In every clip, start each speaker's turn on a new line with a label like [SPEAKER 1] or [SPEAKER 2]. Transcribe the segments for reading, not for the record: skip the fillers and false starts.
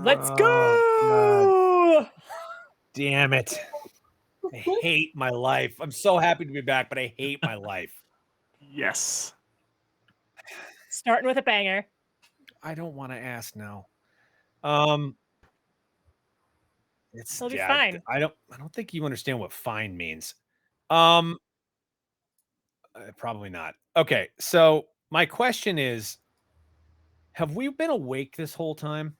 [SPEAKER 1] Let's
[SPEAKER 2] God.
[SPEAKER 1] go!
[SPEAKER 2] Damn it. I hate my life. I'm so happy to be back, but I hate my life.
[SPEAKER 3] Yes.
[SPEAKER 1] Starting with a banger.
[SPEAKER 2] I don't want to ask now. It's
[SPEAKER 1] It'll be fine.
[SPEAKER 2] I don't think you understand what fine means. Probably not. Okay, so my question is, have we been awake this whole time?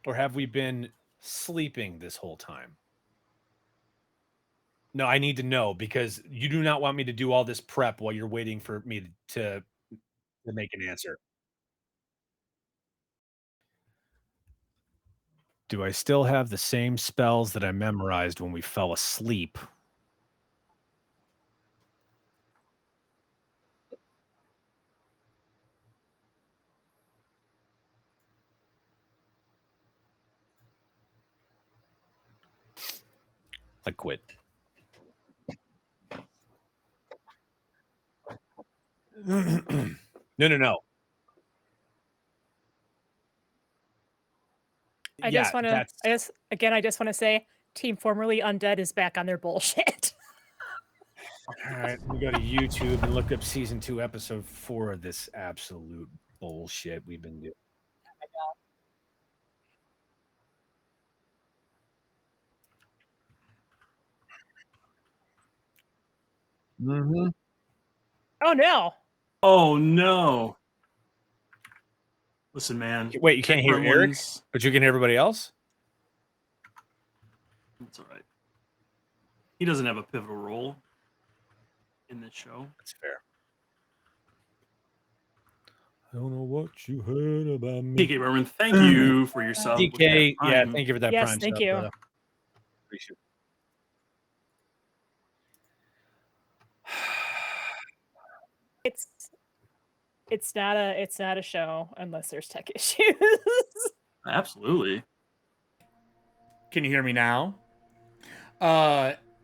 [SPEAKER 2] Or have we been sleeping this whole time? No, I need to know, because you do not want me to do all this prep while you're waiting for me to make an answer. Do I still have the same spells that I memorized when we fell asleep? I quit. No.
[SPEAKER 1] I just want to say, Team formerly Undead is back on their bullshit.
[SPEAKER 2] All right, we go to YouTube and look up season 2, episode 4 of this absolute bullshit we've been doing. Mm-hmm.
[SPEAKER 1] Oh no!
[SPEAKER 3] Oh no! Listen, man.
[SPEAKER 2] Wait, you can't hear Eric, but you can hear everybody else?
[SPEAKER 3] That's all right. He doesn't have a pivotal role in this show.
[SPEAKER 2] That's fair. I don't know what you heard about me.
[SPEAKER 3] DK Berman, thank you for your sub.
[SPEAKER 2] DK, yeah, thank you for that prime
[SPEAKER 1] thank
[SPEAKER 2] sub,
[SPEAKER 1] you.
[SPEAKER 2] brother. Appreciate
[SPEAKER 1] it. It's not a show unless there's tech issues.
[SPEAKER 3] Absolutely.
[SPEAKER 4] Can you hear me now?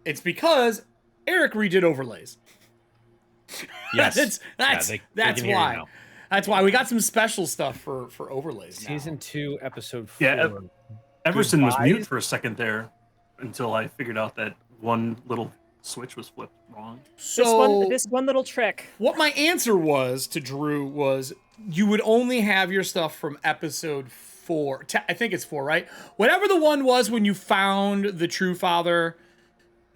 [SPEAKER 4] It's because Eric redid overlays.
[SPEAKER 2] Yes,
[SPEAKER 4] that's why. That's why we got some special stuff for overlays.
[SPEAKER 2] Season 2, episode 4.
[SPEAKER 3] Yeah, Everson was mute for a second there until I figured out that one little switch was flipped wrong.
[SPEAKER 4] So
[SPEAKER 1] this one little trick.
[SPEAKER 4] What my answer was to Drew was you would only have your stuff from episode 4. I think it's 4, right? Whatever the one was when you found the True Father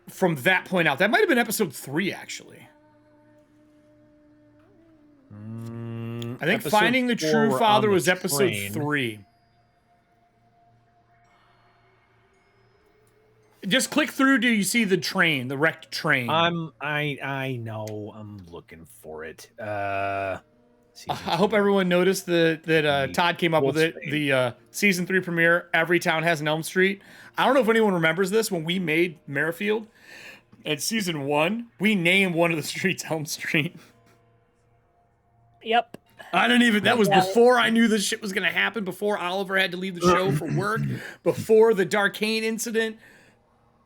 [SPEAKER 4] from that point out. That might have been episode 3, actually. I think finding the True Father was episode 3. Just click through. Do you see the train, the wrecked train?
[SPEAKER 2] I know. I'm looking for it. I
[SPEAKER 4] hope everyone noticed that Todd came up with it. The season 3 premiere. Every town has an Elm Street. I don't know if anyone remembers this. When we made Merrifield at season 1, we named one of the streets Elm Street.
[SPEAKER 1] Yep.
[SPEAKER 4] I don't even. That was before I knew this shit was gonna happen. Before Oliver had to leave the show for work. Before the Darkane incident.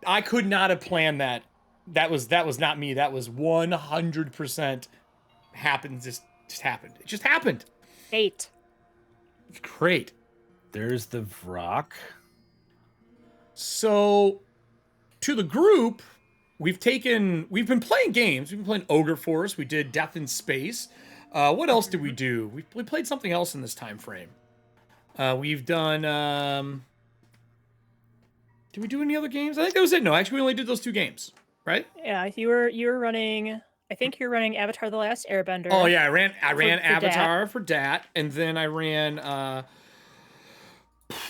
[SPEAKER 4] I could not have planned that. That was not me. That was 100% happened. Just happened. It just happened.
[SPEAKER 1] Fate.
[SPEAKER 4] It's great.
[SPEAKER 2] There's the Vrock.
[SPEAKER 4] So, to the group, we've been playing games. We've been playing Ogre Force. We did Death in Space. What else did we do? We played something else in this time frame. We've done. Did we do any other games? I think that was it. No, actually, we only did those 2 games, right?
[SPEAKER 1] Yeah, you were running. I think you're running Avatar: The Last Airbender.
[SPEAKER 4] Oh yeah, I ran Avatar for Dat, and then I ran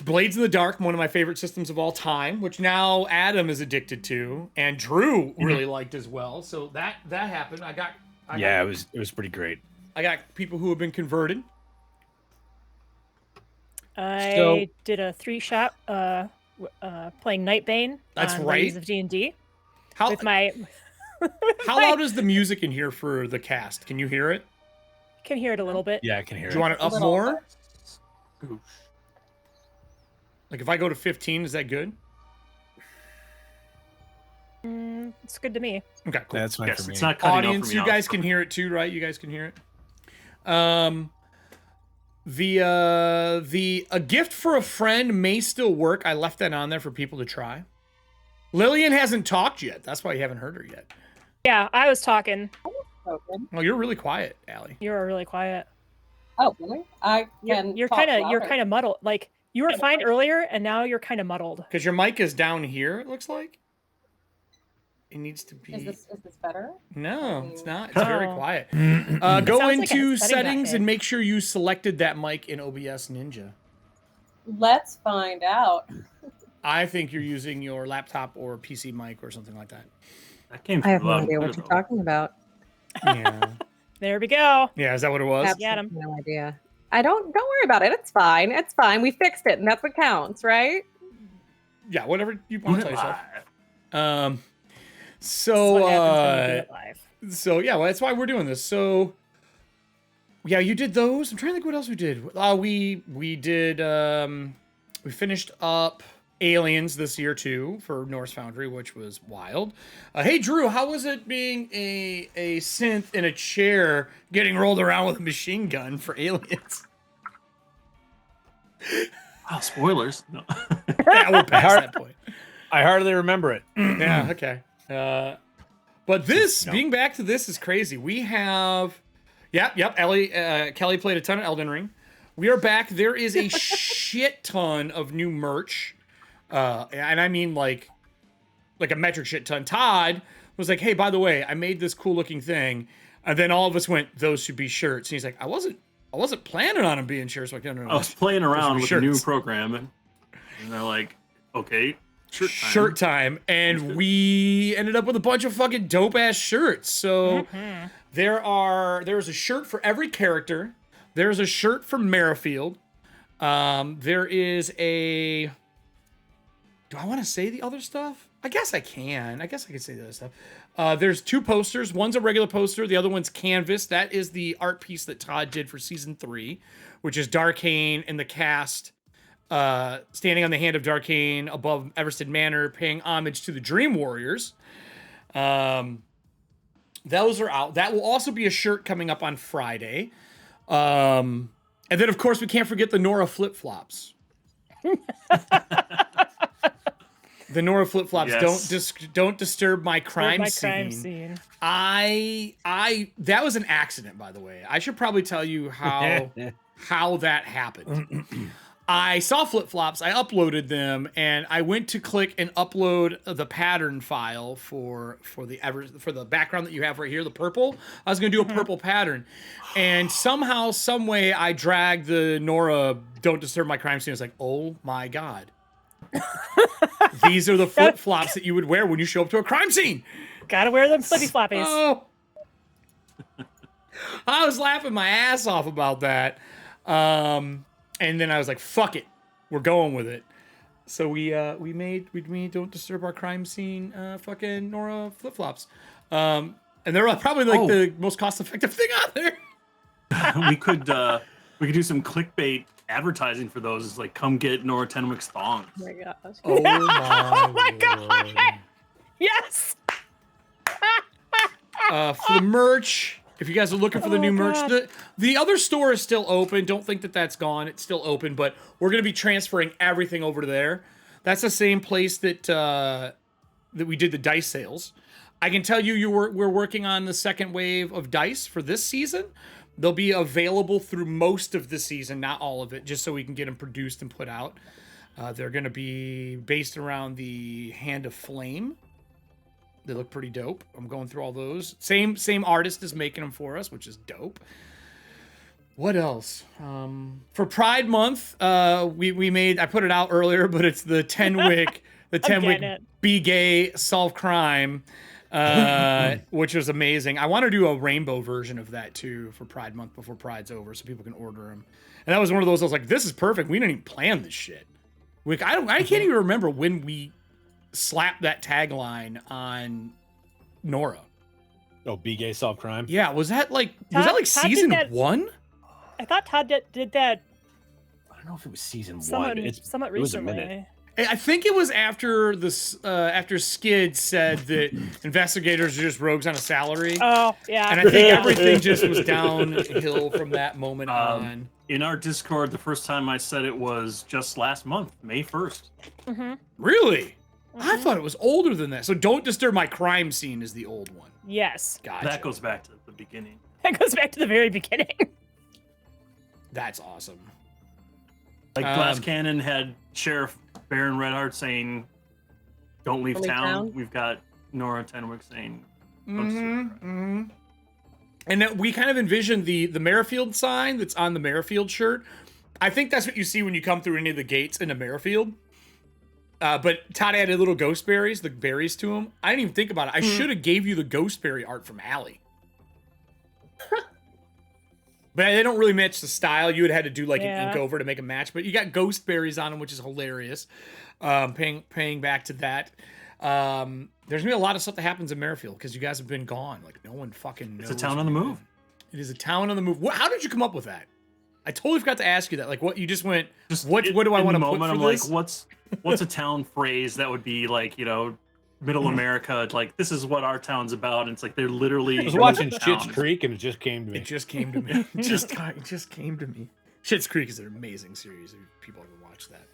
[SPEAKER 4] Blades in the Dark, one of my favorite systems of all time, which now Adam is addicted to, and Drew really liked as well. So that happened.
[SPEAKER 2] It was pretty great.
[SPEAKER 4] I got people who have been converted.
[SPEAKER 1] I did a 3-shot playing Nightbane.
[SPEAKER 4] That's
[SPEAKER 1] on
[SPEAKER 4] right.
[SPEAKER 1] Of D&D.
[SPEAKER 4] How
[SPEAKER 1] loud
[SPEAKER 4] is the music in here for the cast? Can you hear it?
[SPEAKER 1] Can hear it a little bit.
[SPEAKER 2] Yeah, I can hear it.
[SPEAKER 4] Do you want it up more? Like if I go to 15, is that good?
[SPEAKER 1] It's good to me.
[SPEAKER 4] Okay, cool.
[SPEAKER 2] That's fine for me.
[SPEAKER 3] It's not cutting
[SPEAKER 4] Audience,
[SPEAKER 3] out for me.
[SPEAKER 4] you guys can hear it too, right? You guys can hear it. a gift for a friend may still work. I left that on there for people to try. Lillian hasn't talked yet. That's why you haven't heard her yet.
[SPEAKER 1] Yeah, I was talking.
[SPEAKER 5] Okay.
[SPEAKER 4] Well, you're really quiet, Allie.
[SPEAKER 1] You were really quiet.
[SPEAKER 5] Oh, really?
[SPEAKER 1] You're kind of muddled. Like you were fine earlier, and now you're kind of muddled.
[SPEAKER 4] Because your mic is down here. It looks like it needs to be.
[SPEAKER 5] Is this better?
[SPEAKER 4] No, it's not. It's very
[SPEAKER 1] Oh.
[SPEAKER 4] quiet. Go
[SPEAKER 1] Sounds like
[SPEAKER 4] into
[SPEAKER 1] a setting
[SPEAKER 4] settings
[SPEAKER 1] that
[SPEAKER 4] and make sure you selected that mic in OBS Ninja.
[SPEAKER 5] Let's find out.
[SPEAKER 4] I think you're using your laptop or PC mic or something like that.
[SPEAKER 3] That came
[SPEAKER 6] I have
[SPEAKER 3] through
[SPEAKER 6] no
[SPEAKER 3] loud and
[SPEAKER 6] idea
[SPEAKER 3] clear,
[SPEAKER 6] what you're
[SPEAKER 3] though.
[SPEAKER 6] talking about.
[SPEAKER 4] Yeah.
[SPEAKER 1] There we go.
[SPEAKER 4] Yeah, is that what it was?
[SPEAKER 1] Got him.
[SPEAKER 6] No idea. Don't worry about it. It's fine. It's fine. We fixed it, and that's what counts, right?
[SPEAKER 4] Yeah, whatever you want to tell yourself.
[SPEAKER 3] Live.
[SPEAKER 1] That's what happens when you do it live.
[SPEAKER 4] So yeah, well, that's why we're doing this. So yeah, you did those. I'm trying to think what else we did. We did we finished up Aliens this year too for Norse Foundry, which was wild. Hey Drew, how was it being a synth in a chair getting rolled around with a machine gun for Aliens?
[SPEAKER 3] Oh, spoilers. No.
[SPEAKER 4] Yeah, we're past that point.
[SPEAKER 2] I hardly remember it.
[SPEAKER 4] Yeah, okay. But this,
[SPEAKER 2] No.
[SPEAKER 4] being back to this is crazy. We have, Ellie, Kelly played a ton of Elden Ring. We are back. There is a shit ton of new merch. And I mean like a metric shit ton. Todd was like, hey, by the way, I made this cool looking thing. And then all of us went, those should be shirts. And he's like, I wasn't planning on them being shirts. Like, no.
[SPEAKER 3] I was playing around with a new
[SPEAKER 4] shirts.
[SPEAKER 3] program, and they're like, okay,
[SPEAKER 4] shirt time, and we ended up with a bunch of fucking dope ass shirts. So there's a shirt for every character. There's a shirt for Merrifield. There is a. Do I want to say the other stuff? I guess I can. I can say the other stuff. There's two posters. One's a regular poster. The other one's canvas. That is the art piece that Todd did for season 3, which is Darkane and the cast standing on the hand of Darkane above Everstead Manor, paying homage to the Dream Warriors. Those are out. That will also be a shirt coming up on Friday. And then, of course, we can't forget the Nora flip-flops. The Nora flip-flops.
[SPEAKER 3] Yes.
[SPEAKER 4] Don't disturb my crime
[SPEAKER 1] My
[SPEAKER 4] scene.
[SPEAKER 1] crime scene.
[SPEAKER 4] That was an accident, by the way. I should probably tell you how that happened. I saw flip-flops, I uploaded them, and I went to click and upload the pattern file for the background that you have right here, the purple. I was gonna do a purple pattern. And somehow, some way, I dragged the Nora Don't Disturb My Crime Scene. I was like, oh my God. These are the flip-flops that you would wear when you show up to a crime scene.
[SPEAKER 1] Gotta wear them flippy floppies.
[SPEAKER 4] Oh. I was laughing my ass off about that. And then I was like, fuck it. We're going with it. So we made Don't Disturb Our Crime Scene fucking Nora flip-flops. And they're probably like the most cost-effective thing out there.
[SPEAKER 3] we could do some clickbait advertising for those. It's like, come get Nora Tenwick's thongs.
[SPEAKER 6] Oh my gosh.
[SPEAKER 4] Oh
[SPEAKER 1] my God. Yes.
[SPEAKER 4] For the merch, if you guys are looking for the new merch, the other store is still open. Don't think that that's gone. It's still open, but we're going to be transferring everything over to there. That's the same place that we did the dice sales. I can tell you we're working on the second wave of dice for this season. They'll be available through most of the season, not all of it, just so we can get them produced and put out. They're going to be based around the Hand of Flame. They look pretty dope. I'm going through all those. Same artist is making them for us, which is dope. What else? For Pride Month, we made. I put it out earlier, but it's the Tenwick, Be Gay, Solve Crime, which was amazing. I want to do a rainbow version of that too for Pride Month before Pride's over, so people can order them. And that was one of those. I was like, this is perfect. We didn't even plan this shit. I can't even remember when we slapped that tagline on Nora.
[SPEAKER 2] Oh, Be Gay, Solve Crime.
[SPEAKER 4] Yeah, was that like
[SPEAKER 1] Todd
[SPEAKER 4] season
[SPEAKER 1] did that-
[SPEAKER 4] 1?
[SPEAKER 1] I thought Todd did that
[SPEAKER 2] I don't know if it was season
[SPEAKER 1] somewhat,
[SPEAKER 2] 1.
[SPEAKER 1] somewhat
[SPEAKER 2] it was a
[SPEAKER 1] recently.
[SPEAKER 2] minute.
[SPEAKER 4] I think it was after this after Skid said that investigators are just rogues on a salary.
[SPEAKER 1] Oh, yeah.
[SPEAKER 4] And I think everything just was downhill from that moment on.
[SPEAKER 3] In our Discord, the first time I said it was just last month, May 1st.
[SPEAKER 1] Mm-hmm.
[SPEAKER 4] Really? I thought it was older than that. So Don't Disturb My Crime Scene is the old one.
[SPEAKER 1] Yes.
[SPEAKER 4] Gotcha.
[SPEAKER 3] That goes back to the beginning.
[SPEAKER 1] That goes back to the very beginning.
[SPEAKER 4] That's awesome.
[SPEAKER 3] Like Glass Cannon had Sheriff Baron Redheart saying, "Don't leave town." We've got Nora Tenwick saying,
[SPEAKER 4] And then we kind of envisioned the Merrifield sign that's on the Merrifield shirt. I think that's what you see when you come through any of the gates into Merrifield. But Todd added little ghost berries, the berries to them. I didn't even think about it. I should have gave you the ghost berry art from Allie. But they don't really match the style. You would have had to do like an ink over to make a match. But you got ghost berries on them, which is hilarious. Paying back to that. There's going to be a lot of stuff that happens in Merrifield because you guys have been gone. Like, no one fucking knows.
[SPEAKER 3] It's a town on the move.
[SPEAKER 4] It is a town on the move. How did you come up with that? I totally forgot to ask you that. Like, what you just went, what do I want to put for
[SPEAKER 3] I'm
[SPEAKER 4] this?
[SPEAKER 3] like, what's a town phrase that would be like, middle America, like, this is what our town's about. And it's like, they're literally...
[SPEAKER 2] I was watching Schitt's Creek and it just came to me.
[SPEAKER 4] It just came to me. It just came to me. Schitt's Creek is an amazing series if people haven't watched that.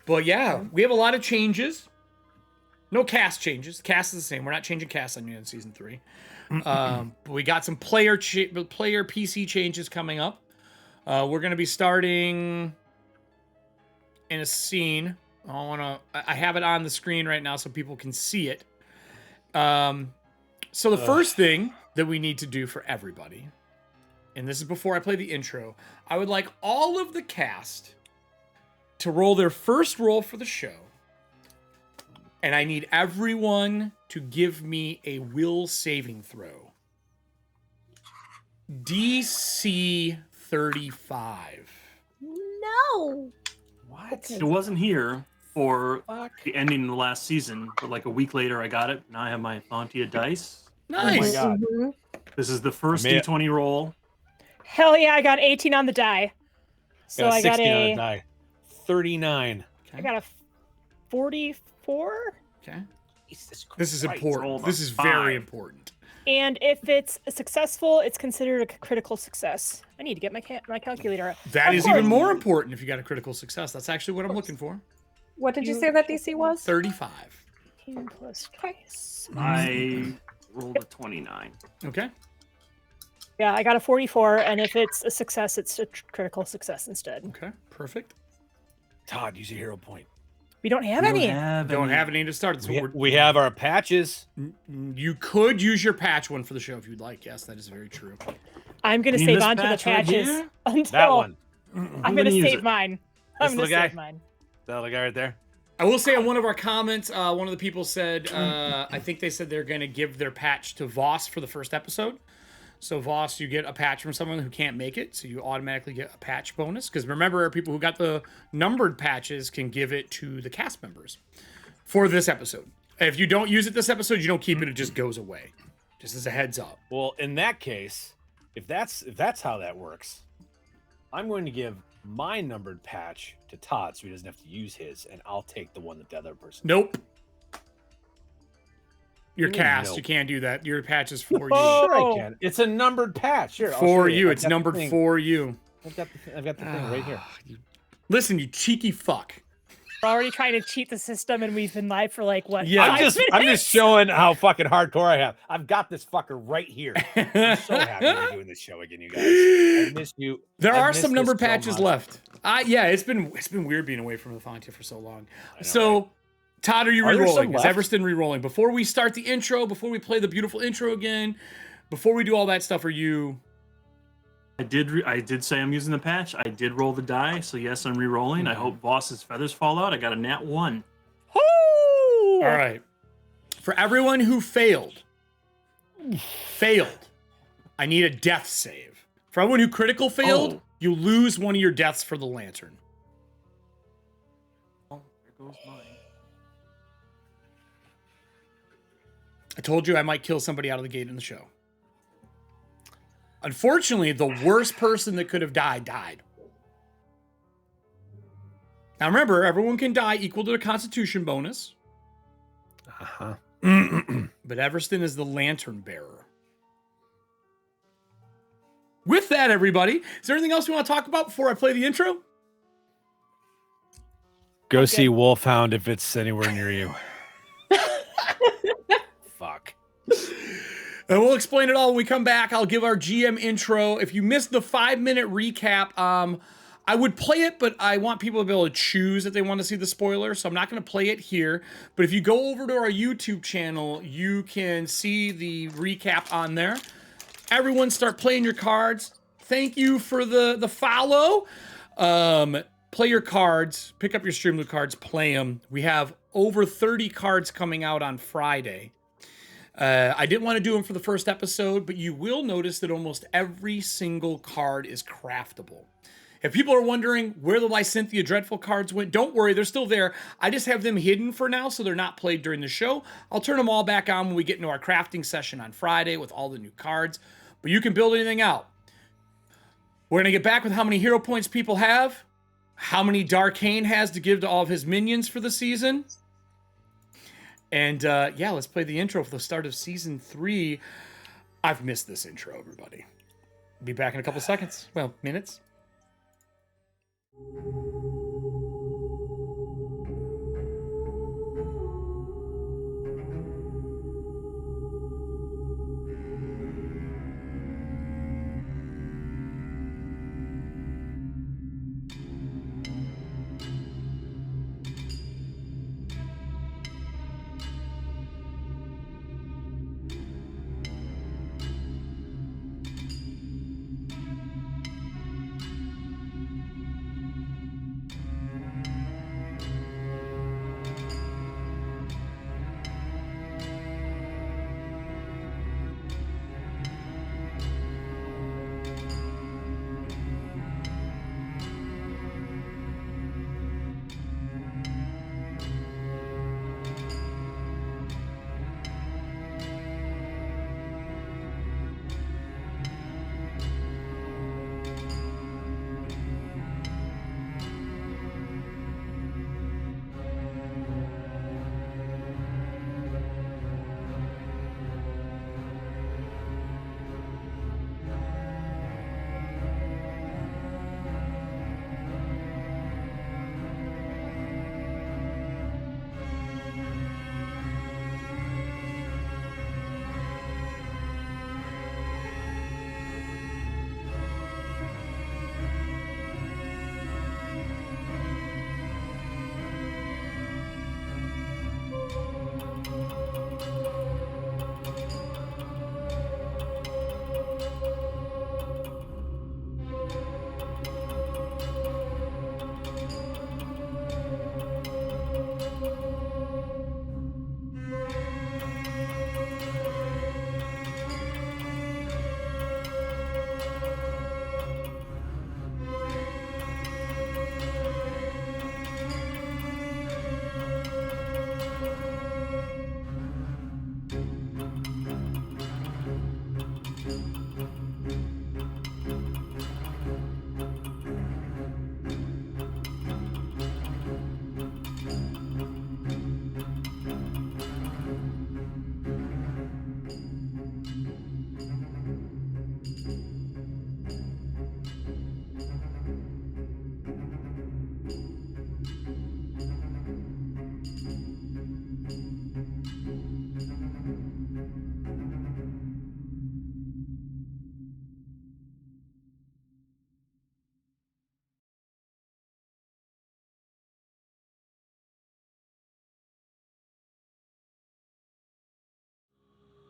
[SPEAKER 4] But yeah, we have a lot of changes. No cast changes. Cast is the same. We're not changing cast on you in season 3. But we got some player PC changes coming up. We're going to be starting in a scene. I have it on the screen right now so people can see it. So the first thing that we need to do for everybody, and this is before I play the intro, I would like all of the cast to roll their first roll for the show. And I need everyone to give me a will saving throw. DC 35.
[SPEAKER 6] No.
[SPEAKER 2] What?
[SPEAKER 3] It wasn't here for the ending of the last season, but like a week later I got it. Now I have my Ethauntia dice.
[SPEAKER 4] Nice.
[SPEAKER 2] Oh my god.
[SPEAKER 6] Mm-hmm.
[SPEAKER 3] This is the first
[SPEAKER 2] Man.
[SPEAKER 3] D20 roll.
[SPEAKER 1] Hell yeah, I got 18 on the die. So I got
[SPEAKER 2] 16 on
[SPEAKER 1] a...
[SPEAKER 2] a die. 39.
[SPEAKER 1] I got a 44.
[SPEAKER 4] Okay.
[SPEAKER 2] Jesus Christ.
[SPEAKER 4] This is
[SPEAKER 3] Roll
[SPEAKER 4] important.
[SPEAKER 3] the
[SPEAKER 4] This is very
[SPEAKER 3] 5.
[SPEAKER 4] important.
[SPEAKER 1] And if it's successful, it's considered a critical success. I need to get my calculator out.
[SPEAKER 4] That
[SPEAKER 1] Of
[SPEAKER 4] is
[SPEAKER 1] course.
[SPEAKER 4] even more important if you got a critical success. That's actually what I'm looking for.
[SPEAKER 6] What did you say that DC was?
[SPEAKER 4] 35.
[SPEAKER 1] 18 plus twice.
[SPEAKER 3] I rolled a 29.
[SPEAKER 4] Okay.
[SPEAKER 1] Yeah, I got a 44, and if it's a success, it's a critical success instead.
[SPEAKER 4] Okay. Perfect.
[SPEAKER 2] Todd, use your hero point.
[SPEAKER 1] We don't have
[SPEAKER 3] We
[SPEAKER 1] any.
[SPEAKER 4] Don't have any to start. So
[SPEAKER 2] We have our patches.
[SPEAKER 4] You could use your patch one for the show if you'd like. Yes, that is very true.
[SPEAKER 1] I'm going to
[SPEAKER 3] You mean
[SPEAKER 1] save
[SPEAKER 3] this
[SPEAKER 1] on to the
[SPEAKER 3] patch right
[SPEAKER 1] patches
[SPEAKER 3] here?
[SPEAKER 1] until
[SPEAKER 2] That one.
[SPEAKER 1] I'm going to
[SPEAKER 3] use
[SPEAKER 1] save
[SPEAKER 3] it.
[SPEAKER 1] mine.
[SPEAKER 2] This
[SPEAKER 1] I'm going to
[SPEAKER 2] little guy?
[SPEAKER 1] save mine.
[SPEAKER 2] That little guy right there.
[SPEAKER 4] I will say on one of our comments, one of the people said, I think they said they're going to give their patch to Voss for the first episode. So Voss, you get a patch from someone who can't make it, so you automatically get a patch bonus. Because remember, people who got the numbered patches can give it to the cast members for this episode. If you don't use it this episode, you don't keep it; it just goes away. Just as a heads up.
[SPEAKER 2] Well, in that case, if that's how that works, I'm going to give my numbered patch to Todd so he doesn't have to use his, and I'll take the one that the other person.
[SPEAKER 4] Nope. You're
[SPEAKER 2] What do you mean,
[SPEAKER 4] cast.
[SPEAKER 2] nope?
[SPEAKER 4] You can't do that. Your patch is for you.
[SPEAKER 2] Sure,
[SPEAKER 1] Oh.
[SPEAKER 2] I can. It's a numbered patch. Here, I'll
[SPEAKER 4] For
[SPEAKER 2] show
[SPEAKER 4] you.
[SPEAKER 2] I've
[SPEAKER 4] It's
[SPEAKER 2] got the
[SPEAKER 4] numbered
[SPEAKER 2] thing.
[SPEAKER 4] for you.
[SPEAKER 2] I've got the thing right here.
[SPEAKER 4] Listen, you cheeky fuck.
[SPEAKER 1] We're already trying to cheat the system, and we've been live for like what?
[SPEAKER 4] Yeah.
[SPEAKER 1] 5
[SPEAKER 2] I'm
[SPEAKER 1] minutes?
[SPEAKER 2] just showing how fucking hardcore I have. I've got this fucker right here. I'm so happy to be doing this show again, you guys. I miss you.
[SPEAKER 4] There
[SPEAKER 2] I
[SPEAKER 4] are
[SPEAKER 2] miss
[SPEAKER 4] some
[SPEAKER 2] this
[SPEAKER 4] numbered
[SPEAKER 2] so
[SPEAKER 4] patches
[SPEAKER 2] much.
[SPEAKER 4] left. Yeah, it's been weird being away from Ethauntia for so long.
[SPEAKER 2] I know,
[SPEAKER 4] So,
[SPEAKER 2] right?
[SPEAKER 4] Todd, are you
[SPEAKER 2] Are there some
[SPEAKER 4] re-rolling? Is
[SPEAKER 2] left?
[SPEAKER 4] Everston re-rolling? Before we start the intro, before we play the beautiful intro again, before we do all that stuff, are you...
[SPEAKER 3] I did say I'm using the patch. I did roll the die, so yes, I'm re-rolling. I hope Voss's feathers fall out. I got a nat 1.
[SPEAKER 1] Woo!
[SPEAKER 4] All right. For everyone who failed, I need a death save. For everyone who critical failed,
[SPEAKER 3] Oh.
[SPEAKER 4] you lose one of your deaths for the lantern.
[SPEAKER 3] Oh, there goes mine.
[SPEAKER 4] I told you I might kill somebody out of the gate in the show. Unfortunately, the worst person that could have died. Now remember, everyone can die equal to the Constitution bonus.
[SPEAKER 2] Uh-huh.
[SPEAKER 4] But Everston is the lantern bearer. With that, everybody, is there anything else you want to talk about before I play the intro?
[SPEAKER 2] Go see Wolfhound if it's anywhere near you. Fuck.
[SPEAKER 4] And we'll explain it all when we come back. I'll give our GM intro. If you missed the 5-minute recap, I would play it, but I want people to be able to choose if they want to see the spoiler, so I'm not going to play it here. But if you go over to our YouTube channel, you can see the recap on there. Everyone start playing your cards. Thank you for the follow. Play your cards. Pick up your Streamloop cards. Play them. We have over 30 cards coming out on Friday. I didn't want to do them for the first episode, but you will notice that almost every single card is craftable. If people are wondering where the Lysynthia Dreadful cards went, don't worry, they're still there. I just have them hidden for now, so they're not played during the show. I'll turn them all back on when we get into our crafting session on Friday with all the new cards. But you can build anything out. We're going to get back with how many hero points people have, how many Darkane has to give to all of his minions for the season. And yeah, let's play the intro for the start of Season 3. I've missed this intro, everybody. Be back in a couple seconds. Well, minutes.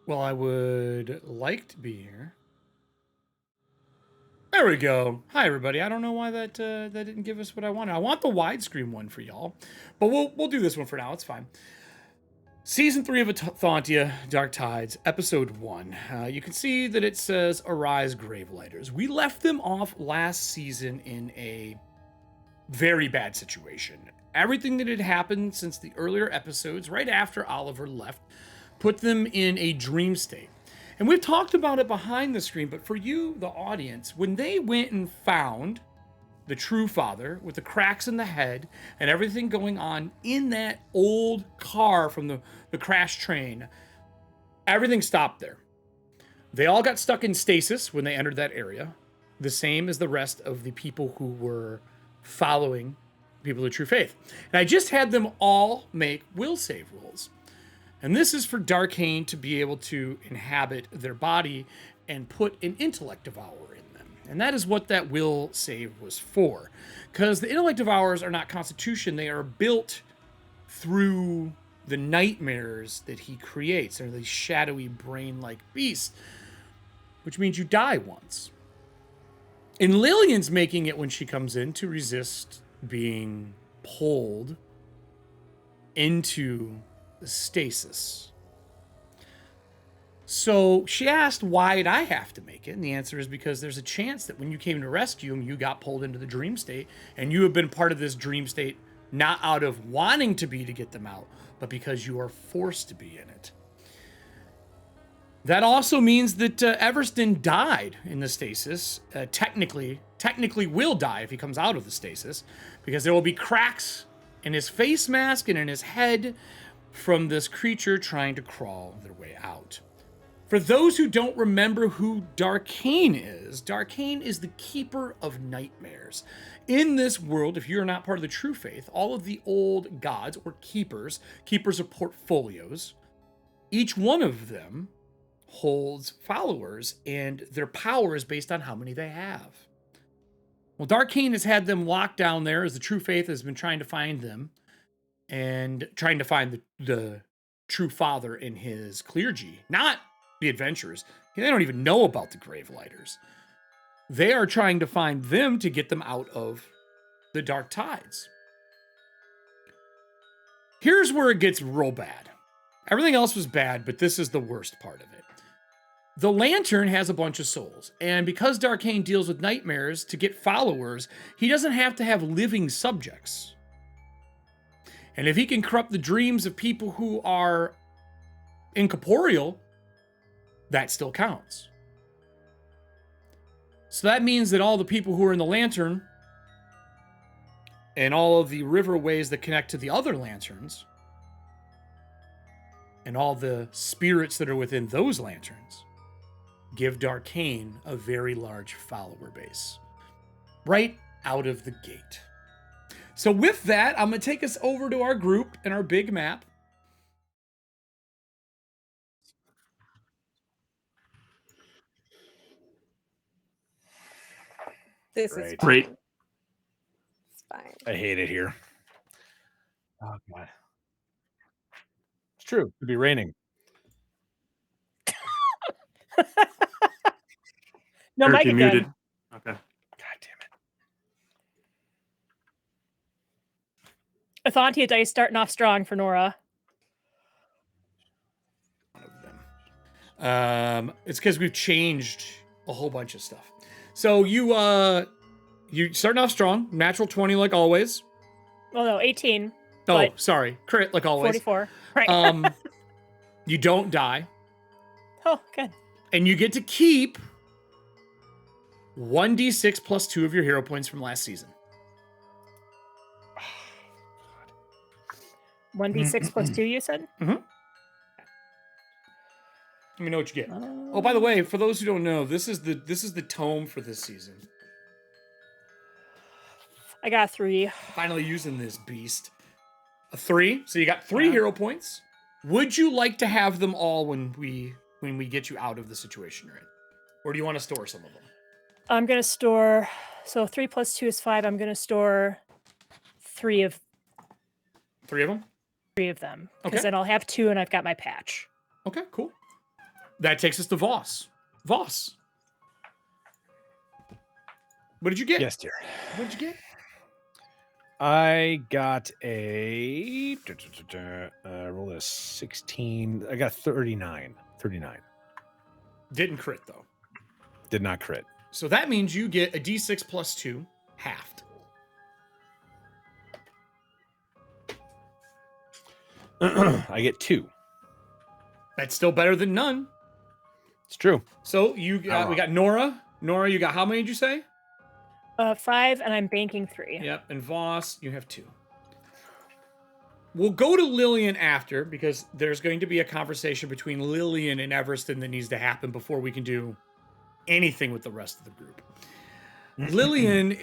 [SPEAKER 4] Well, I would like to be here. There we go. Hi, everybody. I don't know why that didn't give us what I wanted. I want the widescreen one for y'all, but we'll do this one for now. It's fine. Season 3 of Ethauntia, Dark Tides, Episode 1. You can see that it says Arise Gravelighters. We left them off last season in a very bad situation. Everything that had happened since the earlier episodes, right after Oliver left, put them in a dream state. And we've talked about it behind the screen, but for you, the audience, when they went and found the true father, with the cracks in the head and everything going on in that old car from the crash train, everything stopped there. They all got stuck in stasis when they entered that area, the same as the rest of the people who were following people of true faith. And I just had them all make will save rolls. And this is for Darkane to be able to inhabit their body and put an intellect devour in them. And that is what that will save was for. Because the intellect devours are not constitution, they are built through the nightmares that he creates. They're these shadowy brain-like beasts, which means you die once. And Lillian's making it when she comes in to resist being pulled into the stasis. So she asked, why did I have to make it? And the answer is because there's a chance that when you came to rescue him, you got pulled into the dream state, and you have been part of this dream state not out of wanting to be to get them out, but because you are forced to be in it. That also means that Everston died in the stasis. Technically will die if he comes out of the stasis, because there will be cracks in his face mask and in his head from this creature trying to crawl their way out. For those who don't remember who Darkane is the keeper of nightmares. In this world, if you're not part of the true faith, all of the old gods or keepers of portfolios, each one of them holds followers, and their power is based on how many they have. Well, Darkane has had them locked down there as the true faith has been trying to find them and trying to find the true father in his clergy, not the adventurers. They don't even know about the Gravelighters. They are trying to find them to get them out of the dark tides. Here's where it gets real bad. Everything else was bad, but this is the worst part of it. The Lantern has a bunch of souls, and because Darkane deals with nightmares to get followers, he doesn't have to have living subjects. And if he can corrupt the dreams of people who are incorporeal, that still counts. So that means that all the people who are in the Lantern and all of the riverways that connect to the other lanterns and all the spirits that are within those lanterns give Darkane a very large follower base right out of the gate. So with that, I'm going to take us over to our group and our big map.
[SPEAKER 6] This
[SPEAKER 2] Great.
[SPEAKER 6] is
[SPEAKER 3] Great.
[SPEAKER 6] fine. It's fine.
[SPEAKER 2] I hate it here. Oh god. It's true. It could be raining.
[SPEAKER 1] No,
[SPEAKER 3] Eric,
[SPEAKER 1] Mike
[SPEAKER 3] you
[SPEAKER 1] again.
[SPEAKER 3] muted. Okay.
[SPEAKER 2] God damn it.
[SPEAKER 1] Ethauntia dice starting off strong for Nora.
[SPEAKER 4] One of them. It's because we've changed a whole bunch of stuff. So you starting off strong, natural 20 like always.
[SPEAKER 1] Well, no, 18.
[SPEAKER 4] Oh,
[SPEAKER 1] But-
[SPEAKER 4] sorry, crit like always.
[SPEAKER 1] 44. Right.
[SPEAKER 4] You don't die,
[SPEAKER 1] Oh, good.
[SPEAKER 4] and you get to keep 1d6 plus 2 of your hero points from last season.
[SPEAKER 1] 1d6 plus 2, you said?
[SPEAKER 4] Let me know what you get. Oh, by the way, for those who don't know, this is the tome for this season.
[SPEAKER 1] I got 3.
[SPEAKER 4] Finally using this beast. A 3. So you got 3
[SPEAKER 1] Yeah.
[SPEAKER 4] hero points. Would you like to have them all when we get you out of the situation you're in? Or do you want to store some of them?
[SPEAKER 1] I'm going to store... So 3 plus 2 is 5. I'm going to store 3 of
[SPEAKER 4] 3 of them?
[SPEAKER 1] them. Because
[SPEAKER 4] Okay.
[SPEAKER 1] then I'll have 2 and I've got my patch.
[SPEAKER 4] Okay, cool. That takes us to Voss. Voss. What did you get?
[SPEAKER 2] Yes, dear.
[SPEAKER 4] What did you get?
[SPEAKER 2] I got a roll a 16. I got 39. 39.
[SPEAKER 4] Didn't crit, though.
[SPEAKER 2] Did not crit.
[SPEAKER 4] So that means you get a d6 plus 2, halved.
[SPEAKER 2] I get 2.
[SPEAKER 4] That's still better than none.
[SPEAKER 2] It's true.
[SPEAKER 4] So we got Nora. Nora, you got how many did you say?
[SPEAKER 1] 5, and I'm banking 3.
[SPEAKER 4] Yep, and Voss, you have 2. We'll go to Lillian after, because there's going to be a conversation between Lillian and Everston that needs to happen before we can do anything with the rest of the group. Lillian,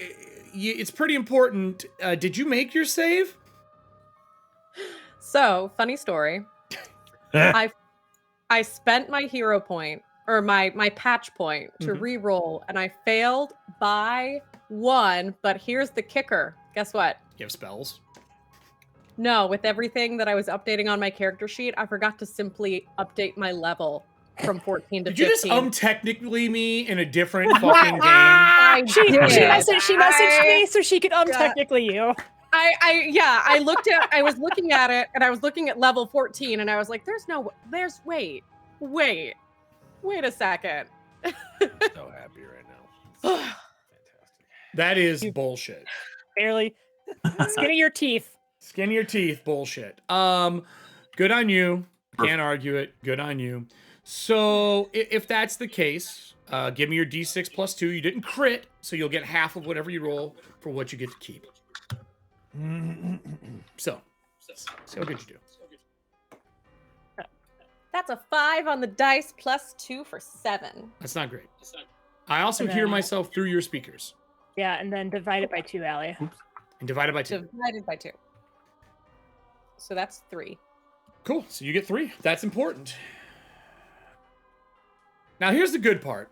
[SPEAKER 4] it's pretty important. Did you make your save?
[SPEAKER 6] So, funny story. I spent my hero point, or my patch point, to re-roll, and I failed by 1, but here's the kicker. Guess what?
[SPEAKER 4] You have spells?
[SPEAKER 6] No, with everything that I was updating on my character sheet, I forgot to simply update my level from 14 to 15.
[SPEAKER 4] Did you just technically me in a different fucking game?
[SPEAKER 1] She messaged me so she could technically you.
[SPEAKER 6] I was looking at it, and I was looking at level 14, and I was like, wait a second.
[SPEAKER 2] I'm so happy right now. Fantastic.
[SPEAKER 4] That is bullshit.
[SPEAKER 1] Barely. Skin of your teeth.
[SPEAKER 4] Skin your teeth, bullshit. Good on you. Can't argue it. Good on you. So if that's the case, give me your D6 plus 2. You didn't crit, so you'll get half of whatever you roll for what you get to keep. So, see how good you do.
[SPEAKER 6] That's a 5 on the dice plus 2 for 7.
[SPEAKER 4] That's not great. I also hear myself through your speakers.
[SPEAKER 1] Yeah, and then divide it by 2, Allie.
[SPEAKER 4] And divided by 2.
[SPEAKER 6] Divided by 2. So that's 3.
[SPEAKER 4] Cool. So you get 3. That's important. Now here's the good part.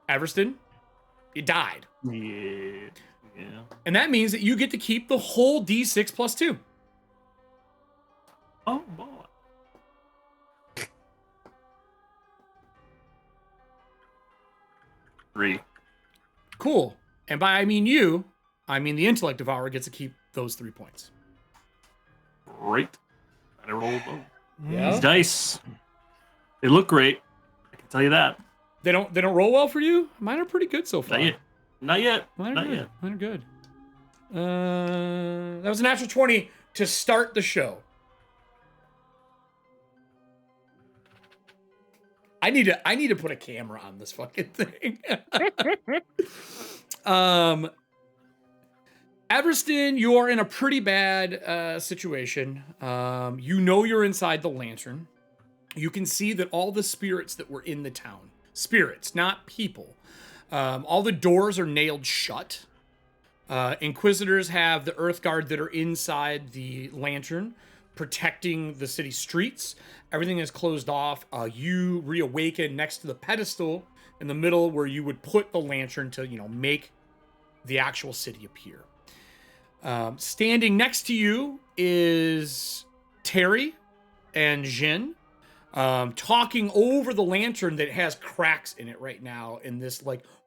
[SPEAKER 4] Everston, you died.
[SPEAKER 3] Yeah.
[SPEAKER 4] And that means that you get to keep the whole D6 plus 2.
[SPEAKER 3] Oh, boy. Three.
[SPEAKER 4] Cool. And by I mean you, I mean the intellect devourer gets to keep those 3 points.
[SPEAKER 3] Great. I rolled them.
[SPEAKER 4] Yeah.
[SPEAKER 3] These dice. They look great. I can tell you that.
[SPEAKER 4] They don't roll well for you? Mine are pretty good so far.
[SPEAKER 3] Not yet.
[SPEAKER 4] Mine are
[SPEAKER 3] Not
[SPEAKER 4] good.
[SPEAKER 3] yet.
[SPEAKER 4] Mine are good. That was a natural 20 to start the show. I need to put a camera on this fucking thing. Everston, you are in a pretty bad situation. You know you're inside the lantern. You can see that all the spirits that were in the town, spirits, not people, all the doors are nailed shut. Inquisitors have the Earth Guard that are inside the lantern, protecting the city streets. Everything is closed off. You reawaken next to the pedestal in the middle where you would put the lantern to, make the actual city appear. Standing next to you is Terry and Jin, talking over the lantern that has cracks in it right now, and this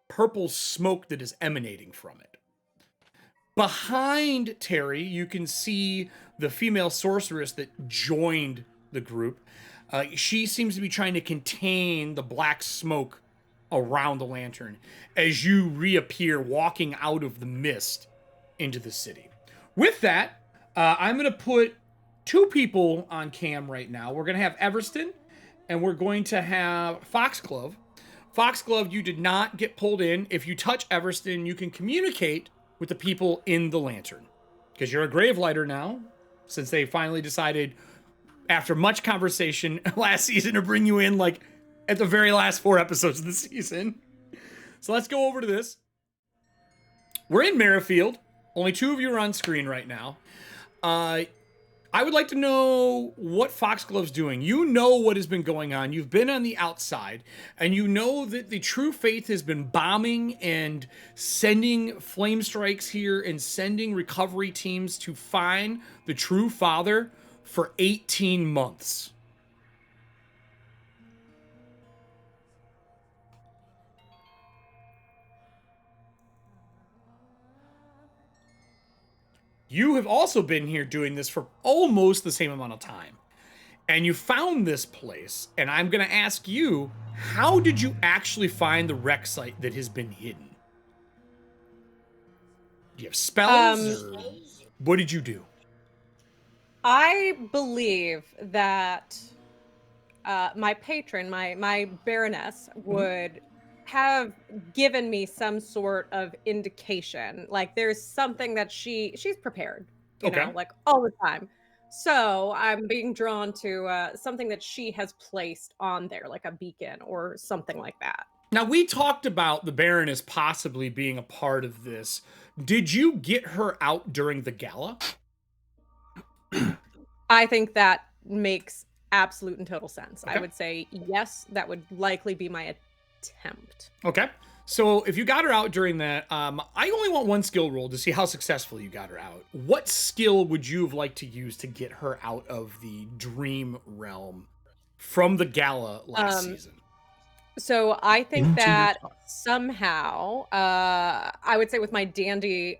[SPEAKER 4] purple smoke that is emanating from it. Behind Terry, you can see the female sorceress that joined the group. She seems to be trying to contain the black smoke around the lantern as you reappear walking out of the mist into the city. With that, I'm going to put 2 people on cam right now. We're going to have Everston, and we're going to have Foxglove. Foxglove, you did not get pulled in. If you touch Everston, you can communicate with the people in the lantern, because you're a Gravelighter now, since they finally decided, after much conversation last season, to bring you in at the very last 4 episodes of the season. So let's go over to this. We're in Merrifield. Only 2 of you are on screen right now. I would like to know what Foxglove's doing. You know what has been going on. You've been on the outside, and you know that the True Faith has been bombing and sending flame strikes here and sending recovery teams to find the True Father for 18 months. You have also been here doing this for almost the same amount of time. And you found this place, and I'm going to ask you, how did you actually find the wreck site that has been hidden? Do you have spells? Or what did you do?
[SPEAKER 6] I believe that my patron, my Baroness, would have given me some sort of indication. Like there's something that she's prepared, you
[SPEAKER 4] Okay.
[SPEAKER 6] know, like all the time. So I'm being drawn to something that she has placed on there, like a beacon or something like that.
[SPEAKER 4] Now, we talked about the Baroness possibly being a part of this. Did you get her out during the gala?
[SPEAKER 6] I think that makes absolute and total sense.
[SPEAKER 4] Okay.
[SPEAKER 6] I would say yes, that would likely be my attempt.
[SPEAKER 4] Okay. So if you got her out during that, I only want one skill roll to see how successful you got her out. What skill would you have liked to use to get her out of the dream realm from the gala last season?
[SPEAKER 6] So I think
[SPEAKER 3] Into the
[SPEAKER 6] that
[SPEAKER 3] top.
[SPEAKER 6] somehow, I would say with my dandy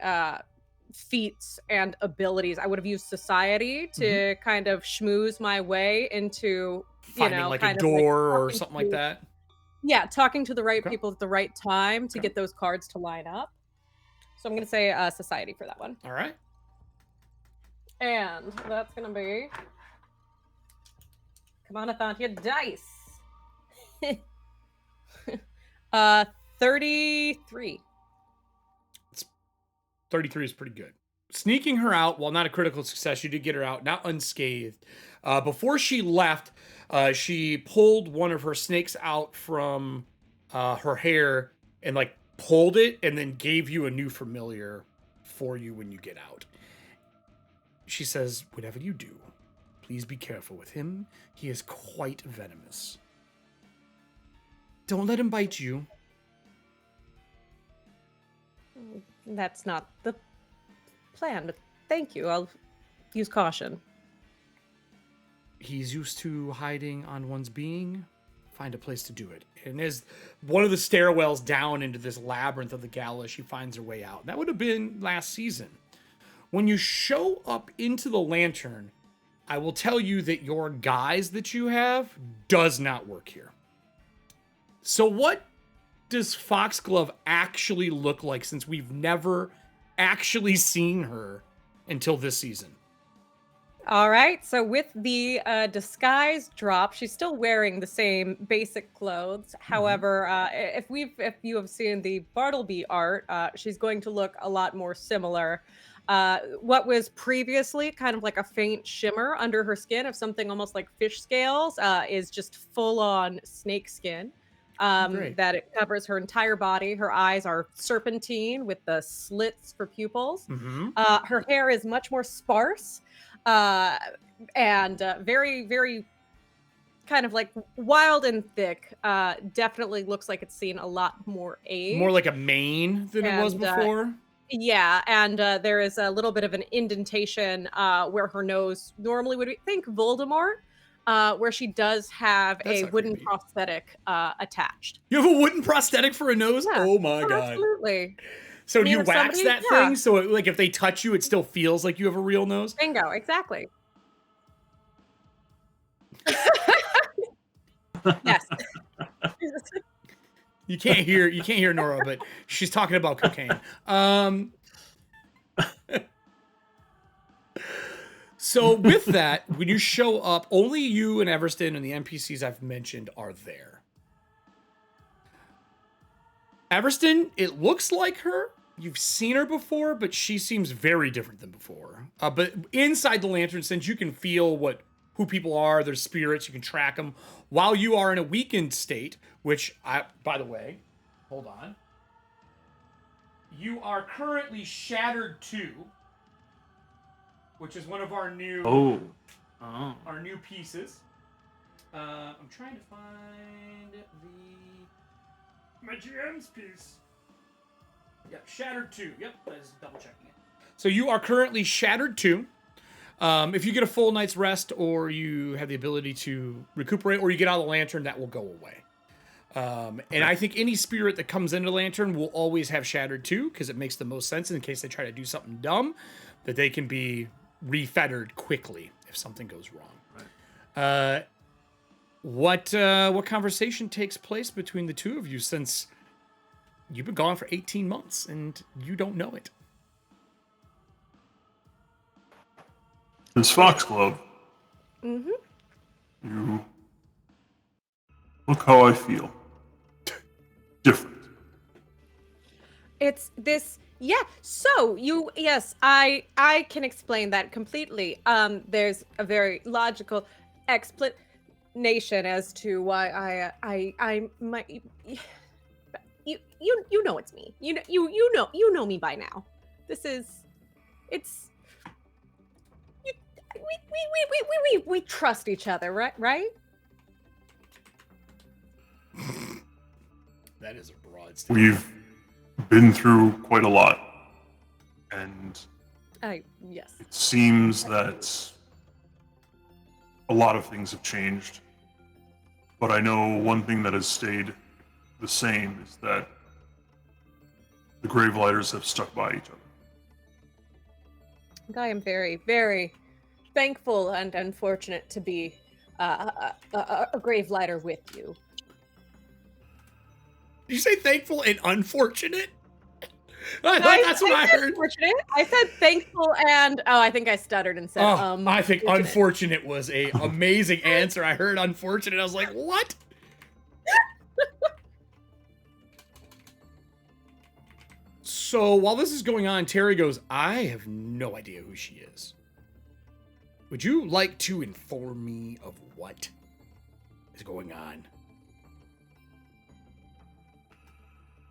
[SPEAKER 6] feats and abilities, I would have used society to kind of schmooze my way into,
[SPEAKER 4] Finding like a
[SPEAKER 6] kind of like
[SPEAKER 4] door or
[SPEAKER 6] talking
[SPEAKER 4] something like
[SPEAKER 6] to-
[SPEAKER 4] that?
[SPEAKER 6] Yeah, talking to the right
[SPEAKER 4] Okay.
[SPEAKER 6] people at the right time to
[SPEAKER 4] Okay.
[SPEAKER 6] get those cards to line up. So I'm going to say society for that one.
[SPEAKER 4] All right.
[SPEAKER 6] And that's going to be... Come on, Ethauntia, dice! 33.
[SPEAKER 4] 33 is pretty good. Sneaking her out, while not a critical success, you did get her out, not unscathed. Before she left, she pulled one of her snakes out from her hair and like pulled it and then gave you a new familiar for you when you get out. She says, whatever you do, please be careful with him. He is quite venomous. Don't let him bite you.
[SPEAKER 6] That's not the plan, but thank you. I'll use caution.
[SPEAKER 4] He's used to hiding on one's being. Find a place to do it. And as one of the stairwells down into this labyrinth of the gala, she finds her way out. That would have been last season. When you show up into the lantern, I will tell you that your guise that you have does not work here. So what does Foxglove actually look like, since we've never actually seen her until this season?
[SPEAKER 6] All right. So with the disguise drop, she's still wearing the same basic clothes. However, if you have seen the Bartleby art, she's going to look a lot more similar. What was previously kind of like a faint shimmer under her skin of something almost like fish scales is just full on snake skin.
[SPEAKER 4] Great.
[SPEAKER 6] That it covers her entire body. Her eyes are serpentine with the slits for pupils. Her hair is much more sparse and very, very kind of like wild and thick. Definitely looks like it's seen a lot more age.
[SPEAKER 4] More like a mane than it was
[SPEAKER 6] And,
[SPEAKER 4] before?
[SPEAKER 6] Yeah, and there is a little bit of an indentation where her nose normally would be. Think Voldemort. Where she does have
[SPEAKER 4] That's
[SPEAKER 6] a
[SPEAKER 4] not
[SPEAKER 6] wooden
[SPEAKER 4] creepy.
[SPEAKER 6] prosthetic attached.
[SPEAKER 4] You have a wooden prosthetic for a nose?
[SPEAKER 6] Yeah.
[SPEAKER 4] Oh my god.
[SPEAKER 6] Absolutely.
[SPEAKER 4] So
[SPEAKER 6] I
[SPEAKER 4] do
[SPEAKER 6] mean,
[SPEAKER 4] you
[SPEAKER 6] if
[SPEAKER 4] wax
[SPEAKER 6] somebody-
[SPEAKER 4] that
[SPEAKER 6] yeah.
[SPEAKER 4] thing so it, like if they touch you, it still feels like you have a real nose?
[SPEAKER 6] Bingo, exactly. Yes.
[SPEAKER 4] You can't hear Nora, but she's talking about cocaine. So with that, when you show up, only you and Everston and the NPCs I've mentioned are there. Everston, it looks like her. You've seen her before, but she seems very different than before. But inside the lantern, since you can feel who people are, their spirits, you can track them. While you are in a weakened state, which by the way, hold on. You are currently Shattered 2, which is one of our new our new pieces. I'm trying to find my GM's piece. Yep, Shattered 2. Yep, that is double checking it. So you are currently Shattered 2. If you get a full night's rest, or you have the ability to recuperate, or you get out of the lantern, that will go away. And I think any spirit that comes into the lantern will always have Shattered 2, because it makes the most sense in case they try to do something dumb, that they can be refettered quickly if something goes wrong.
[SPEAKER 3] Right.
[SPEAKER 4] What conversation takes place between the two of you, since you've been gone for 18 months and you don't know it?
[SPEAKER 7] This Foxglove,
[SPEAKER 6] Mm-hmm.
[SPEAKER 7] you look how I feel. different.
[SPEAKER 6] It's this. Yeah. So yes, I can explain that completely. There's a very logical explanation as to why I might. You know it's me. You know me by now. This is. It's. We trust each other, right? Right?
[SPEAKER 4] That is a broad statement.
[SPEAKER 7] We've been through quite a lot, and
[SPEAKER 6] Yes.
[SPEAKER 7] it seems that a lot of things have changed. But I know one thing that has stayed the same is that the Gravelighters have stuck by each other.
[SPEAKER 6] I am very, very thankful and unfortunate to be a Gravelighter with you.
[SPEAKER 4] Did you say thankful and unfortunate? I thought that's what I heard.
[SPEAKER 6] Fortunate. I said thankful and I think I stuttered and said
[SPEAKER 4] I think
[SPEAKER 6] fortunate.
[SPEAKER 4] unfortunate was a amazing answer. I heard unfortunate. I was like, what? So while this is going on, Terry goes, I have no idea who she is. Would you like to inform me of what is going on?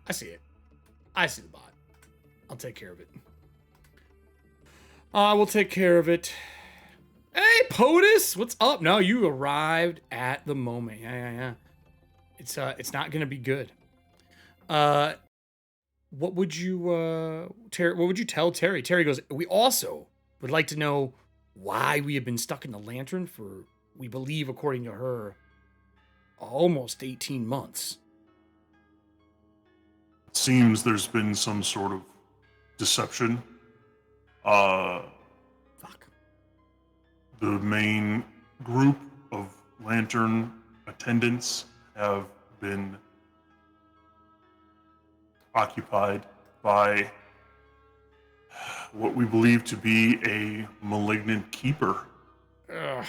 [SPEAKER 4] I see it. I see the bot. I'll take care of it. I will take care of it. Hey, POTUS! What's up? No, you arrived at the moment. Yeah. It's not gonna be good. What would you Terry? What would you tell Terry? Terry goes, we also would like to know why we have been stuck in the lantern for, we believe, according to her, almost 18 months.
[SPEAKER 7] It seems there's been some sort of deception.
[SPEAKER 4] Fuck.
[SPEAKER 7] The main group of lantern attendants have been occupied by what we believe to be a malignant keeper.
[SPEAKER 4] Ugh.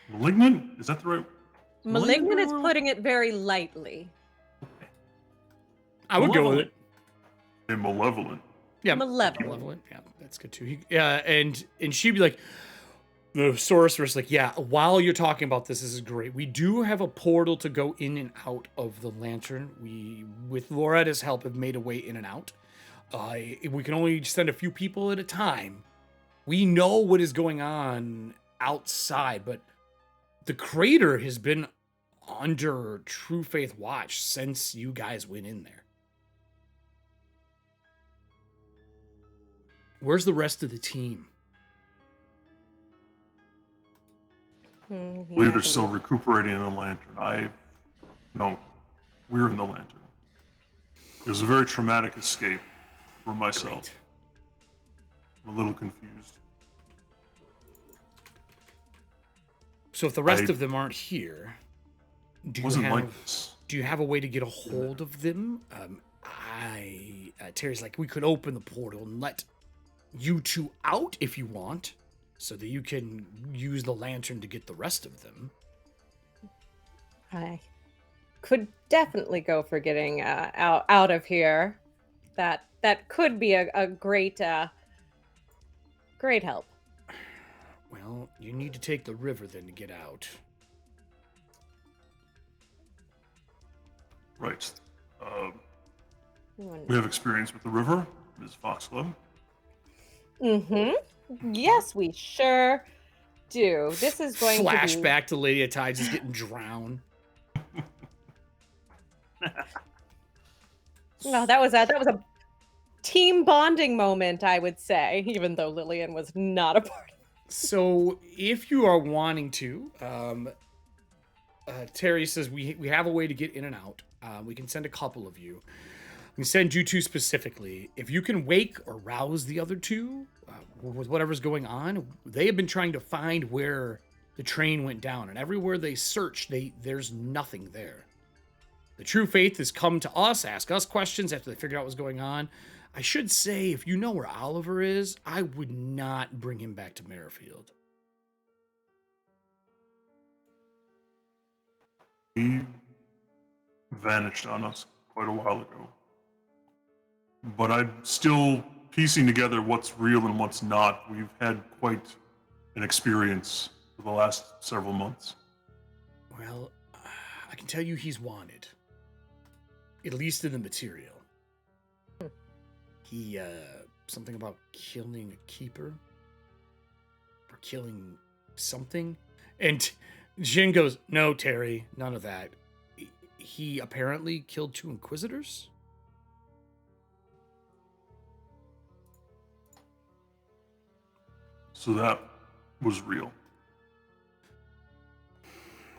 [SPEAKER 7] Malignant? Is that the right?
[SPEAKER 6] Malignant is putting it very lightly.
[SPEAKER 4] I would go with it.
[SPEAKER 7] And malevolent.
[SPEAKER 4] Yeah,
[SPEAKER 6] Malevolent.
[SPEAKER 4] Yeah, that's good too. And she'd be like, the sorceress, like, yeah, while you're talking about this is great. We do have a portal to go in and out of the lantern. We, with Loretta's help, have made a way in and out. We can only send a few people at a time. We know what is going on outside, but the crater has been under True Faith watch since you guys went in there. Where's the rest of the team?
[SPEAKER 7] I believe they're still recuperating in the lantern. No, we're in the lantern. It was a very traumatic escape for myself.
[SPEAKER 4] Great.
[SPEAKER 7] I'm a little confused.
[SPEAKER 4] So if the rest of them aren't here, do you have a way to get a hold of them? Terry's like, we could open the portal and let you two out if you want, so that you can use the lantern to get the rest of them.
[SPEAKER 6] I could definitely go for getting out of here. That could be a great great help.
[SPEAKER 4] Well, you need to take the river then to get out.
[SPEAKER 7] Right. We have experience with the river, Ms. Foxglove.
[SPEAKER 6] Mm-hmm. Yes, we sure do. This is going
[SPEAKER 4] Flashback to Lady Atide just getting drowned.
[SPEAKER 6] No, that was a team bonding moment, I would say, even though Lillian was not a part of it.
[SPEAKER 4] So if you are wanting to, Terry says we have a way to get in and out. We can send a couple of you. We can send you two specifically. If you can wake or rouse the other two with whatever's going on, they have been trying to find where the train went down, and everywhere they search, there's nothing there. The True Faith has come to us, ask us questions after they figured out what's going on. I should say, if you know where Oliver is, I would not bring him back to Merrifield.
[SPEAKER 7] He vanished on us quite a while ago. But I'm still piecing together what's real and what's not. We've had quite an experience for the last several months.
[SPEAKER 4] Well, I can tell you he's wanted. At least in the material. He, something about killing a keeper? Or killing something? And Jin goes, no, Terry, none of that. He apparently killed 2 inquisitors?
[SPEAKER 7] So that was real.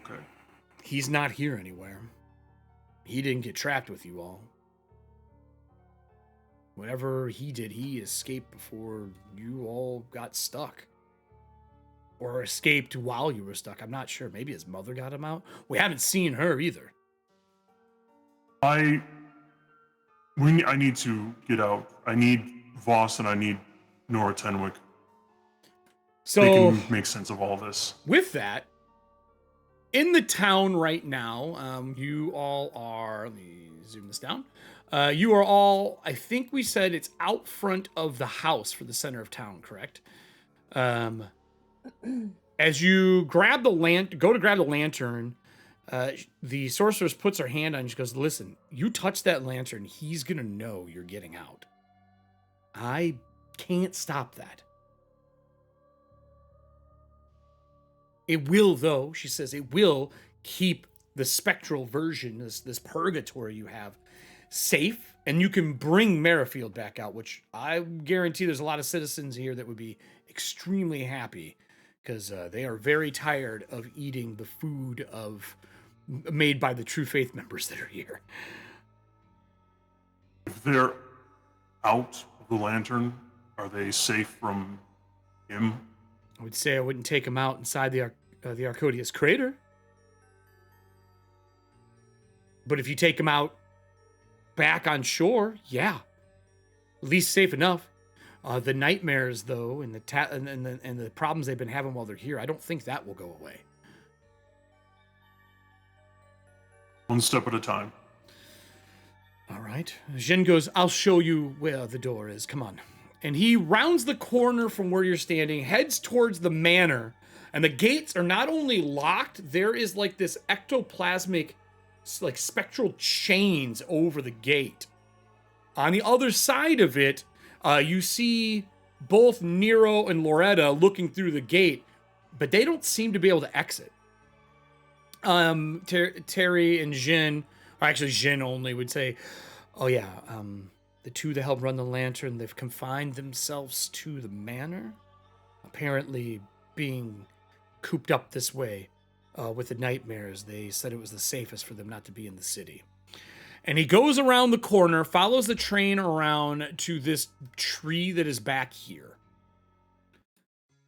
[SPEAKER 7] Okay.
[SPEAKER 4] He's not here anywhere. He didn't get trapped with you all. Whatever he did, he escaped before you all got stuck. Or escaped while you were stuck. I'm not sure. Maybe his mother got him out. We haven't seen her either.
[SPEAKER 7] I need to get out. I need Voss and I need Nora Tenwick.
[SPEAKER 4] So
[SPEAKER 7] they can make sense of all this.
[SPEAKER 4] With that, in the town right now, you all are, let me zoom this down. You are all, I think we said it's out front of the house for the center of town, correct? As you grab the go to grab the lantern, the sorceress puts her hand on you. She goes, listen, you touch that lantern, he's going to know you're getting out. I can't stop that. It will, though, she says, it will keep the spectral version, this purgatory you have, safe, and you can bring Merrifield back out, which I guarantee there's a lot of citizens here that would be extremely happy, because they are very tired of eating the food made by the True Faith members that are here.
[SPEAKER 7] If they're out of the lantern, are they safe from him?
[SPEAKER 4] I would say I wouldn't take him out inside the Arcodius crater. But if you take him out back on shore, yeah. At least safe enough. The nightmares, though, and the problems they've been having while they're here, I don't think that will go away.
[SPEAKER 7] One step at a time.
[SPEAKER 4] All right. Jin goes, I'll show you where the door is. Come on. And he rounds the corner from where you're standing, heads towards the manor, and the gates are not only locked, there is like this ectoplasmic, like spectral chains over the gate. On the other side of it, you see both Nero and Loretta looking through the gate, but they don't seem to be able to exit. Terry and Jin, or actually Jin only, would say, oh yeah, the 2 that help run the lantern, they've confined themselves to the manor, apparently being cooped up this way with the nightmares. They said it was the safest for them not to be in the city. And he goes around the corner, follows the train around to this tree that is back here.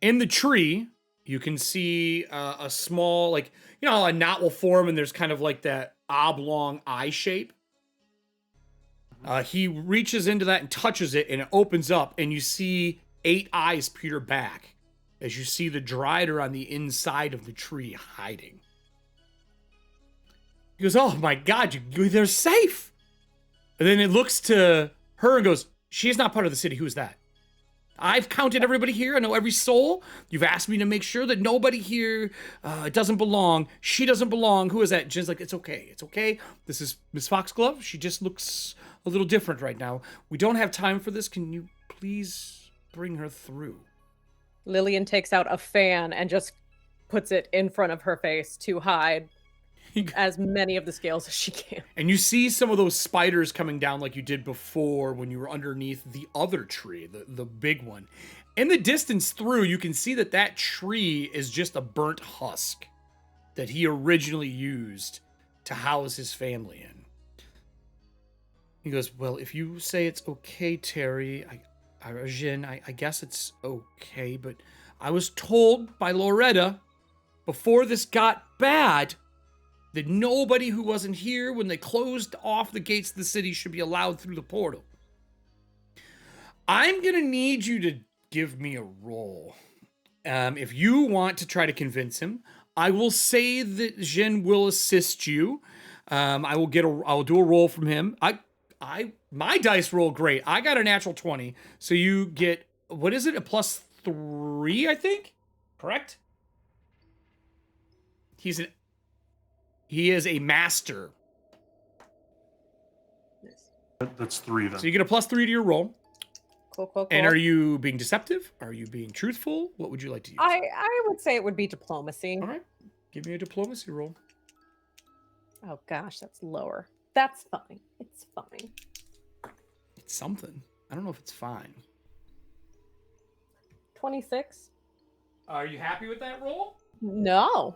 [SPEAKER 4] In the tree, you can see a small, like, you know, a knot will form and there's kind of like that oblong eye shape. He reaches into that and touches it, and it opens up, and you see 8 eyes peer back as you see the Drider on the inside of the tree hiding. He goes, oh my God, they're safe. And then it looks to her and goes, she is not part of the city. Who is that? I've counted everybody here. I know every soul. You've asked me to make sure that nobody here doesn't belong. She doesn't belong. Who is that? Jen's like, it's okay. It's okay. This is Miss Foxglove. She just looks a little different right now. We don't have time for this. Can you please bring her through?
[SPEAKER 6] Lillian takes out a fan and just puts it in front of her face to hide as many of the scales as she can.
[SPEAKER 4] And you see some of those spiders coming down like you did before when you were underneath the other tree, the big one. In the distance through, you can see that that tree is just a burnt husk that he originally used to house his family in. He goes, well, if you say it's okay, Terry, Jin, I guess it's okay, but I was told by Loretta before this got bad that nobody who wasn't here when they closed off the gates of the city should be allowed through the portal. I'm going to need you to give me a roll. If you want to try to convince him, I will say that Jin will assist you. I'll do a roll from him. My dice roll great. I got a natural 20. So you get, what is it? A +3, I think? Correct? He is a master.
[SPEAKER 7] That's 3 then.
[SPEAKER 4] So you get a +3 to your roll.
[SPEAKER 6] Cool.
[SPEAKER 4] And are you being deceptive? Are you being truthful? What would you like to use?
[SPEAKER 6] I would say it would be diplomacy.
[SPEAKER 4] All right. Give me a diplomacy roll.
[SPEAKER 6] Oh gosh, that's lower. That's fine. It's fine.
[SPEAKER 4] It's something. I don't know if it's fine.
[SPEAKER 6] 26.
[SPEAKER 4] Are you happy with that roll?
[SPEAKER 6] No.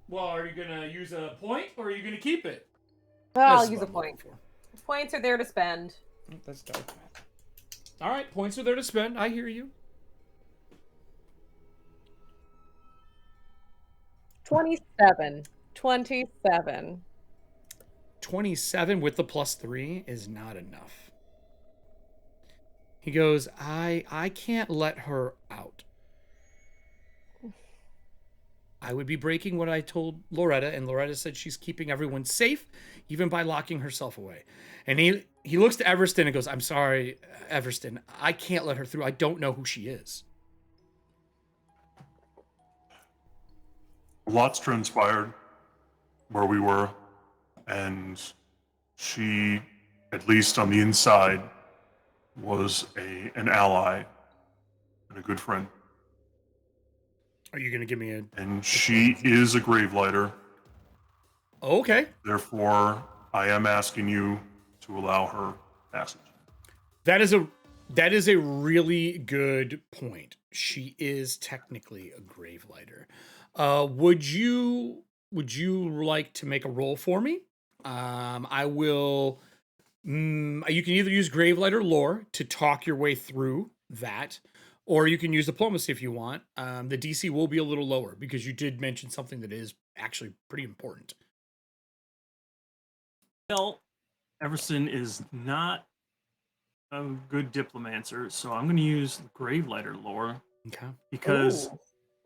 [SPEAKER 4] Well, are you going to use a point or are you going to keep it?
[SPEAKER 6] Well,
[SPEAKER 4] This
[SPEAKER 6] I'll
[SPEAKER 4] is
[SPEAKER 6] use a
[SPEAKER 4] what I'm looking
[SPEAKER 6] point.
[SPEAKER 4] for.
[SPEAKER 6] Points are there to spend.
[SPEAKER 4] Oh, that's dark math. All right, points are there to spend. I hear you.
[SPEAKER 6] 27. 27.
[SPEAKER 4] 27 with the +3 is not enough. He goes, I can't let her out. I would be breaking what I told Loretta, and Loretta said she's keeping everyone safe, even by locking herself away. And he looks to Everston and goes, I'm sorry, Everston, I can't let her through. I don't know who she is.
[SPEAKER 7] A lot's transpired where we were, and she, at least on the inside, was an ally and a good friend.
[SPEAKER 4] Are you going to give me a...
[SPEAKER 7] And she is a Gravelighter.
[SPEAKER 4] Okay.
[SPEAKER 7] Therefore, I am asking you to allow her passage.
[SPEAKER 4] That is a really good point. She is technically a Gravelighter. Would you like to make a roll for me? I will. You can either use Gravelighter lore to talk your way through that, or you can use diplomacy if you want. The DC will be a little lower because you did mention something that is actually pretty important.
[SPEAKER 3] Well, Everson is not a good diplomancer, so I'm going to use Gravelighter lore
[SPEAKER 4] Okay.
[SPEAKER 3] because
[SPEAKER 6] Ooh.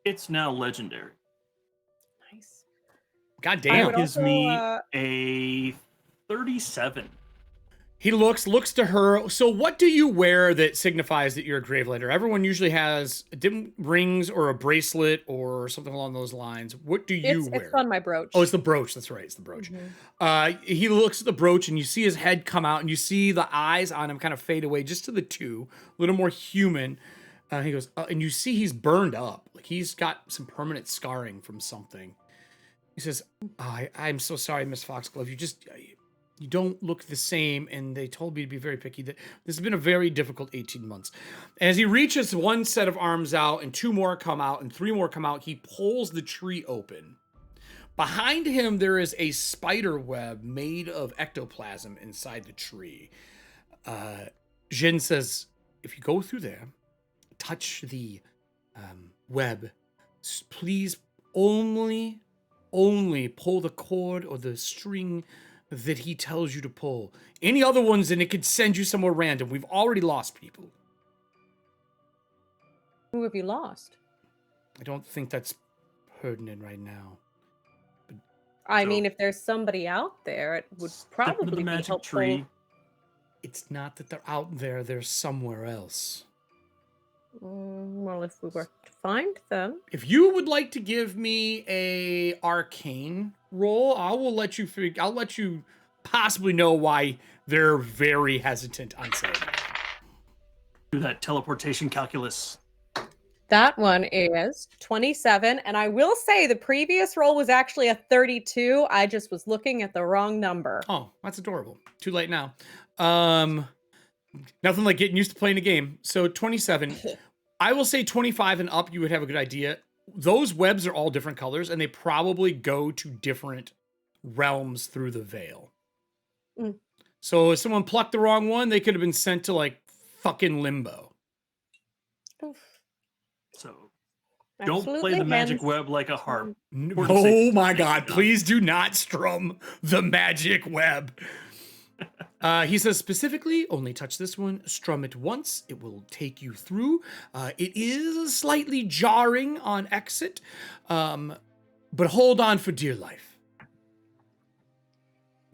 [SPEAKER 3] it's now legendary.
[SPEAKER 6] Nice.
[SPEAKER 4] God
[SPEAKER 6] I
[SPEAKER 4] damn.
[SPEAKER 6] would
[SPEAKER 3] Gives
[SPEAKER 6] also,
[SPEAKER 3] me a 37.
[SPEAKER 4] He looks to her. So what do you wear that signifies that you're a Gravelighter? Everyone usually has different rings or a bracelet or something along those lines. What do you wear?
[SPEAKER 6] It's on my brooch.
[SPEAKER 4] Oh, it's the brooch. That's right. It's the brooch.
[SPEAKER 6] Mhm.
[SPEAKER 4] He looks at the brooch and you see his head come out and you see the eyes on him kind of fade away just to the two, a little more human. He goes, and you see he's burned up. Like he's got some permanent scarring from something. He says, I'm so sorry, Miss Foxglove. You don't look the same, and they told me to be very picky. That this has been a very difficult 18 months. As he reaches one set of arms out, and 2 more come out, and 3 more come out, he pulls the tree open. Behind him, there is a spider web made of ectoplasm inside the tree. Jin says, if you go through there, touch the web, please only pull the cord or the string that he tells you to pull. Any other ones, and it could send you somewhere random. We've already lost people.
[SPEAKER 6] Who have you lost?
[SPEAKER 4] I don't think that's pertinent right now.
[SPEAKER 6] I
[SPEAKER 3] So-
[SPEAKER 6] mean, if there's somebody out there, it would
[SPEAKER 3] Step into
[SPEAKER 6] probably
[SPEAKER 3] the
[SPEAKER 6] be
[SPEAKER 3] magic
[SPEAKER 6] helpful.
[SPEAKER 3] tree.
[SPEAKER 4] It's not that they're out there. They're somewhere else.
[SPEAKER 6] Well, if we were to find them.
[SPEAKER 4] If you would like to give me a arcane roll, I'll let you possibly know why they're very hesitant on saying that.
[SPEAKER 3] Do that teleportation calculus.
[SPEAKER 6] That one is 27, and I will say the previous roll was actually a 32. I just was looking at the wrong number.
[SPEAKER 4] Oh, that's adorable. Too late now. Nothing like getting used to playing a game. So 27. I will say 25 and up, you would have a good idea. Those webs are all different colors, and they probably go to different realms through the veil.
[SPEAKER 6] Mm.
[SPEAKER 4] So if someone plucked the wrong one, they could have been sent to like fucking limbo.
[SPEAKER 6] Oof.
[SPEAKER 3] So don't play
[SPEAKER 6] Absolutely,
[SPEAKER 3] the magic
[SPEAKER 6] hence-
[SPEAKER 3] web like a harp.
[SPEAKER 4] Oh my God, please do not strum the magic web. He says specifically, only touch this one, strum it once, it will take you through. It is slightly jarring on exit, but hold on for dear life.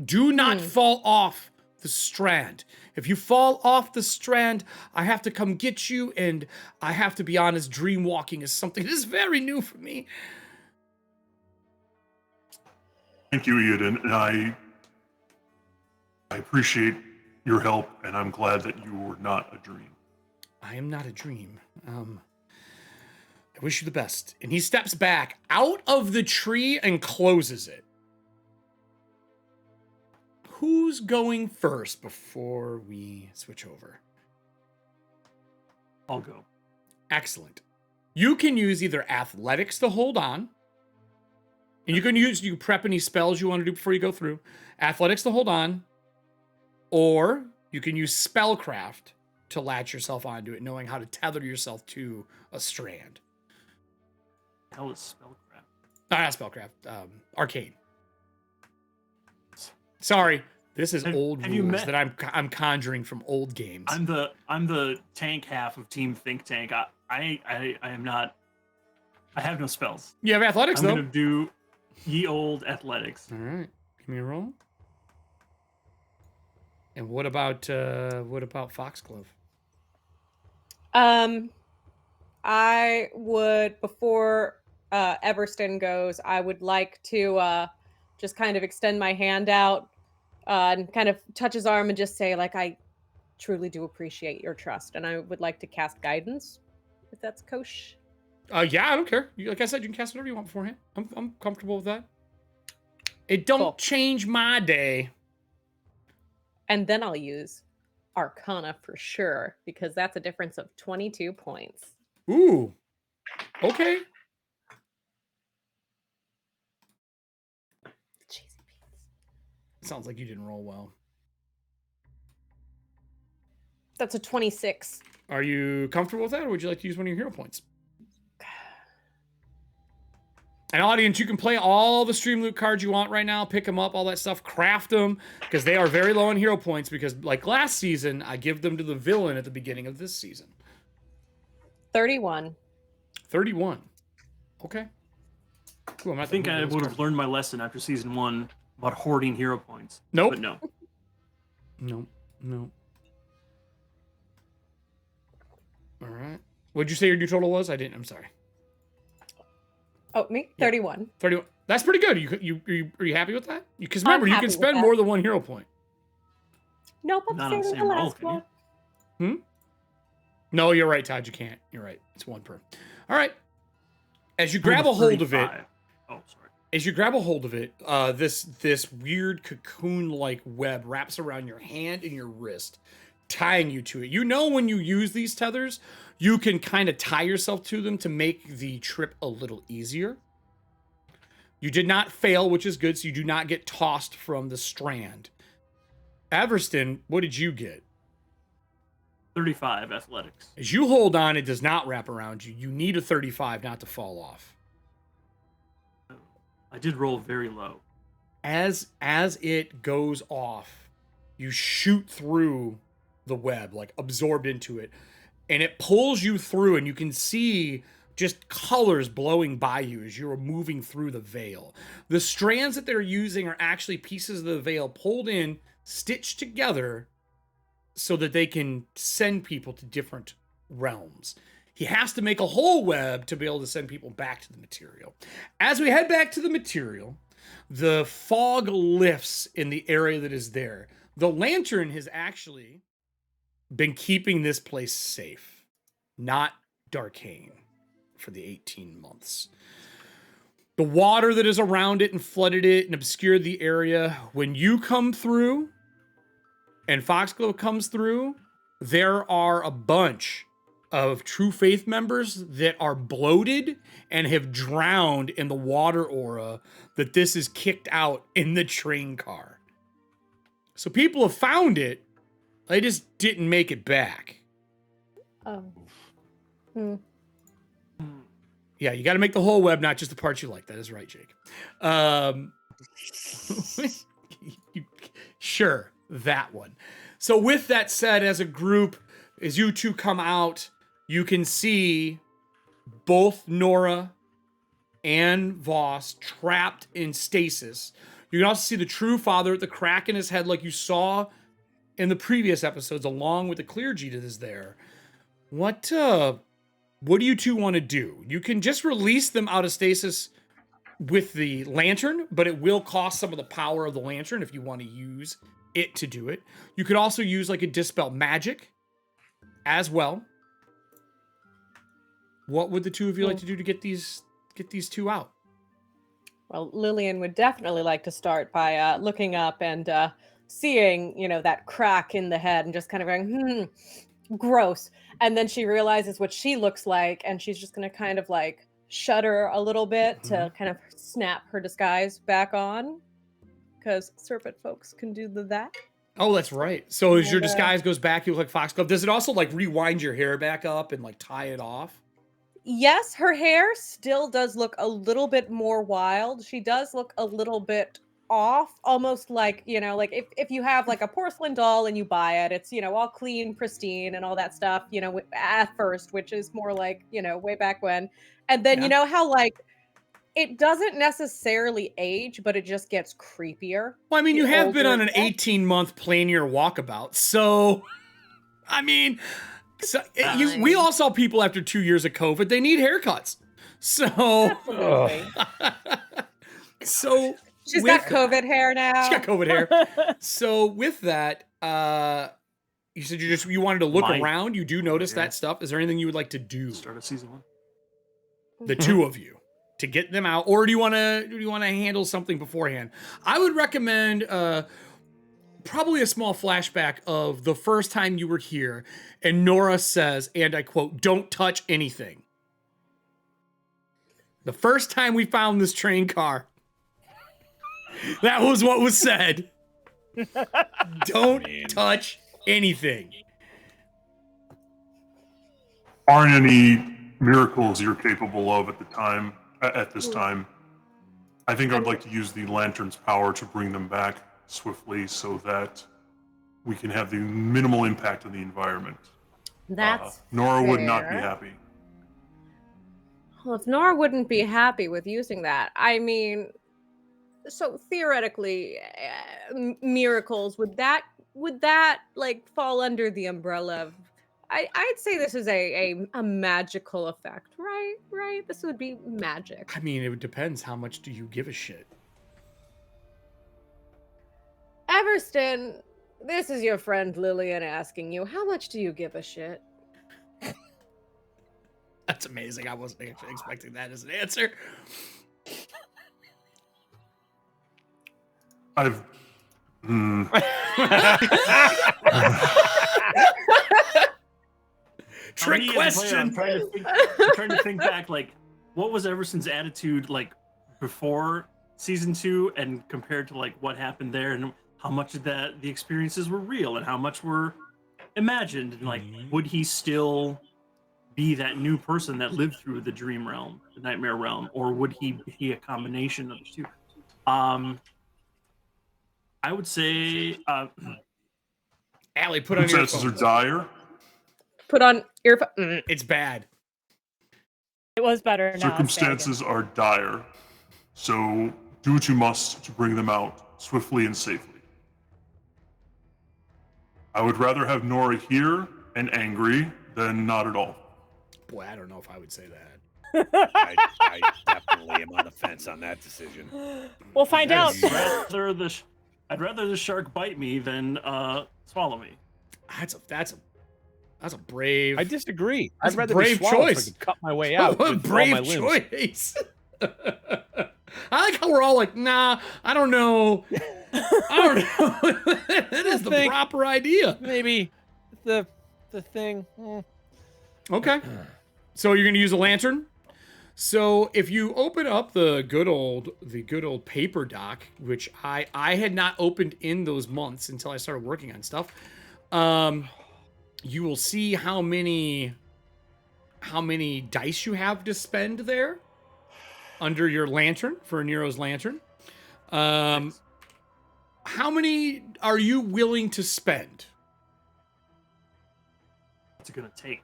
[SPEAKER 4] Do not fall off the strand. If you fall off the strand, I have to come get you, and I have to be honest, dream walking is something that is very new for me.
[SPEAKER 7] Thank you, Eden, and I appreciate your help, and I'm glad that you were not a dream.
[SPEAKER 4] I am not a dream. I wish you the best. And he steps back out of the tree and closes it. Who's going first before we switch over?
[SPEAKER 3] I'll go.
[SPEAKER 4] Excellent. You can use either athletics to hold on, and you can prep any spells you want to do before you go through. Athletics to hold on, or you can use spellcraft to latch yourself onto it, knowing how to tether yourself to a strand.
[SPEAKER 3] The hell is spellcraft?
[SPEAKER 4] Not spellcraft. Arcane. Sorry, this is old rules that I'm conjuring from old games.
[SPEAKER 3] I'm the tank half of Team Think Tank. I am not. I have no spells.
[SPEAKER 4] You have athletics though.
[SPEAKER 3] I'm gonna do ye old athletics.
[SPEAKER 4] All right, give me a roll. And what about Foxglove?
[SPEAKER 6] I would, before Everston goes, I would like to just kind of extend my hand out and kind of touch his arm and just say, like, I truly do appreciate your trust, and I would like to cast guidance, if that's kosher.
[SPEAKER 4] Yeah, I don't care. Like I said, you can cast whatever you want beforehand. I'm comfortable with that. It don't change my day.
[SPEAKER 6] And then I'll use Arcana for sure, because that's a difference of 22 points.
[SPEAKER 4] Ooh. Okay.
[SPEAKER 6] Cheesy beans.
[SPEAKER 4] Sounds like you didn't roll well.
[SPEAKER 6] That's a 26.
[SPEAKER 4] Are you comfortable with that, or would you like to use one of your hero points? And audience, you can play all the Stream Loot cards you want right now. Pick them up, all that stuff. Craft them, because they are very low on hero points, because like last season, I give them to the villain at the beginning of this season.
[SPEAKER 6] 31.
[SPEAKER 4] 31. Okay. Cool,
[SPEAKER 3] I think I would have learned my lesson after season 1 about hoarding hero points.
[SPEAKER 4] Nope.
[SPEAKER 3] But no.
[SPEAKER 4] No. All right. What'd you say your total was? I'm sorry.
[SPEAKER 6] Oh, me? 31.
[SPEAKER 4] 31. That's pretty good. Are you happy with that? Because remember, you can spend more than one hero point.
[SPEAKER 6] Nope, I'm
[SPEAKER 3] Not on the
[SPEAKER 6] saving the
[SPEAKER 3] same roll,
[SPEAKER 6] last
[SPEAKER 3] can you?
[SPEAKER 6] one.
[SPEAKER 4] No, you're right, Todd. You can't. You're right. It's one per. All right. As you grab a hold of it.
[SPEAKER 3] Oh, sorry.
[SPEAKER 4] As you grab a hold of it, this weird cocoon-like web wraps around your hand and your wrist, tying you to it. You know, when you use these tethers, you can kind of tie yourself to them to make the trip a little easier. You did not fail, which is good, so you do not get tossed from the strand. Everston, what did you get?
[SPEAKER 3] 35 athletics.
[SPEAKER 4] As you hold on, it does not wrap around you. You need a 35 not to fall off.
[SPEAKER 3] I did roll very low.
[SPEAKER 4] As it goes off, you shoot through the web, like absorbed into it, and it pulls you through, and you can see just colors blowing by you as you're moving through the veil. The strands that they're using are actually pieces of the veil pulled in, stitched together, so that they can send people to different realms. He has to make a whole web to be able to send people back to the material. As we head back to the material, the fog lifts in the area that is there. The lantern has actually been keeping this place safe, not darkane, for the 18 months. The water that is around it and flooded it and obscured the area. When you come through and Foxglove comes through, there are a bunch of True Faith members that are bloated and have drowned in the water aura that this is kicked out in the train car. So people have found it, they just didn't make it back.
[SPEAKER 6] Oh.
[SPEAKER 4] Yeah, you got to make the whole web, not just the parts you like. That is right, Jake. Sure, that one. So with that said, as a group, as you two come out, you can see both Nora and Voss trapped in stasis. You can also see the true father at the crack in his head, like you saw in the previous episodes, along with the clergy that is there. What do you two want to do? You can just release them out of stasis with the lantern, but it will cost some of the power of the lantern if you want to use it to do it. You could also use like a dispel magic as well. What would the two of you like to do to get these two out?
[SPEAKER 6] Well, Lillian would definitely like to start by looking up and seeing, that crack in the head and just kind of going, gross. And then she realizes what she looks like, and she's just going to kind of like shudder a little bit to kind of snap her disguise back on, because serpent folks can do that.
[SPEAKER 4] Oh, that's right. So as your disguise goes back, you look like Foxglove. Does it also like rewind your hair back up and like tie it off?
[SPEAKER 6] Yes, her hair still does look a little bit more wild. She does look a little bit off, almost like, like if you have like a porcelain doll and you buy it, it's, all clean, pristine and all that stuff, at first, which is more like, way back when. And then, you know how like it doesn't necessarily age, but it just gets creepier.
[SPEAKER 4] Well, I mean, you have been on an 18-month planar walkabout. So, I mean... So we all saw people after 2 years of COVID. They need haircuts. So, so
[SPEAKER 6] she's got COVID hair now.
[SPEAKER 4] She's got COVID hair. So with that, you said you wanted to look around. You do notice that stuff. Is there anything you would like to do?
[SPEAKER 3] Start of season 1.
[SPEAKER 4] The two of you to get them out, or do you want to handle something beforehand? I would recommend probably a small flashback of the first time you were here, and Nora says, and I quote, "Don't touch anything." The first time we found this train car, that was what was said. Don't touch anything.
[SPEAKER 7] Aren't any miracles you're capable of at this time? I think I'd like to use the lantern's power to bring them back swiftly so that we can have the minimal impact on the environment.
[SPEAKER 6] That's
[SPEAKER 7] Nora would
[SPEAKER 6] fair.
[SPEAKER 7] not be happy.
[SPEAKER 6] Well, if Nora wouldn't be happy with using that, I mean, so theoretically, miracles, would that like fall under the umbrella of, I'd say this is a magical effect, right? This would be magic.
[SPEAKER 4] I mean, it depends. How much do you give a shit?
[SPEAKER 6] Everston, this is your friend Lillian asking you, how much do you give a shit?
[SPEAKER 4] That's amazing. I wasn't actually expecting that as an answer. Trick question.
[SPEAKER 3] I'm trying to think back, like, what was Everston's attitude like before season 2 and compared to like what happened there, and how much of that the experiences were real and how much were imagined, and like would he still be that new person that lived through the dream realm, the nightmare realm, or would he be a combination of the two? I would say
[SPEAKER 4] Allie, put on your
[SPEAKER 7] Circumstances are dire.
[SPEAKER 6] Put on earphones.
[SPEAKER 4] It's bad.
[SPEAKER 1] It was better now.
[SPEAKER 7] Circumstances are dire. So do what you must to bring them out swiftly and safely. I would rather have Nora here and angry than not at all.
[SPEAKER 4] Boy, I don't know if I would say that.
[SPEAKER 2] I definitely am on the fence on that decision.
[SPEAKER 1] We'll find out.
[SPEAKER 3] I'd rather the shark bite me than swallow me.
[SPEAKER 4] That's a brave.
[SPEAKER 2] I disagree.
[SPEAKER 4] That's
[SPEAKER 2] I'd rather
[SPEAKER 4] a brave
[SPEAKER 2] be swallowed
[SPEAKER 4] choice.
[SPEAKER 2] so I could cut my way out.
[SPEAKER 4] What a
[SPEAKER 2] with all my
[SPEAKER 4] brave
[SPEAKER 2] limbs.
[SPEAKER 4] choice. I like how we're all like, nah, I don't know. I don't know. That is the proper idea.
[SPEAKER 2] Maybe the thing.
[SPEAKER 4] Okay. So you're gonna use a lantern. So if you open up the good old paper doc, which I had not opened in those months until I started working on stuff, you will see how many dice you have to spend there under your lantern for Nero's lantern. How many are you willing to spend?
[SPEAKER 3] What's it gonna take?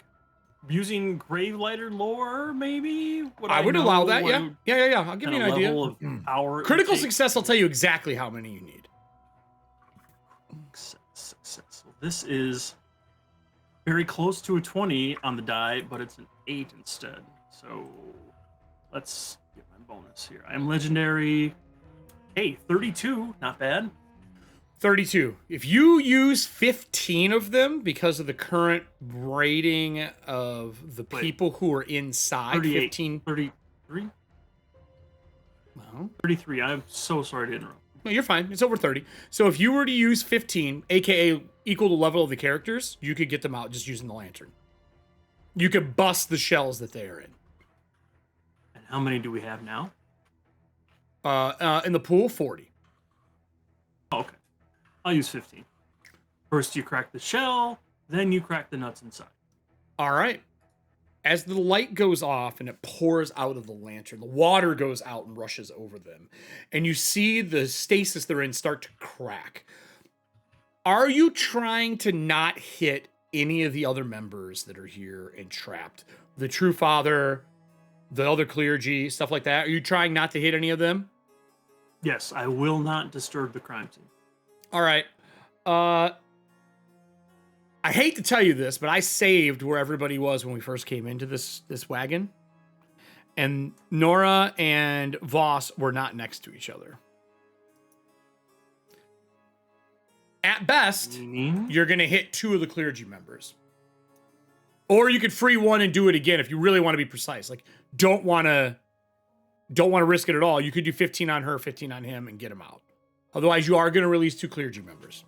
[SPEAKER 3] using Gravelighter lore, maybe?
[SPEAKER 4] I would allow that, yeah.
[SPEAKER 3] what
[SPEAKER 4] Yeah. I'll give you an
[SPEAKER 3] kinda
[SPEAKER 4] idea.
[SPEAKER 3] level of power it
[SPEAKER 4] Critical
[SPEAKER 3] takes?
[SPEAKER 4] success, I'll tell you exactly how many you need.
[SPEAKER 3] Success. Well, this is very close to a 20 on the die, but it's an 8 instead. So let's get my bonus here. I'm legendary. Hey, 32, not bad.
[SPEAKER 4] 32. If you use 15 of them because of the current rating of the
[SPEAKER 3] Wait.
[SPEAKER 4] people who are inside,
[SPEAKER 3] 38,
[SPEAKER 4] 15.
[SPEAKER 3] 33?
[SPEAKER 4] Well,
[SPEAKER 3] 33. I'm so sorry to interrupt.
[SPEAKER 4] no, you're fine. It's over 30. So if you were to use 15, aka equal to level of the characters, you could get them out just using the lantern. You could bust the shells that they are in.
[SPEAKER 3] And how many do we have now?
[SPEAKER 4] In the pool, 40.
[SPEAKER 3] Oh, okay. I'll use 15. First you crack the shell, then you crack the nuts inside.
[SPEAKER 4] All right. As the light goes off and it pours out of the lantern, the water goes out and rushes over them. And you see the stasis they're in start to crack. Are you trying to not hit any of the other members that are here and trapped? The True Father, the other clergy, stuff like that? Are you trying not to hit any of them?
[SPEAKER 3] Yes, I will not disturb the crime team.
[SPEAKER 4] All right. I hate to tell you this, but I saved where everybody was when we first came into this wagon. And Nora and Voss were not next to each other. At best, you're going to hit 2 of the clergy members. Or you could free one and do it again if you really want to be precise. Like, don't want to risk it at all. You could do 15 on her, 15 on him, and get him out. Otherwise, you are going to release 2 clergy members.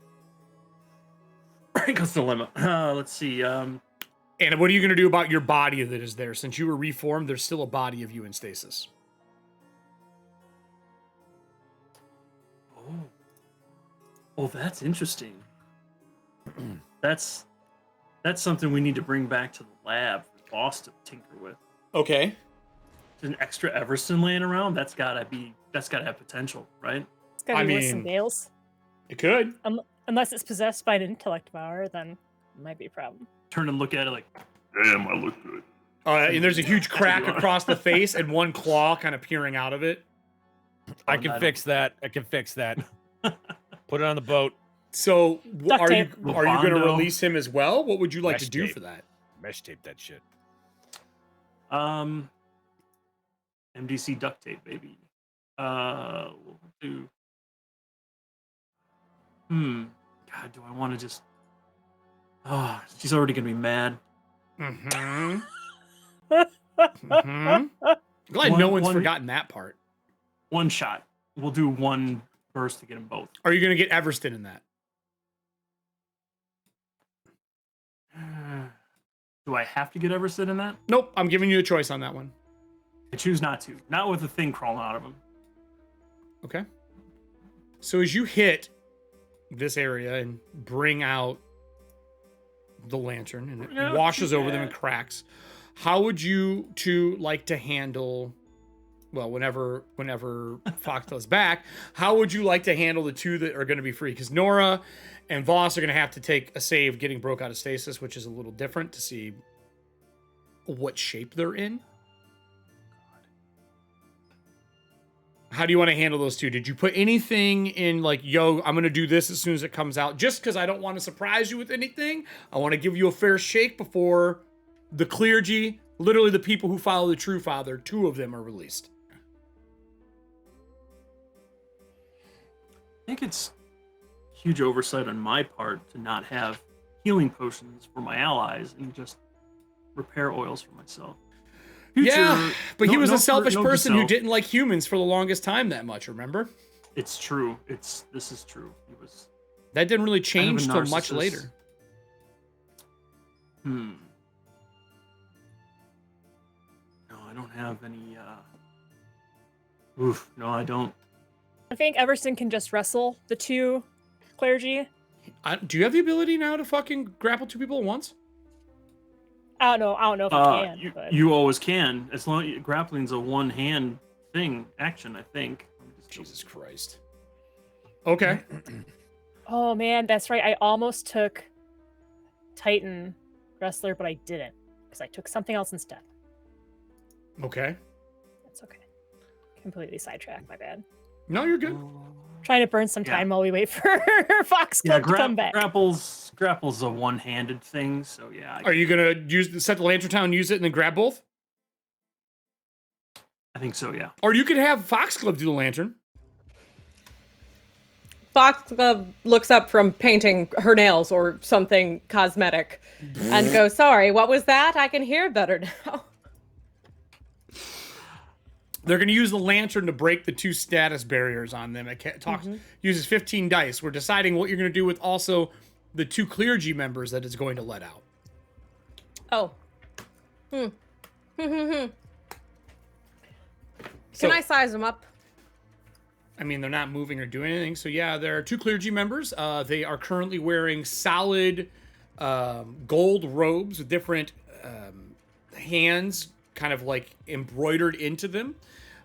[SPEAKER 3] Wrinkle's dilemma. Let's see.
[SPEAKER 4] And what are you going to do about your body that is there? Since you were reformed, there's still a body of you in stasis.
[SPEAKER 3] Oh, that's interesting. That's something we need to bring back to the lab for Boss to tinker with.
[SPEAKER 4] Okay.
[SPEAKER 3] There's an extra Everson laying around. That's gotta have potential, right?
[SPEAKER 1] It's gotta
[SPEAKER 4] I
[SPEAKER 1] be worse than
[SPEAKER 4] mean-
[SPEAKER 1] Bales.
[SPEAKER 4] It could.
[SPEAKER 1] Unless it's possessed by an intellect power, then it might be a problem.
[SPEAKER 3] Turn and look at it like,
[SPEAKER 7] Damn, I look good.
[SPEAKER 4] And there's a huge crack across the face and one claw kind of peering out of it.
[SPEAKER 2] I can fix that. Put it on the boat.
[SPEAKER 4] So
[SPEAKER 1] Duct
[SPEAKER 4] are you
[SPEAKER 1] tape.
[SPEAKER 4] going to
[SPEAKER 3] Lobondo.
[SPEAKER 4] release him as well? What would you like to
[SPEAKER 2] Mesh
[SPEAKER 4] do
[SPEAKER 2] tape.
[SPEAKER 4] for that?
[SPEAKER 2] Mesh tape that shit.
[SPEAKER 3] MDC duct tape, baby. We'll do. God, do I want to just? Oh, she's already gonna be mad.
[SPEAKER 4] Mm-hmm. Mm-hmm. Glad no one's forgotten that part.
[SPEAKER 3] One shot. We'll do one burst to get them both.
[SPEAKER 4] Are you going to get Everston in that?
[SPEAKER 3] Do I have to get Everson in that?
[SPEAKER 4] Nope. I'm giving you a choice on that one.
[SPEAKER 3] I choose not to. Not with the thing crawling out of him.
[SPEAKER 4] Okay. So as you hit this area and bring out the lantern and it
[SPEAKER 3] Yeah,
[SPEAKER 4] washes over them
[SPEAKER 3] yeah.
[SPEAKER 4] and cracks, how would you two like to handle, well, whenever Foxtail's back, how would you like to handle the 2 that are going to be free? Because Nora and Voss are going to have to take a save getting broke out of stasis, which is a little different to see what shape they're in. How do you want to handle those 2? Did you put anything in like, yo, I'm going to do this as soon as it comes out? Just because I don't want to surprise you with anything. I want to give you a fair shake before the clergy, literally the people who follow the True Father, 2 of them are released.
[SPEAKER 3] I think it's huge oversight on my part to not have healing potions for my allies and just repair oils for myself.
[SPEAKER 4] Yeah, but he was a selfish
[SPEAKER 3] note to
[SPEAKER 4] person who
[SPEAKER 3] self.
[SPEAKER 4] didn't like humans for the longest time that much, remember?
[SPEAKER 3] It's true. This is true. He was
[SPEAKER 4] That didn't really
[SPEAKER 3] kind of
[SPEAKER 4] change
[SPEAKER 3] a
[SPEAKER 4] till much
[SPEAKER 3] narcissist.
[SPEAKER 4] later.
[SPEAKER 3] No, I don't have any. No, I don't.
[SPEAKER 1] I think Everson can just wrestle the 2 clergy.
[SPEAKER 4] Do you have the ability now to fucking grapple 2 people at once?
[SPEAKER 1] I don't know if I can. but...
[SPEAKER 3] You always can, as long as grappling's a one-hand thing action. I think. Let me just
[SPEAKER 4] Jesus Christ. Okay.
[SPEAKER 1] Oh man, that's right. I almost took Titan Wrestler, but I didn't because I took something else instead.
[SPEAKER 4] Okay.
[SPEAKER 1] That's okay. Completely sidetracked. My bad.
[SPEAKER 4] No, you're good.
[SPEAKER 1] Trying to burn some
[SPEAKER 3] Yeah.
[SPEAKER 1] time while we wait for Foxglove to come back.
[SPEAKER 3] Grapple's a one-handed thing, so yeah.
[SPEAKER 4] Are you gonna set the lantern down, use it, and then grab both?
[SPEAKER 3] I think so, yeah.
[SPEAKER 4] Or you could have Foxglove do the lantern.
[SPEAKER 6] Foxglove looks up from painting her nails or something cosmetic and goes, "Sorry, what was that? I can hear better now."
[SPEAKER 4] They're going to use the lantern to break the 2 status barriers on them. It uses 15 dice. We're deciding what you're going to do with also the 2 clergy members that it's going to let out.
[SPEAKER 6] Oh.
[SPEAKER 4] So,
[SPEAKER 6] Can I size them up?
[SPEAKER 4] I mean, they're not moving or doing anything. So yeah, there are 2 clergy members. They are currently wearing solid gold robes with different hands kind of like embroidered into them.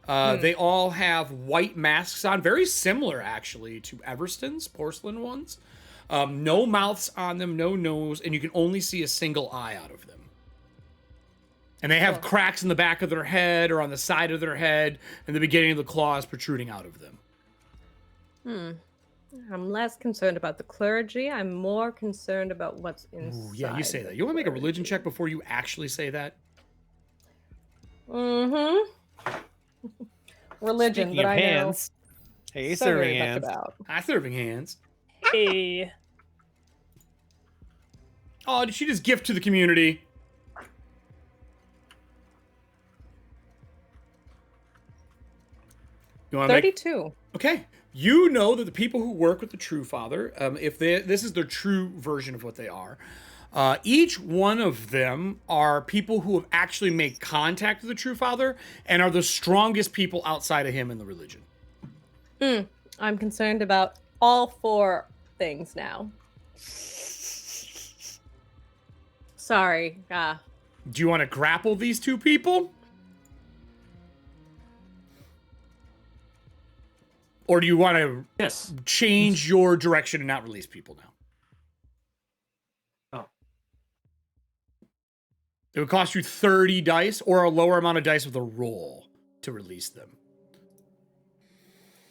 [SPEAKER 4] They all have white masks on, very similar actually to Everston's porcelain ones. No mouths on them, no nose, and you can only see a single eye out of them. And they have cracks in the back of their head or on the side of their head, and the beginning of the claws protruding out of them.
[SPEAKER 6] I'm less concerned about the clergy. I'm more concerned about what's inside.
[SPEAKER 4] Ooh, yeah, you say that. You want to make a religion check before you actually say that?
[SPEAKER 6] Religion,
[SPEAKER 2] Speaking
[SPEAKER 6] but
[SPEAKER 2] of
[SPEAKER 6] I know
[SPEAKER 2] hands, hey,
[SPEAKER 6] so
[SPEAKER 2] serving
[SPEAKER 6] very much
[SPEAKER 2] hands.
[SPEAKER 6] about.
[SPEAKER 4] Serving hands.
[SPEAKER 1] Hey.
[SPEAKER 4] Oh, did she just gift to the community? You want to
[SPEAKER 6] 32.
[SPEAKER 4] Okay. You know that the people who work with the True Father, this is their true version of what they are. Each one of them are people who have actually made contact with the True Father and are the strongest people outside of him in the religion.
[SPEAKER 6] I'm concerned about all 4 things now. Sorry.
[SPEAKER 4] Do you want to grapple these 2 people? Or do you want to change your direction and not release people now?
[SPEAKER 3] Oh.
[SPEAKER 4] It would cost you 30 dice or a lower amount of dice with a roll to release them.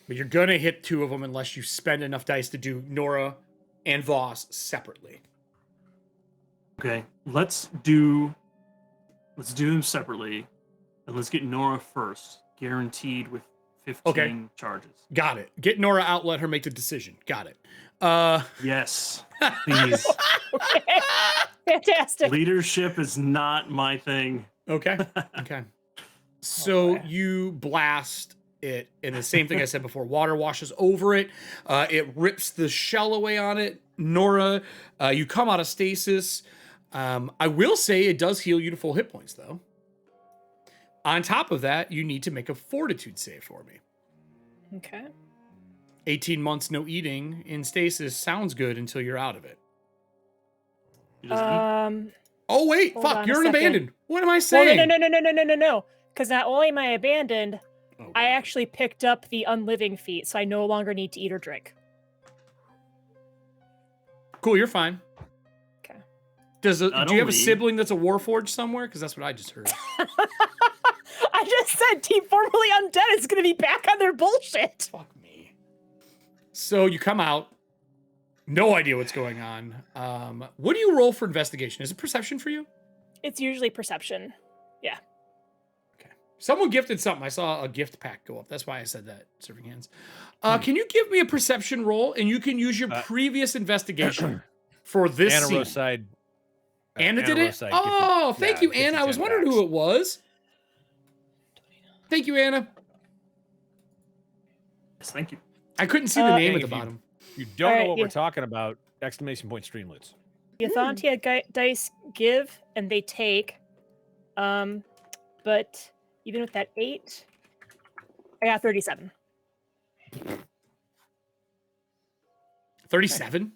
[SPEAKER 4] But you're going to hit 2 of them unless you spend enough dice to do Nora and Voss separately.
[SPEAKER 3] Okay, let's do them separately, and let's get Nora first, guaranteed with 15 charges.
[SPEAKER 4] Got it. Get Nora out, let her make the decision. Got it.
[SPEAKER 3] Yes, please.
[SPEAKER 1] Okay. Fantastic.
[SPEAKER 3] Leadership is not my thing.
[SPEAKER 4] Okay. So you blast it, and the same thing I said before. Water washes over it. It rips the shell away on it. Nora, you come out of stasis. I will say it does heal you to full hit points, though. On top of that, you need to make a fortitude save for me.
[SPEAKER 1] Okay.
[SPEAKER 4] 18 months no eating in stasis sounds good until you're out of it. Oh, wait.
[SPEAKER 1] Hold
[SPEAKER 4] Fuck.
[SPEAKER 1] on a
[SPEAKER 4] You're an
[SPEAKER 1] second.
[SPEAKER 4] abandoned. What am I saying?
[SPEAKER 1] Well, no. Because not only am I abandoned, I actually picked up the unliving feat, so I no longer need to eat or drink.
[SPEAKER 4] Cool. You're fine.
[SPEAKER 1] Okay.
[SPEAKER 4] Do you have a
[SPEAKER 3] only-
[SPEAKER 4] sibling that's a Warforged somewhere? Because that's what I just heard.
[SPEAKER 1] I just said Team Formerly Undead is going to be back on their bullshit.
[SPEAKER 4] Fuck me. So you come out. No idea what's going on. What do you roll for investigation? Is it perception for you?
[SPEAKER 1] It's usually perception. Yeah.
[SPEAKER 4] Okay. Someone gifted something. I saw a gift pack go up. That's why I said that, serving hands. Can you give me a perception roll? And you can use your previous investigation for this
[SPEAKER 2] Anna
[SPEAKER 4] scene.
[SPEAKER 2] Roside.
[SPEAKER 4] Anna did it? Oh, thank you, Anna. I was wondering who it was. Thank you, Anna.
[SPEAKER 3] Yes, thank you.
[SPEAKER 4] I couldn't see the name at
[SPEAKER 2] If
[SPEAKER 4] the
[SPEAKER 2] you-
[SPEAKER 4] bottom.
[SPEAKER 2] You don't know
[SPEAKER 1] Alright,
[SPEAKER 2] what
[SPEAKER 1] yeah.
[SPEAKER 2] we're talking about. Exclamation point streamlets.
[SPEAKER 1] The Ethauntia dice give and they take. But even with that 8, I got 37.
[SPEAKER 4] 37?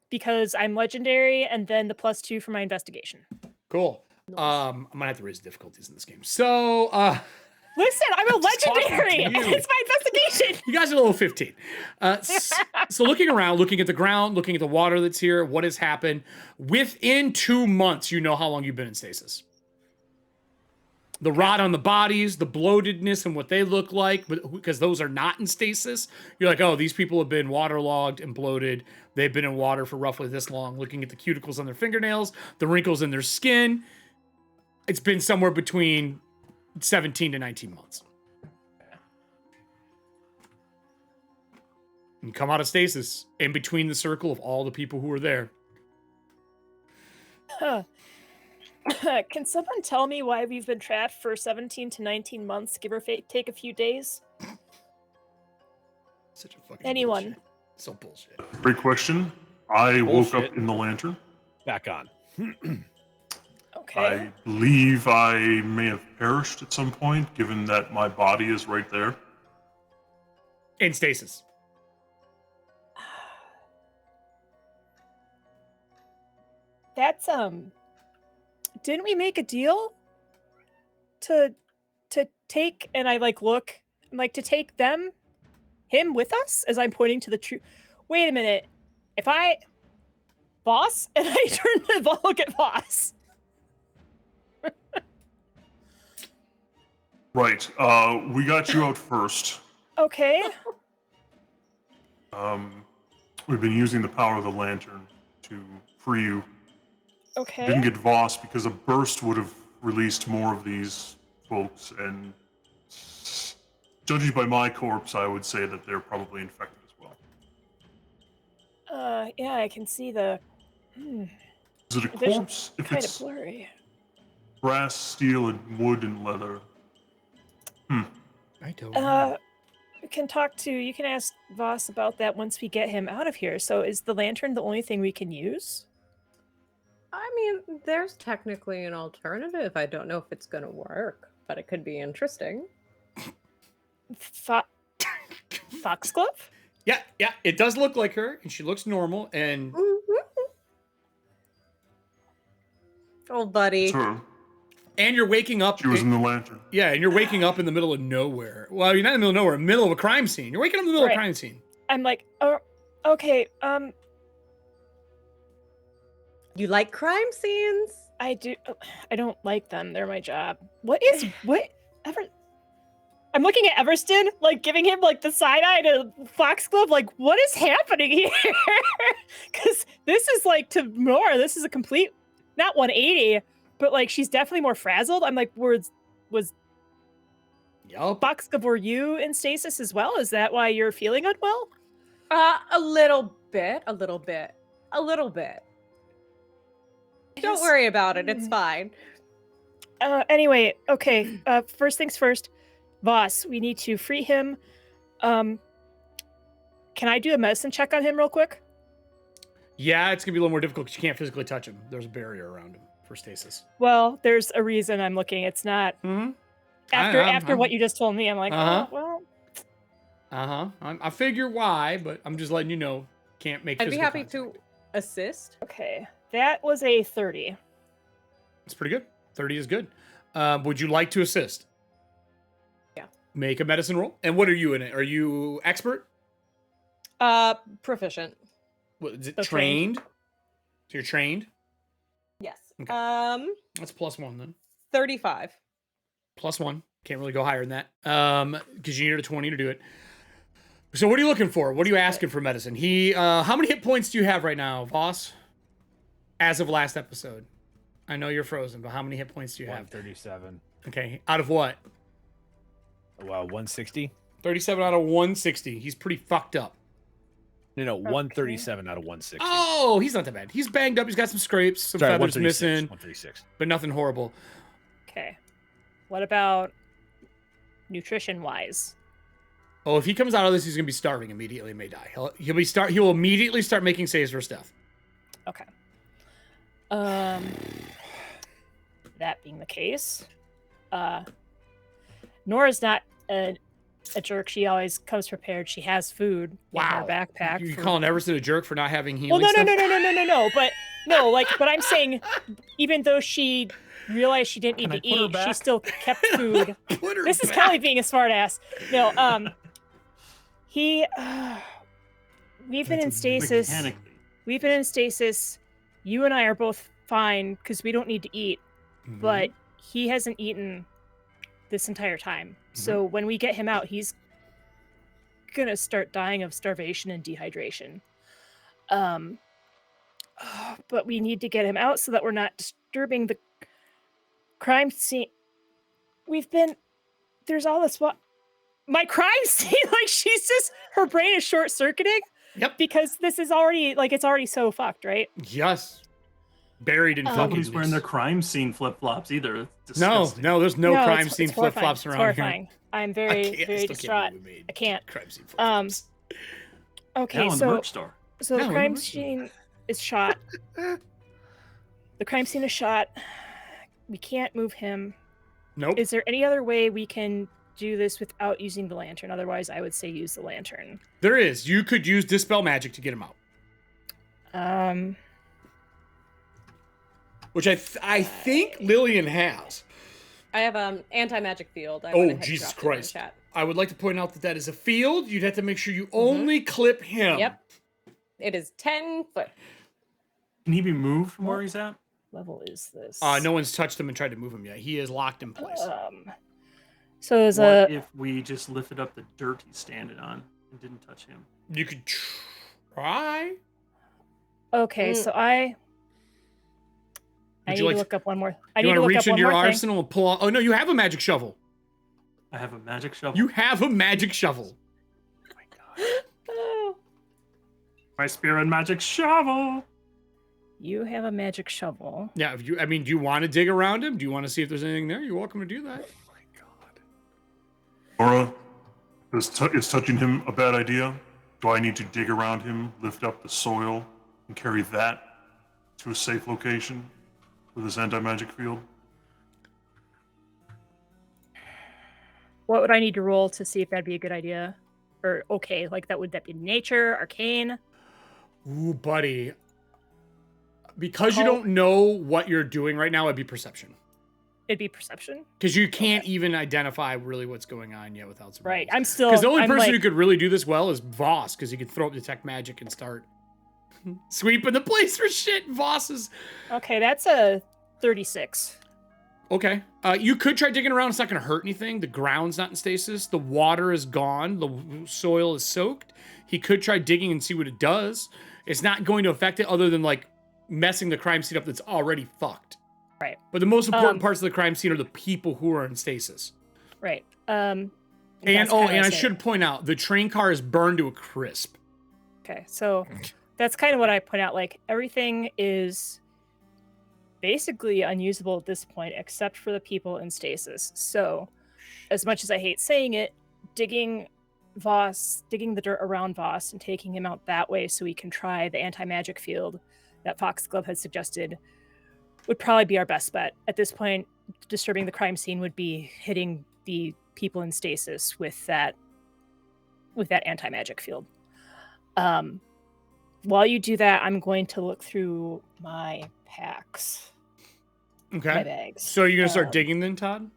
[SPEAKER 1] Because I'm legendary and then the +2 for my investigation.
[SPEAKER 4] Cool. I'm gonna have to raise difficulties in this game. So
[SPEAKER 1] Listen, I'm a
[SPEAKER 4] talking to
[SPEAKER 1] legendary.
[SPEAKER 4] you.
[SPEAKER 1] It's my investigation.
[SPEAKER 4] You guys are level 15. So looking around, looking at the ground, looking at the water that's here, what has happened. Within 2 months, you know how long you've been in stasis. The rot on the bodies, the bloatedness and what they look like, because those are not in stasis. You're like, oh, these people have been waterlogged and bloated. They've been in water for roughly this long. Looking at the cuticles on their fingernails, the wrinkles in their skin. It's been somewhere between 17 to 19 months. You come out of stasis in between the circle of all the people who were there.
[SPEAKER 1] Huh. Can someone tell me why we've been trapped for 17 to 19 months, give or take a few days?
[SPEAKER 4] Such a fucking
[SPEAKER 1] Anyone?
[SPEAKER 4] bullshit. So bullshit.
[SPEAKER 7] Great question. I woke
[SPEAKER 2] Bullshit.
[SPEAKER 7] up in the lantern.
[SPEAKER 2] Back on.
[SPEAKER 1] Okay.
[SPEAKER 7] I believe I may have perished at some point, given that my body is right there.
[SPEAKER 4] In stasis.
[SPEAKER 1] That's didn't we make a deal to take, and I like look, I'm like, to take him with us as I'm pointing to the true. Wait a minute. If I boss and I turn to look at boss.
[SPEAKER 7] Right. We got you out first.
[SPEAKER 1] Okay.
[SPEAKER 7] We've been using the power of the lantern to free you.
[SPEAKER 1] Okay.
[SPEAKER 7] Didn't get Voss because a burst would have released more of these folks, and judging by my corpse, I would say that they're probably infected as well.
[SPEAKER 1] Yeah, I can see the.
[SPEAKER 7] Is it a
[SPEAKER 1] Vision
[SPEAKER 7] corpse? If
[SPEAKER 1] kind of
[SPEAKER 7] it's
[SPEAKER 1] blurry.
[SPEAKER 7] brass, steel, and wood and leather.
[SPEAKER 4] I don't know.
[SPEAKER 1] We can talk to. You can ask Voss about that once we get him out of here. So, is the lantern the only thing we can use?
[SPEAKER 6] I mean, there's technically an alternative. I don't know if it's going to work, but it could be interesting.
[SPEAKER 1] Foxglove?
[SPEAKER 4] Yeah, it does look like her, and she looks normal, and
[SPEAKER 6] Oh, buddy.
[SPEAKER 7] It's her.
[SPEAKER 4] and you're waking up.
[SPEAKER 7] She was in the lantern.
[SPEAKER 4] Yeah, and you're waking up in the middle of nowhere. Well, you're not in the middle of nowhere, middle of a crime scene. You're waking up in the middle of a
[SPEAKER 1] Right.
[SPEAKER 4] crime scene.
[SPEAKER 1] I'm like, oh, okay.
[SPEAKER 6] You like crime scenes?
[SPEAKER 1] I do. I don't like them. They're my job. What ever? I'm looking at Everston, like giving him like the side eye to Foxglove. Like, what is happening here? Because this is like to Nora. This is a complete, not 180, but like she's definitely more frazzled. I'm like, was
[SPEAKER 4] Yup.
[SPEAKER 1] Foxglove? Were you in stasis as well? Is that why you're feeling unwell?
[SPEAKER 6] A little bit. Don't worry about it. It's fine.
[SPEAKER 1] Anyway, okay. First things first, Voss. We need to free him. Can I do a medicine check on him real quick?
[SPEAKER 4] Yeah, it's gonna be a little more difficult because you can't physically touch him. There's a barrier around him for stasis.
[SPEAKER 1] Well, there's a reason I'm looking. It's not
[SPEAKER 4] Mm-hmm.
[SPEAKER 1] after what you just told me. I'm like,
[SPEAKER 4] Uh-huh.
[SPEAKER 1] oh, well,
[SPEAKER 4] I figure why, but I'm just letting you know. Can't make.
[SPEAKER 6] I'd be
[SPEAKER 4] physical
[SPEAKER 6] happy
[SPEAKER 4] contact.
[SPEAKER 6] to assist.
[SPEAKER 1] okay. That was a 30.
[SPEAKER 4] It's pretty good. 30 is good. Would you like to assist?
[SPEAKER 6] Yeah.
[SPEAKER 4] Make a medicine roll. And what are you in it? Are you expert?
[SPEAKER 6] Proficient.
[SPEAKER 4] What, is it
[SPEAKER 1] So trained.
[SPEAKER 4] trained? So you're trained?
[SPEAKER 6] Yes.
[SPEAKER 4] Okay. That's +1 then.
[SPEAKER 6] 35.
[SPEAKER 4] +1. Can't really go higher than that. Because you needed a 20 to do it. So what are you looking for? What are you asking for medicine? How many hit points do you have right now, Voss? As of last episode. I know you're frozen, but how many hit points do you have?
[SPEAKER 2] 137.
[SPEAKER 4] Okay. Out of what?
[SPEAKER 2] Wow, 160?
[SPEAKER 4] 37 out of 160. He's pretty fucked up.
[SPEAKER 2] No, 137 out of 160.
[SPEAKER 4] Oh, he's not that bad. He's banged up. He's got some scrapes, some
[SPEAKER 2] Sorry,
[SPEAKER 4] feathers
[SPEAKER 2] 136,
[SPEAKER 4] missing,
[SPEAKER 2] 136.
[SPEAKER 4] but nothing horrible.
[SPEAKER 1] Okay. What about nutrition-wise?
[SPEAKER 4] Oh, if he comes out of this, he's gonna be starving immediately and may die. He will immediately start making saves for his death.
[SPEAKER 1] Okay. That being the case, Nora's not a jerk. She always comes prepared. She has food in her backpack.
[SPEAKER 4] You
[SPEAKER 1] for-
[SPEAKER 4] calling Everson a jerk for not having
[SPEAKER 1] Well,
[SPEAKER 4] healing
[SPEAKER 1] no,
[SPEAKER 4] stuff?
[SPEAKER 1] no. But No, like, but I'm saying, even though she realized she didn't need
[SPEAKER 3] Can I
[SPEAKER 1] to
[SPEAKER 3] put her
[SPEAKER 1] eat, she
[SPEAKER 3] back?
[SPEAKER 1] still kept food.
[SPEAKER 4] Put her
[SPEAKER 1] This is
[SPEAKER 4] back.
[SPEAKER 1] Kelly being a smartass. No, he, we've been in stasis.
[SPEAKER 3] Mechanically.
[SPEAKER 1] We've been in stasis. You and I are both fine because we don't need to eat,
[SPEAKER 4] Mhm.
[SPEAKER 1] but he hasn't eaten this entire time. So when we get him out, he's gonna start dying of starvation and dehydration. But we need to get him out so that we're not disturbing the crime scene. There's all this my crime scene, like she's just, her brain is short circuiting
[SPEAKER 4] Yep.
[SPEAKER 1] because this is already, like, it's already so fucked, right?
[SPEAKER 4] Yes. Buried in fucking.
[SPEAKER 3] Nobody's wearing their crime scene flip flops either. It's
[SPEAKER 4] No,
[SPEAKER 3] disgusting.
[SPEAKER 4] no, there's no crime
[SPEAKER 1] it's
[SPEAKER 4] scene flip flops
[SPEAKER 1] horrifying.
[SPEAKER 4] around
[SPEAKER 1] It's horrifying. I'm
[SPEAKER 4] here.
[SPEAKER 1] very,
[SPEAKER 4] I can't- I
[SPEAKER 1] very
[SPEAKER 4] still
[SPEAKER 1] distraught.
[SPEAKER 4] can't believe we made
[SPEAKER 1] I can't.
[SPEAKER 4] crime scene flip flops.
[SPEAKER 1] Okay,
[SPEAKER 3] Now in the
[SPEAKER 1] so
[SPEAKER 3] merch store.
[SPEAKER 1] the
[SPEAKER 4] No,
[SPEAKER 1] crime
[SPEAKER 4] we're-
[SPEAKER 1] scene is shot. The crime scene is shot. We can't move him.
[SPEAKER 4] Nope.
[SPEAKER 1] Is there any other way we can do this without using the lantern? Otherwise, I would say use the lantern.
[SPEAKER 4] There is. You could use Dispel Magic to get him out. Which I think Lillian has.
[SPEAKER 6] I have anti-magic field. I
[SPEAKER 4] Oh,
[SPEAKER 6] went ahead and
[SPEAKER 4] Jesus
[SPEAKER 6] dropped it in the
[SPEAKER 4] Christ.
[SPEAKER 6] chat.
[SPEAKER 4] I would like to point out that that is a field. You'd have to make sure you only clip him.
[SPEAKER 6] Yep. It is 10 foot.
[SPEAKER 3] Can he be moved from where he's at?
[SPEAKER 1] Level is this?
[SPEAKER 4] No one's touched him and tried to move him yet. He is locked in place.
[SPEAKER 1] So there's
[SPEAKER 3] What
[SPEAKER 1] a
[SPEAKER 3] if we just lifted up the dirt he's standing on and didn't touch him?
[SPEAKER 4] You could try.
[SPEAKER 1] okay. So I
[SPEAKER 4] Would
[SPEAKER 1] need
[SPEAKER 4] you like
[SPEAKER 1] to look up one more. I
[SPEAKER 4] You
[SPEAKER 1] need
[SPEAKER 4] want
[SPEAKER 1] to
[SPEAKER 4] to
[SPEAKER 1] look
[SPEAKER 4] reach
[SPEAKER 1] up one
[SPEAKER 4] into your
[SPEAKER 1] more thing.
[SPEAKER 4] arsenal and pull out? Oh no, you have a magic shovel.
[SPEAKER 3] I have a magic shovel.
[SPEAKER 4] You have a magic shovel.
[SPEAKER 3] Oh my god.
[SPEAKER 1] Oh,
[SPEAKER 3] My spear and magic shovel.
[SPEAKER 1] you have a magic shovel.
[SPEAKER 4] Yeah. If you, I mean, do you want to dig around him? Do you want to see if there's anything there? You're welcome to do that.
[SPEAKER 3] Oh my god.
[SPEAKER 7] Laura, is touching him a bad idea? Do I need to dig around him, lift up the soil, and carry that to a safe location with this anti-magic field?
[SPEAKER 1] What would I need to roll to see if that'd be a good idea? Or okay, like would that be nature, arcane?
[SPEAKER 4] Ooh, buddy. Because you
[SPEAKER 1] Oh.
[SPEAKER 4] don't know what you're doing right now, it'd be perception.
[SPEAKER 1] It'd be perception.
[SPEAKER 4] Because you can't even identify really what's going on yet without some
[SPEAKER 1] Right.
[SPEAKER 4] rolls.
[SPEAKER 1] I'm still
[SPEAKER 4] Because the only
[SPEAKER 1] I'm
[SPEAKER 4] person
[SPEAKER 1] like,
[SPEAKER 4] who could really do this well is Voss, because he could throw up detect magic and start sweeping the place for shit. Voss is
[SPEAKER 1] okay, that's a 36.
[SPEAKER 4] okay. You could try digging around. It's not going to hurt anything. The ground's not in stasis. The water is gone. The soil is soaked. He could try digging and see what it does. It's not going to affect it other than like messing the crime scene up that's already fucked.
[SPEAKER 1] Right.
[SPEAKER 4] But the most important parts of the crime scene are the people who are in stasis.
[SPEAKER 1] Right.
[SPEAKER 4] And
[SPEAKER 1] that's
[SPEAKER 4] oh,
[SPEAKER 1] kinda
[SPEAKER 4] and I
[SPEAKER 1] say-
[SPEAKER 4] should point out the train car is burned to a crisp.
[SPEAKER 1] Okay, so that's kind of what I point out. Like everything is basically unusable at this point, except for the people in stasis. So, as much as I hate saying it, digging the dirt around Voss and taking him out that way so we can try the anti-magic field that Foxglove had suggested would probably be our best bet. At this point, disturbing the crime scene would be hitting the people in stasis with that anti-magic field. While you do that, I'm going to look through my packs, my
[SPEAKER 4] Okay.
[SPEAKER 1] bags.
[SPEAKER 4] So you're going to start
[SPEAKER 1] Um,
[SPEAKER 4] digging then, Todd?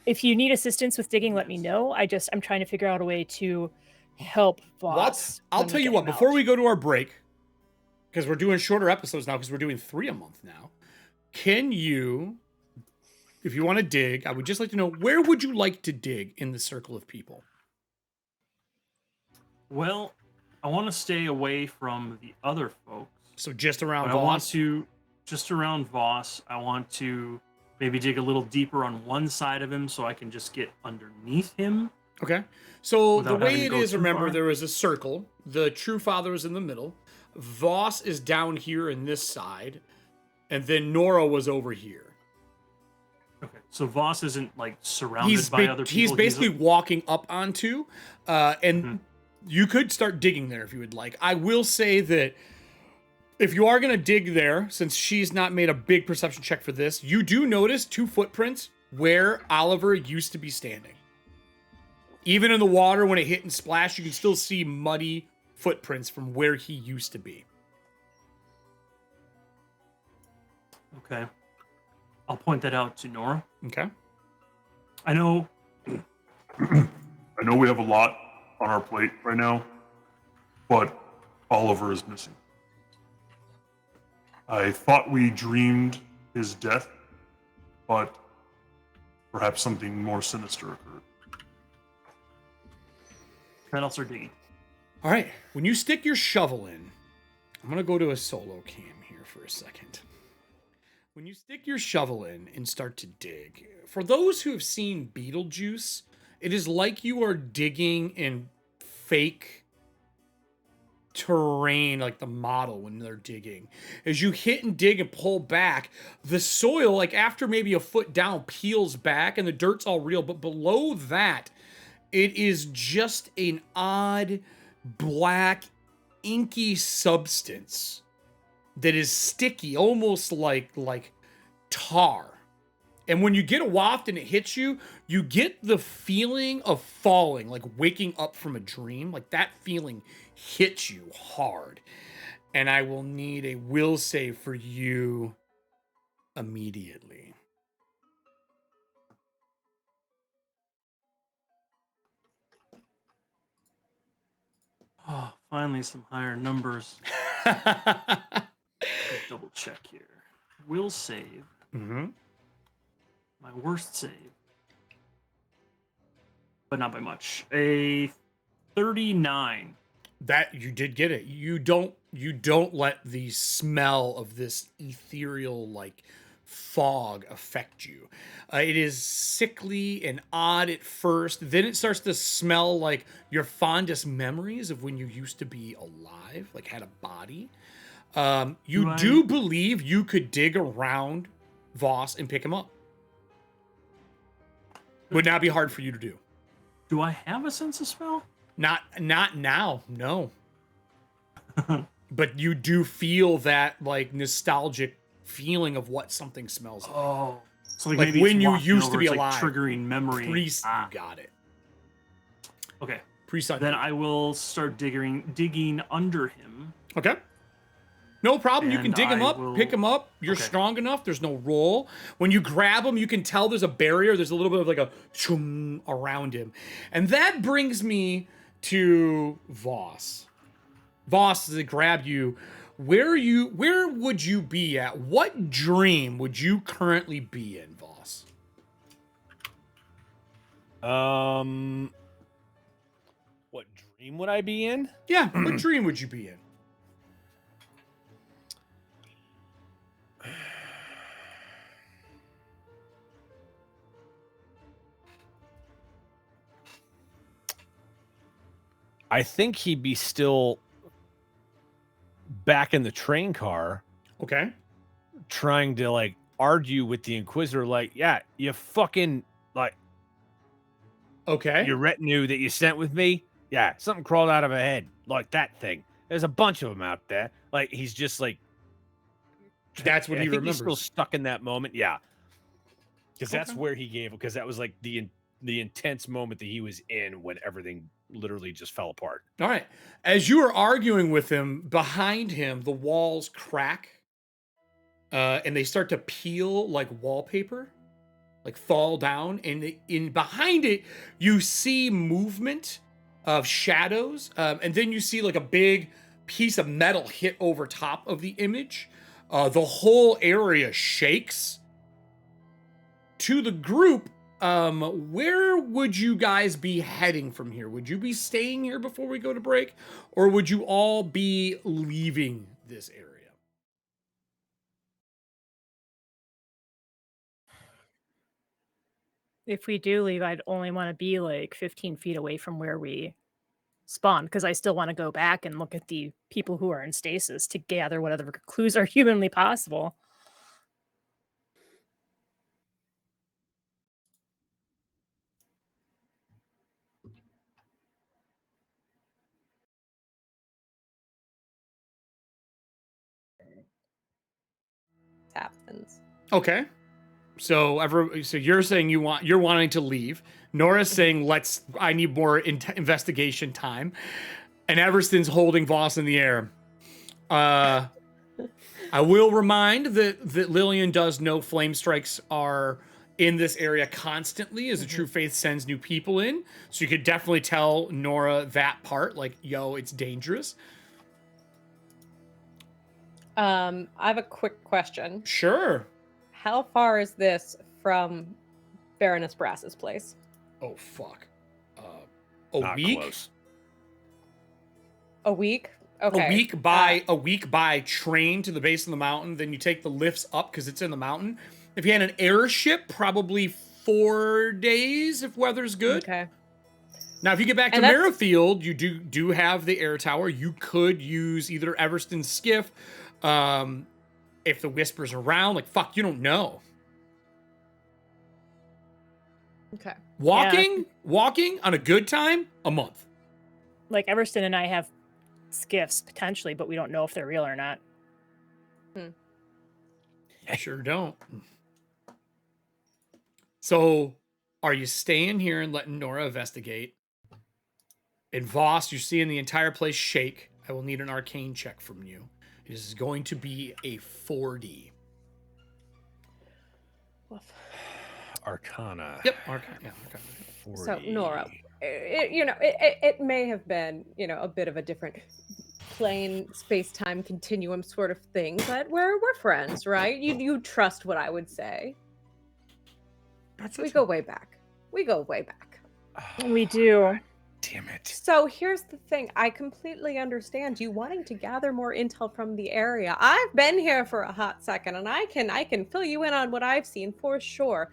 [SPEAKER 1] If you need assistance with digging, let me know. I'm trying to figure out a way to help Voss.
[SPEAKER 4] I'll
[SPEAKER 1] when we
[SPEAKER 4] tell you
[SPEAKER 1] get
[SPEAKER 4] what,
[SPEAKER 1] him
[SPEAKER 4] before
[SPEAKER 1] out.
[SPEAKER 4] we go to our break, because we're doing shorter episodes now, because we're doing 3 a month now, can you, if you want to dig, I would just like to know, where would you like to dig in the circle of people?
[SPEAKER 3] Well, I want to stay away from the other folks.
[SPEAKER 4] So just around
[SPEAKER 3] But I want
[SPEAKER 4] Voss?
[SPEAKER 3] to, just around Voss, I want to maybe dig a little deeper on one side of him so I can just get underneath him.
[SPEAKER 4] Okay. So the
[SPEAKER 3] Without
[SPEAKER 4] way
[SPEAKER 3] having
[SPEAKER 4] it
[SPEAKER 3] to go
[SPEAKER 4] is,
[SPEAKER 3] too
[SPEAKER 4] remember,
[SPEAKER 3] far.
[SPEAKER 4] there is a circle. The True Father is in the middle. Voss is down here in this side. And then Nora was over here.
[SPEAKER 3] Okay. So Voss isn't like surrounded by other people.
[SPEAKER 4] He's basically walking up onto, and
[SPEAKER 3] Mhm.
[SPEAKER 4] you could start digging there if you would like. I will say that if you are going to dig there, since she's not made a big perception check for this, you do notice 2 footprints where Oliver used to be standing. Even in the water, when it hit and splashed, you can still see muddy footprints from where he used to be.
[SPEAKER 3] Okay. I'll point that out to Nora.
[SPEAKER 4] Okay.
[SPEAKER 3] I know.
[SPEAKER 7] I know we have a lot on our plate right now, but Oliver is missing. I thought we dreamed his death, but perhaps something more sinister occurred.
[SPEAKER 3] What else are digging?
[SPEAKER 4] All right. When you stick your shovel in, I'm going to go to a solo cam here for a second. When you stick your shovel in and start to dig, for those who have seen Beetlejuice, it is like you are digging in fake terrain, like the model when they're digging. As you hit and dig and pull back, the soil, like after maybe a foot down, peels back and the dirt's all real. But below that, it is just an odd, black, inky substance that is sticky, almost like tar. And when you get a waft and it hits you, you get the feeling of falling, like waking up from a dream. Like that feeling hits you hard. And I will need a will save for you immediately.
[SPEAKER 3] Oh, finally some higher numbers. Double check here. Will save.
[SPEAKER 4] Mm-hmm.
[SPEAKER 3] My worst save. But not by much. A 39.
[SPEAKER 4] That you did get it. You don't let the smell of this ethereal like fog affect you. It is sickly and odd at first. Then it starts to smell like your fondest memories of when you used to be alive, like had a body. You do believe you could dig around Voss and pick him up. Would not be hard for you to do.
[SPEAKER 3] Do I have a sense of smell?
[SPEAKER 4] Not now, no. But you do feel that like nostalgic feeling of what something smells like.
[SPEAKER 3] Oh, so
[SPEAKER 4] Like
[SPEAKER 3] maybe
[SPEAKER 4] when
[SPEAKER 3] it's
[SPEAKER 4] you
[SPEAKER 3] walking
[SPEAKER 4] used to
[SPEAKER 3] over,
[SPEAKER 4] be
[SPEAKER 3] it's,
[SPEAKER 4] alive.
[SPEAKER 3] like triggering memory.
[SPEAKER 4] You got it.
[SPEAKER 3] Okay.
[SPEAKER 4] Pre-sun.
[SPEAKER 3] Then I will start digging under him.
[SPEAKER 4] Okay. No problem. You can
[SPEAKER 3] And
[SPEAKER 4] dig him
[SPEAKER 3] I
[SPEAKER 4] up,
[SPEAKER 3] will-
[SPEAKER 4] pick him up. You're
[SPEAKER 3] Okay.
[SPEAKER 4] strong enough. There's no roll. When you grab him, you can tell there's a barrier. There's a little bit of like a chum around him. And that brings me to Voss. Voss, as I grab you, where would you be at? What dream would you currently be in, Voss?
[SPEAKER 2] What dream would I be in?
[SPEAKER 4] Yeah, what dream would you be in?
[SPEAKER 2] I think he'd be still back in the train car
[SPEAKER 4] Okay.
[SPEAKER 2] trying to like argue with the Inquisitor, like, yeah, you fucking like
[SPEAKER 4] Okay.
[SPEAKER 2] your retinue that you sent with me. Yeah, something crawled out of a head, like that thing. There's a bunch of them out there. Like he's just like
[SPEAKER 4] That's what
[SPEAKER 2] I
[SPEAKER 4] he
[SPEAKER 2] think he's still
[SPEAKER 4] remembers.
[SPEAKER 2] stuck in that moment. Yeah, because that's
[SPEAKER 4] Okay.
[SPEAKER 2] where he gave. Because that was like the intense moment that he was in when everything literally just fell apart.
[SPEAKER 4] All right. As you are arguing with him, behind him, the walls crack and they start to peel like wallpaper, like fall down. And in behind it, you see movement of shadows. And then you see like a big piece of metal hit over top of the image. The whole area shakes. To the group, where would you guys be heading from here? Would you be staying here before we go to break? Or would you all be leaving this area?
[SPEAKER 1] If we do leave, I'd only want to be like 15 feet away from where we spawned, because I still want to go back and look at the people who are in stasis to gather whatever clues are humanly possible.
[SPEAKER 6] Happens.
[SPEAKER 4] Okay. So you're saying you're wanting to leave. Nora's saying I need more investigation time. And Everston's holding Voss in the air. I will remind that Lillian does know flame strikes are in this area constantly as a true faith sends new people in. So you could definitely tell Nora that part, like, yo, it's dangerous.
[SPEAKER 6] I have a quick question.
[SPEAKER 4] Sure.
[SPEAKER 6] How far is this from Baroness Brass's place?
[SPEAKER 4] Oh, fuck. A
[SPEAKER 2] Not
[SPEAKER 4] week?
[SPEAKER 2] close.
[SPEAKER 6] A week? Okay.
[SPEAKER 4] A week by train to the base of the mountain. Then you take the lifts up because it's in the mountain. If you had an airship, probably 4 days if weather's good.
[SPEAKER 6] Okay.
[SPEAKER 4] Now, if you get back to Merrifield, you do have the air tower. You could use either Everston's skiff. If the Whisper's around, like, fuck, you don't know.
[SPEAKER 6] Okay.
[SPEAKER 4] Walking on a good time, a month.
[SPEAKER 1] Like Everston and I have skiffs potentially, but we don't know if they're real or not.
[SPEAKER 4] I sure don't. So, are you staying here and letting Nora investigate? And Voss, you're seeing the entire place shake. I will need an arcane check from you. It is going to be a 4D.
[SPEAKER 2] Arcana.
[SPEAKER 4] Yep, Arcana. Yeah, Arcana.
[SPEAKER 2] 40.
[SPEAKER 6] So, Nora, it may have been, a bit of a different plane, space-time continuum sort of thing, but we're friends, right? You trust what I would say. We go way back. We
[SPEAKER 1] do.
[SPEAKER 2] Damn it.
[SPEAKER 6] So here's the thing. I completely understand you wanting to gather more intel from the area. I've been here for a hot second, and I can fill you in on what I've seen for sure.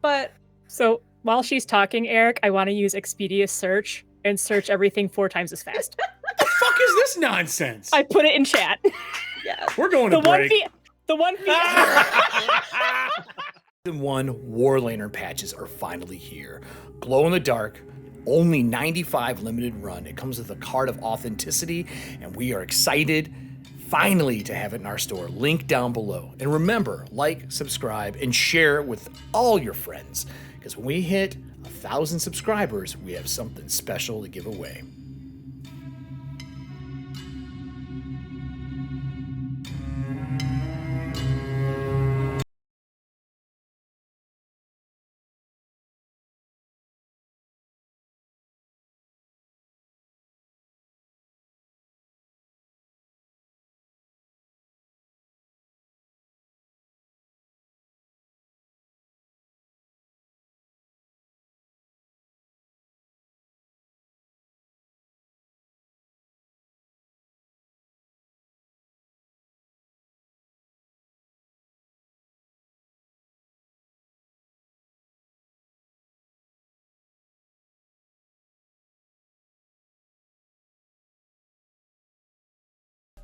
[SPEAKER 6] But
[SPEAKER 1] So while she's talking, Eric, I want to use Expedia search and search everything 4 times as fast.
[SPEAKER 4] What the fuck is this nonsense?
[SPEAKER 1] I put it in chat.
[SPEAKER 6] yeah,
[SPEAKER 4] We're going to break.
[SPEAKER 1] The one feet.
[SPEAKER 4] Season 1 Warlaner patches are finally here. Glow in the dark, only 95 limited run. It comes with a card of authenticity, and we are excited finally to have it in our store. Link down below. And remember, like, subscribe, and share it with all your friends, because when we hit 1,000 subscribers, we have something special to give away.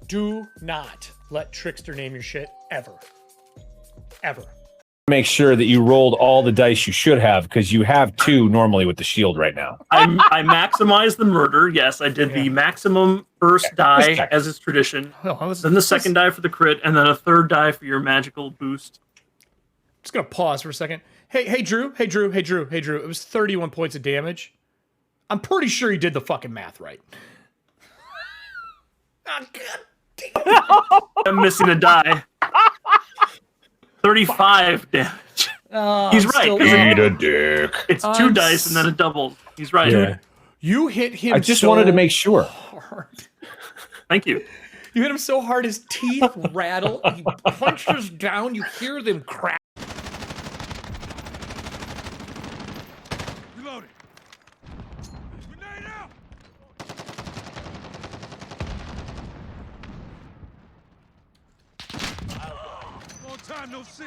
[SPEAKER 4] Do not let Trickster name your shit ever. Ever.
[SPEAKER 2] Make sure that you rolled all the dice you should have, because you have 2 normally with the shield right now.
[SPEAKER 3] I maximized the murder. Yes, I did the maximum first die, as is tradition. Then the second die for the crit, and then a third die for your magical boost.
[SPEAKER 4] Just gonna pause for a second. Hey, Drew. It was 31 points of damage. I'm pretty sure you did the fucking math right. Oh, God.
[SPEAKER 3] I'm missing a die. 35 damage. He's right.
[SPEAKER 2] Eat a dick.
[SPEAKER 3] It's 2 dice and then a double. He's right.
[SPEAKER 2] Yeah.
[SPEAKER 4] You hit him.
[SPEAKER 2] I just
[SPEAKER 4] so
[SPEAKER 2] wanted to make sure.
[SPEAKER 4] hard.
[SPEAKER 3] Thank you.
[SPEAKER 4] You hit him so hard his teeth rattle. He punches down. You hear them crack.
[SPEAKER 8] Reloading. Grenade out. Long time no see.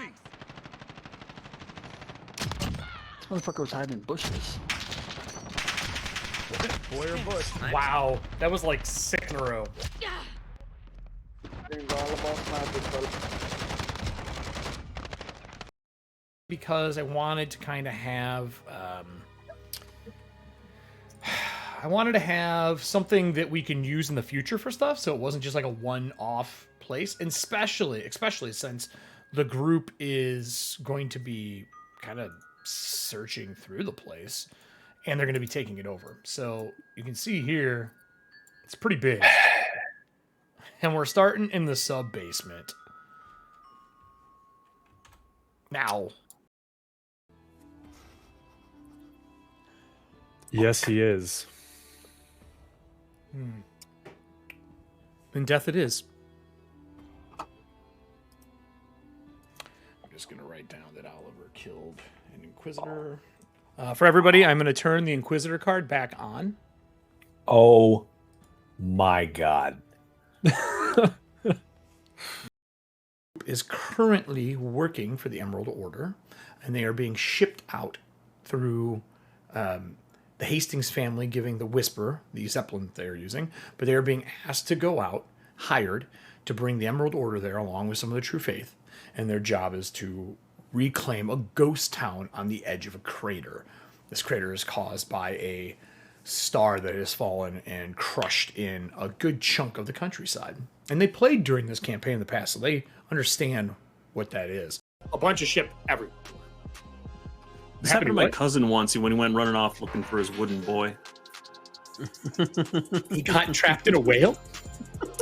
[SPEAKER 9] This motherfucker was hiding in bushes.
[SPEAKER 4] Blair Bush. Wow, that was like 6 in a row. Because I wanted to kind of have, I wanted to have something that we can use in the future for stuff, so it wasn't just like a one-off place, and especially since the group is going to be kind of searching through the place, and they're going to be taking it over. So you can see here, it's pretty big. And we're starting in the sub-basement. now.
[SPEAKER 10] Yes, he is.
[SPEAKER 4] And death it is. I'm just going to write down that Oliver killed an Inquisitor. For everybody, I'm going to turn the Inquisitor card back on.
[SPEAKER 2] Oh my god.
[SPEAKER 4] Is currently working for the Emerald Order, and they are being shipped out through the Hastings family giving the Whisper, the Zeppelin that they're using, but they are being asked to go out, hired, to bring the Emerald Order there along with some of the True Faith, and their job is to reclaim a ghost town on the edge of a crater. This crater is caused by a star that has fallen and crushed in a good chunk of the countryside. And they played during this campaign in the past, so they understand what that is. A bunch of ship everywhere.
[SPEAKER 3] This happened to my cousin once when he went running off looking for his wooden boy.
[SPEAKER 4] He got trapped in a whale?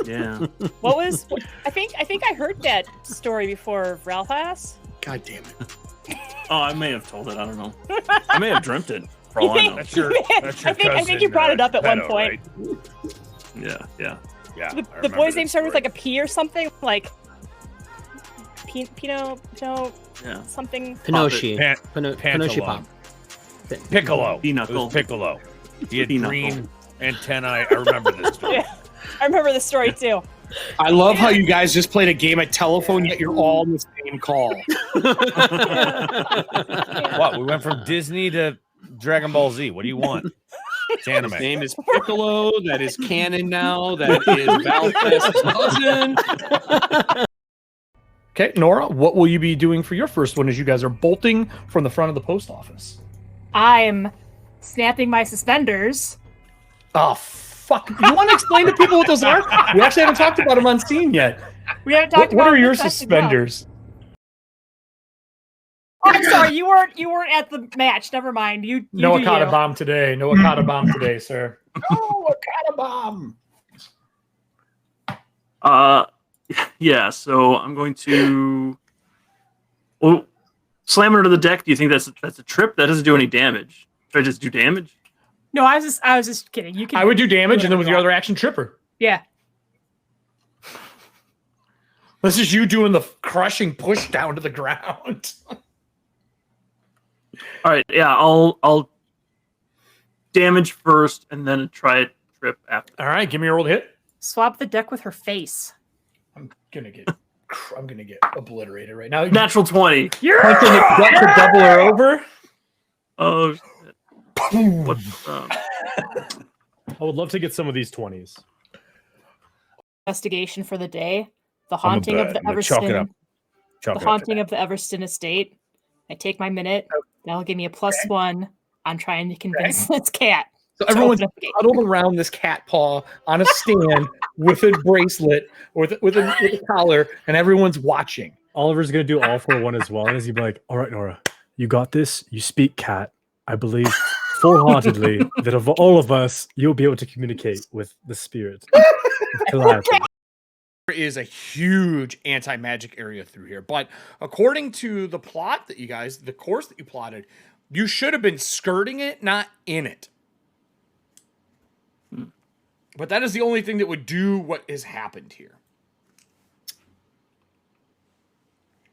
[SPEAKER 3] Yeah.
[SPEAKER 1] What was? I think I heard that story before, Ralphas.
[SPEAKER 4] God damn it.
[SPEAKER 3] Oh, I may have told it. I don't know. I may have dreamt it. For all I know.
[SPEAKER 10] That's your
[SPEAKER 1] I think you brought it up at one point.
[SPEAKER 10] Right?
[SPEAKER 3] Yeah.
[SPEAKER 1] The boy's name started with like a P or something, like Pino,
[SPEAKER 3] Yeah.
[SPEAKER 1] something.
[SPEAKER 11] Pinoshi.
[SPEAKER 2] Pan-
[SPEAKER 11] Pinoshi Pop.
[SPEAKER 2] Piccolo.
[SPEAKER 3] Pinochle.
[SPEAKER 2] It was Piccolo. He had
[SPEAKER 3] Pinochle.
[SPEAKER 2] green antennae. I remember this story.
[SPEAKER 1] Yeah, I remember the story too.
[SPEAKER 4] I love how you guys just played a game of telephone, yet you're all in the same call.
[SPEAKER 2] What? We went from Disney to Dragon Ball Z. What do you want? It's anime.
[SPEAKER 11] His name is Piccolo. That is canon now. That is Valfest's cousin.
[SPEAKER 4] Okay, Nora, what will you be doing for your first one as you guys are bolting from the front of the post office?
[SPEAKER 1] I'm snapping my suspenders.
[SPEAKER 4] Oh, fuck. You want to explain to people what those are? We actually haven't talked about them on scene yet.
[SPEAKER 1] We haven't talked about
[SPEAKER 4] What are your
[SPEAKER 1] this session, no.
[SPEAKER 4] suspenders?
[SPEAKER 1] Oh, I'm sorry, you weren't at the match. Never mind. You
[SPEAKER 4] No
[SPEAKER 1] do
[SPEAKER 4] Akata
[SPEAKER 1] you.
[SPEAKER 4] bomb today. No Akata bomb today, sir. No Akata bomb.
[SPEAKER 3] Yeah. So I'm going to slam it into the deck. Do you think that's a trip? That doesn't do any damage. Should I just do damage?
[SPEAKER 1] No, I was just kidding. You can.
[SPEAKER 4] I would do damage and then with your other action, tripper.
[SPEAKER 1] Yeah.
[SPEAKER 4] This is you doing the crushing push down to the ground.
[SPEAKER 3] All right. Yeah. I'll damage first and then try it trip after.
[SPEAKER 4] All right, give me a roll to hit.
[SPEAKER 1] Swap the deck with her face.
[SPEAKER 4] I'm gonna get obliterated right now.
[SPEAKER 3] Natural 20.
[SPEAKER 4] Punching it gut to double her over.
[SPEAKER 3] Oh shit. What?
[SPEAKER 10] I would love to get some of these 20s.
[SPEAKER 1] Investigation for the day. The haunting of the
[SPEAKER 2] I'm gonna chalk it up.
[SPEAKER 1] Everston.
[SPEAKER 2] Chalk
[SPEAKER 1] The
[SPEAKER 2] it up to
[SPEAKER 1] haunting
[SPEAKER 2] that.
[SPEAKER 1] of the Everston estate. I take my minute. That'll give me a +1 on trying to convince this cat.
[SPEAKER 4] So
[SPEAKER 1] to
[SPEAKER 4] everyone's
[SPEAKER 1] open up the gate.
[SPEAKER 4] huddled around this cat paw on a stand with a bracelet or with a collar, and everyone's watching.
[SPEAKER 10] Oliver's going to do all for one as well. And he'll be like, all right, Nora, you got this. You speak cat. I believe full-heartedly that of all of us, you'll be able to communicate with the spirit.
[SPEAKER 4] There is a huge anti-magic area through here, but according to the plot that the course that you plotted, you should have been skirting it, not in it. But that is the only thing that would do what has happened here.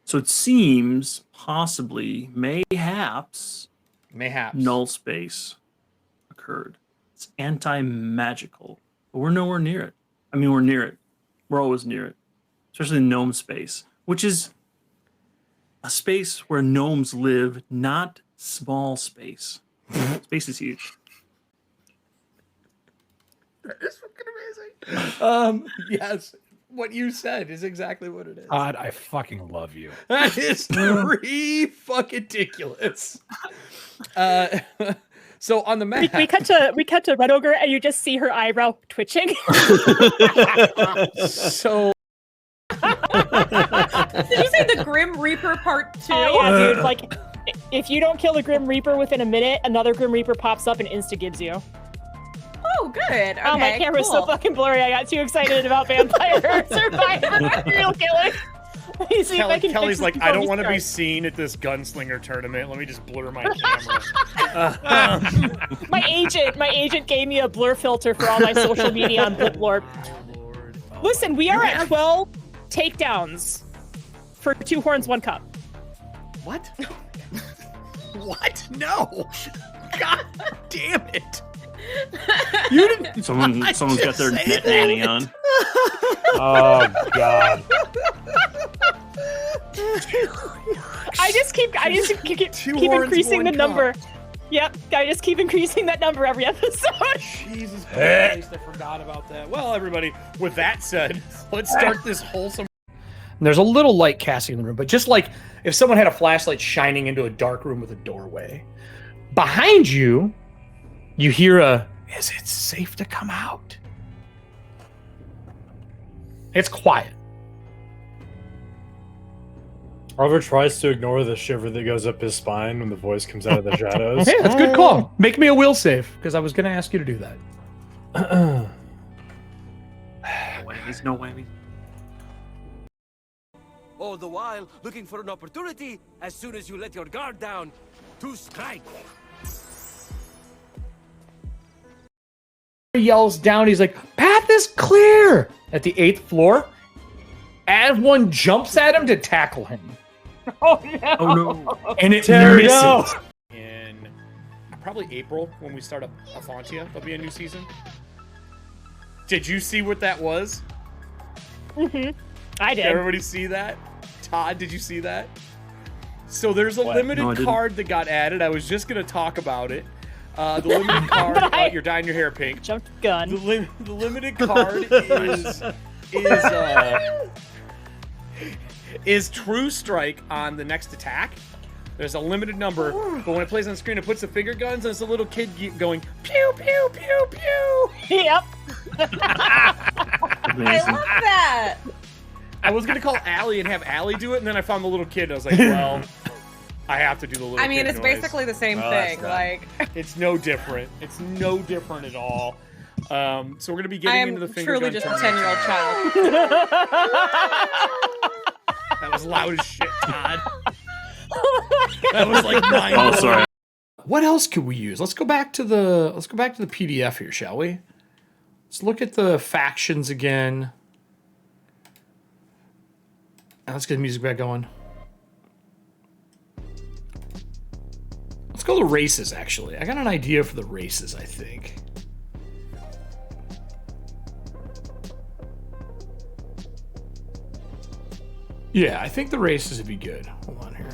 [SPEAKER 3] So it seems possibly, mayhaps, null space occurred. It's anti-magical, but we're nowhere near it. I mean, we're near it. We're always near it, especially gnome space, which is a space where gnomes live, not small space. Space is huge.
[SPEAKER 4] That is fucking amazing. Yes, what you said is exactly what it is.
[SPEAKER 2] God, I fucking love you.
[SPEAKER 4] That is fucking ridiculous. So on the map,
[SPEAKER 1] We cut to Red Ogre, and you just see her eyebrow twitching.
[SPEAKER 4] So
[SPEAKER 6] Did you say the Grim Reaper Part 2?
[SPEAKER 1] Oh yeah, dude. Like, if you don't kill the Grim Reaper within a minute, another Grim Reaper pops up and insta-gives you.
[SPEAKER 6] Oh, good. Okay,
[SPEAKER 1] Oh, my camera's so
[SPEAKER 6] cool.
[SPEAKER 1] fucking blurry. I got too excited about vampire survivor real killing. Let me see if I can
[SPEAKER 4] Kelly's
[SPEAKER 1] fix
[SPEAKER 4] like,
[SPEAKER 1] this
[SPEAKER 4] I don't
[SPEAKER 1] before
[SPEAKER 4] want to
[SPEAKER 1] we
[SPEAKER 4] be
[SPEAKER 1] start."
[SPEAKER 4] seen at this gunslinger tournament. Let me just blur my camera.
[SPEAKER 1] My agent gave me a blur filter for all my social media on Blitlorp. Listen, we are at 12 takedowns for 2 horns, 1 cup.
[SPEAKER 4] What? What? No. God damn it. You didn't.
[SPEAKER 3] Someone's got their net nanny on.
[SPEAKER 2] Oh God.
[SPEAKER 1] I just keep keep
[SPEAKER 4] horns,
[SPEAKER 1] increasing
[SPEAKER 4] 1
[SPEAKER 1] the
[SPEAKER 4] cup.
[SPEAKER 1] number. Yep, I just keep increasing that number every episode.
[SPEAKER 4] Jesus Christ, I forgot about that. Well, everybody, with that said, let's start this wholesome. There's a little light casting in the room, but just like if someone had a flashlight shining into a dark room with a doorway. Behind you, you hear a, is it safe to come out? It's quiet.
[SPEAKER 10] Robert tries to ignore the shiver that goes up his spine when the voice comes out of the shadows.
[SPEAKER 4] Hey, that's a good call. Make me a will save, because I was going to ask you to do that.
[SPEAKER 3] Whammies, no whammies.
[SPEAKER 12] All the while, looking for an opportunity, as soon as you let your guard down, to strike.
[SPEAKER 4] He yells down, he's like, path is clear! At the 8th floor, as one jumps at him to tackle him.
[SPEAKER 1] Oh no!
[SPEAKER 3] Oh no!
[SPEAKER 4] And it
[SPEAKER 10] Terry,
[SPEAKER 4] misses.
[SPEAKER 10] no.
[SPEAKER 4] In probably April, when we start up Ethauntia, there'll be a new season. Did you see what that was?
[SPEAKER 1] I
[SPEAKER 4] Did
[SPEAKER 1] did.
[SPEAKER 4] everybody see that? Todd, did you see that? So there's a
[SPEAKER 2] What?
[SPEAKER 4] limited
[SPEAKER 3] No, I didn't.
[SPEAKER 4] card that got added. I was just going to talk about it. The limited card, you're dyeing your hair pink.
[SPEAKER 1] Jumped gun.
[SPEAKER 4] The limited card is True Strike on the next attack. There's a limited number, but when it plays on the screen, it puts the finger guns, and it's a little kid going pew pew pew pew.
[SPEAKER 1] Yep.
[SPEAKER 6] I love that.
[SPEAKER 4] I was gonna call Allie and have Allie do it, and then I found the little kid, and I was like, well, I have to do the little.
[SPEAKER 6] I mean,
[SPEAKER 4] kid
[SPEAKER 6] it's
[SPEAKER 4] noise.
[SPEAKER 6] basically the same
[SPEAKER 2] Oh,
[SPEAKER 6] thing.
[SPEAKER 2] that's
[SPEAKER 6] Like,
[SPEAKER 4] It's no different. It's no different at all. So we're gonna be
[SPEAKER 6] I
[SPEAKER 4] getting
[SPEAKER 6] am
[SPEAKER 4] into the finger
[SPEAKER 6] truly
[SPEAKER 4] gun
[SPEAKER 6] just a
[SPEAKER 4] tournament.
[SPEAKER 6] 10-year-old child.
[SPEAKER 4] That was loud as shit, Todd. That was like 9.
[SPEAKER 3] Oh, sorry.
[SPEAKER 4] What else could we use? Let's go back to the PDF here, shall we? Let's look at the factions again. And let's get the music back going. Let's go to races, actually. I got an idea for the races, I think. Yeah, I think the races would be good. Hold on here.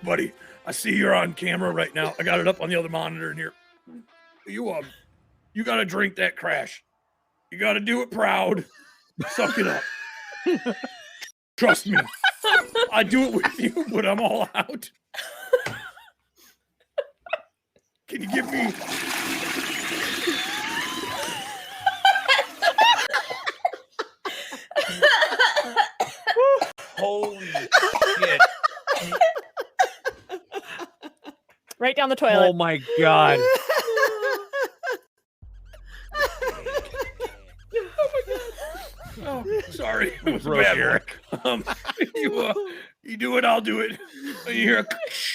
[SPEAKER 4] Buddy, I see you're on camera right now. I got it up on the other monitor in here. You gotta drink that crash. You gotta do it proud. Suck it up. Trust me. I do it with you, but I'm all out. Can you give me... Holy shit.
[SPEAKER 1] Right down the toilet.
[SPEAKER 11] Oh my god.
[SPEAKER 4] Oh, sorry. It was
[SPEAKER 11] Broke
[SPEAKER 4] bad
[SPEAKER 11] Eric.
[SPEAKER 4] one. You do it, I'll do it. And you hear a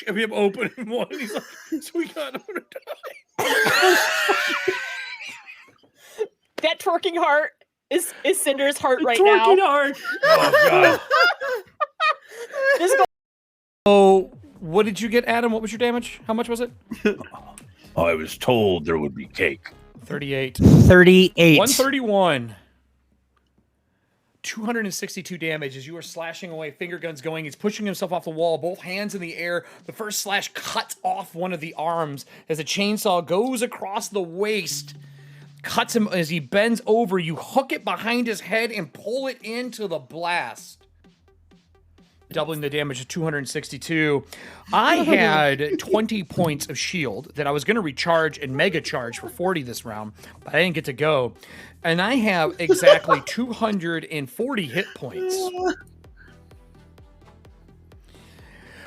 [SPEAKER 4] of him opening one. He's like, sweetheart, I'm gonna die.
[SPEAKER 1] That twerking heart is Cinder's heart right
[SPEAKER 3] Twerking
[SPEAKER 1] now.
[SPEAKER 3] hard.
[SPEAKER 4] Oh, God.
[SPEAKER 1] Just go-
[SPEAKER 4] Oh, what did you get, Adam? What was your damage? How much was it?
[SPEAKER 2] I was told there would be cake.
[SPEAKER 4] 38.
[SPEAKER 11] 38.
[SPEAKER 4] 131. 262 damage as you are slashing away, finger guns going. He's pushing himself off the wall, both hands in the air. The first slash cuts off one of the arms as the chainsaw goes across the waist. Cuts him as he bends over. You hook it behind his head and pull it into the blast. Doubling the damage to 262. I had 20 points of shield that I was going to recharge and mega charge for 40 this round, but I didn't get to go. And I have exactly 240 hit points.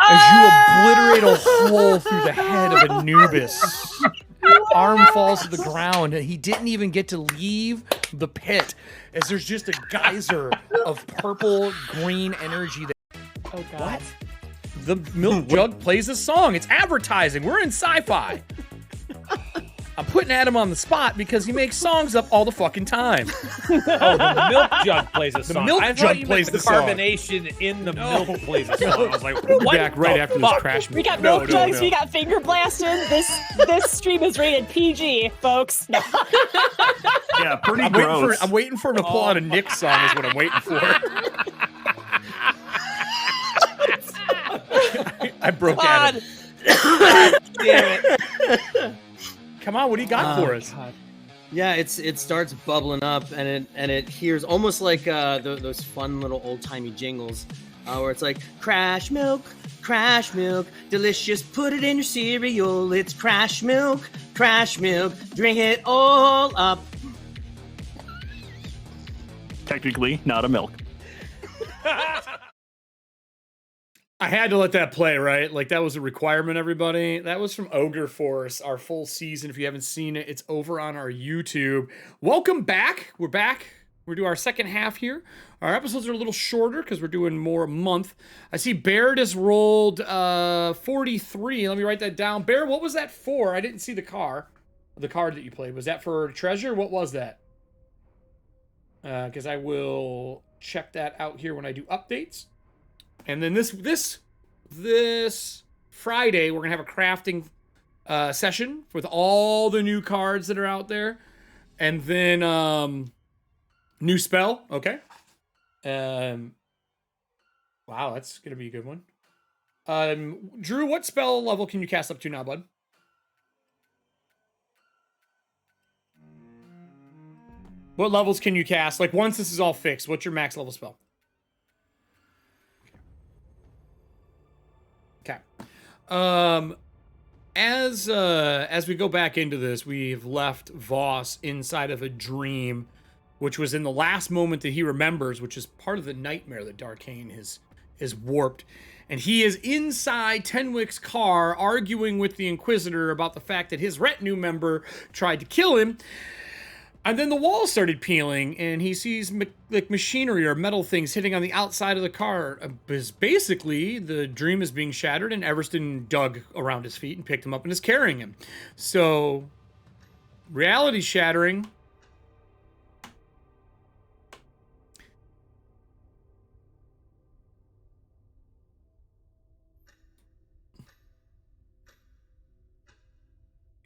[SPEAKER 4] As you obliterate a hole through the head of Anubis. Arm falls to the ground, and he didn't even get to leave the pit. as there's just a geyser of purple green energy.
[SPEAKER 1] Oh God.
[SPEAKER 4] What? The milk jug plays a song. It's advertising. We're in sci-fi. I'm putting Adam on the spot because he makes songs up all the fucking time.
[SPEAKER 2] Oh, the milk jug plays a song.
[SPEAKER 4] The milk
[SPEAKER 2] I
[SPEAKER 4] jug
[SPEAKER 2] thought you
[SPEAKER 4] plays
[SPEAKER 2] meant
[SPEAKER 4] the song.
[SPEAKER 2] carbonation in the milk plays a song. I was like,
[SPEAKER 4] We'll be
[SPEAKER 2] what
[SPEAKER 4] back right
[SPEAKER 2] the
[SPEAKER 4] after
[SPEAKER 2] fuck?
[SPEAKER 4] this crash.
[SPEAKER 1] We got
[SPEAKER 4] No,
[SPEAKER 1] milk
[SPEAKER 4] no,
[SPEAKER 1] jugs.
[SPEAKER 4] no.
[SPEAKER 1] We got finger blasting. This stream is rated PG, folks. No.
[SPEAKER 3] Yeah, pretty
[SPEAKER 4] I'm
[SPEAKER 3] gross.
[SPEAKER 4] waiting for him to pull out a Nick song is what I'm waiting for. I broke at it.
[SPEAKER 11] Damn it.
[SPEAKER 4] Come on, what do you got for us?
[SPEAKER 11] God. Yeah, it starts bubbling up, and it hears almost like those fun little old timey jingles, where it's like crash milk, delicious. Put it in your cereal. It's crash milk, drink it all up.
[SPEAKER 3] Technically, not a milk.
[SPEAKER 4] I had to let that play, right? Like, that was a requirement, everybody. That was from Ogre Force, our full season. If you haven't seen it, it's over on our YouTube. Welcome back. We're back. We're doing our second half here. Our episodes are a little shorter because we're doing more a month. I see Baird has rolled 43. Let me write that down. Baird, what was that for? I didn't see the card that you played. Was that for treasure? What was that? Because I will check that out here when I do updates. And then this Friday, we're gonna have a crafting session with all the new cards that are out there, and then new spell. Okay. Wow, that's gonna be a good one. Drew, what spell level can you cast up to now, bud? What levels can you cast? Like, once this is all fixed, what's your max level spell? Okay. As we go back into this, we've left Voss inside of a dream, which was in the last moment that he remembers, which is part of the nightmare that Darkane has warped. And he is inside Tenwick's car arguing with the Inquisitor about the fact that his retinue member tried to kill him. And then the walls started peeling, and he sees like machinery or metal things hitting on the outside of the car. Because basically, the dream is being shattered, and Everston dug around his feet and picked him up and is carrying him. So, reality shattering.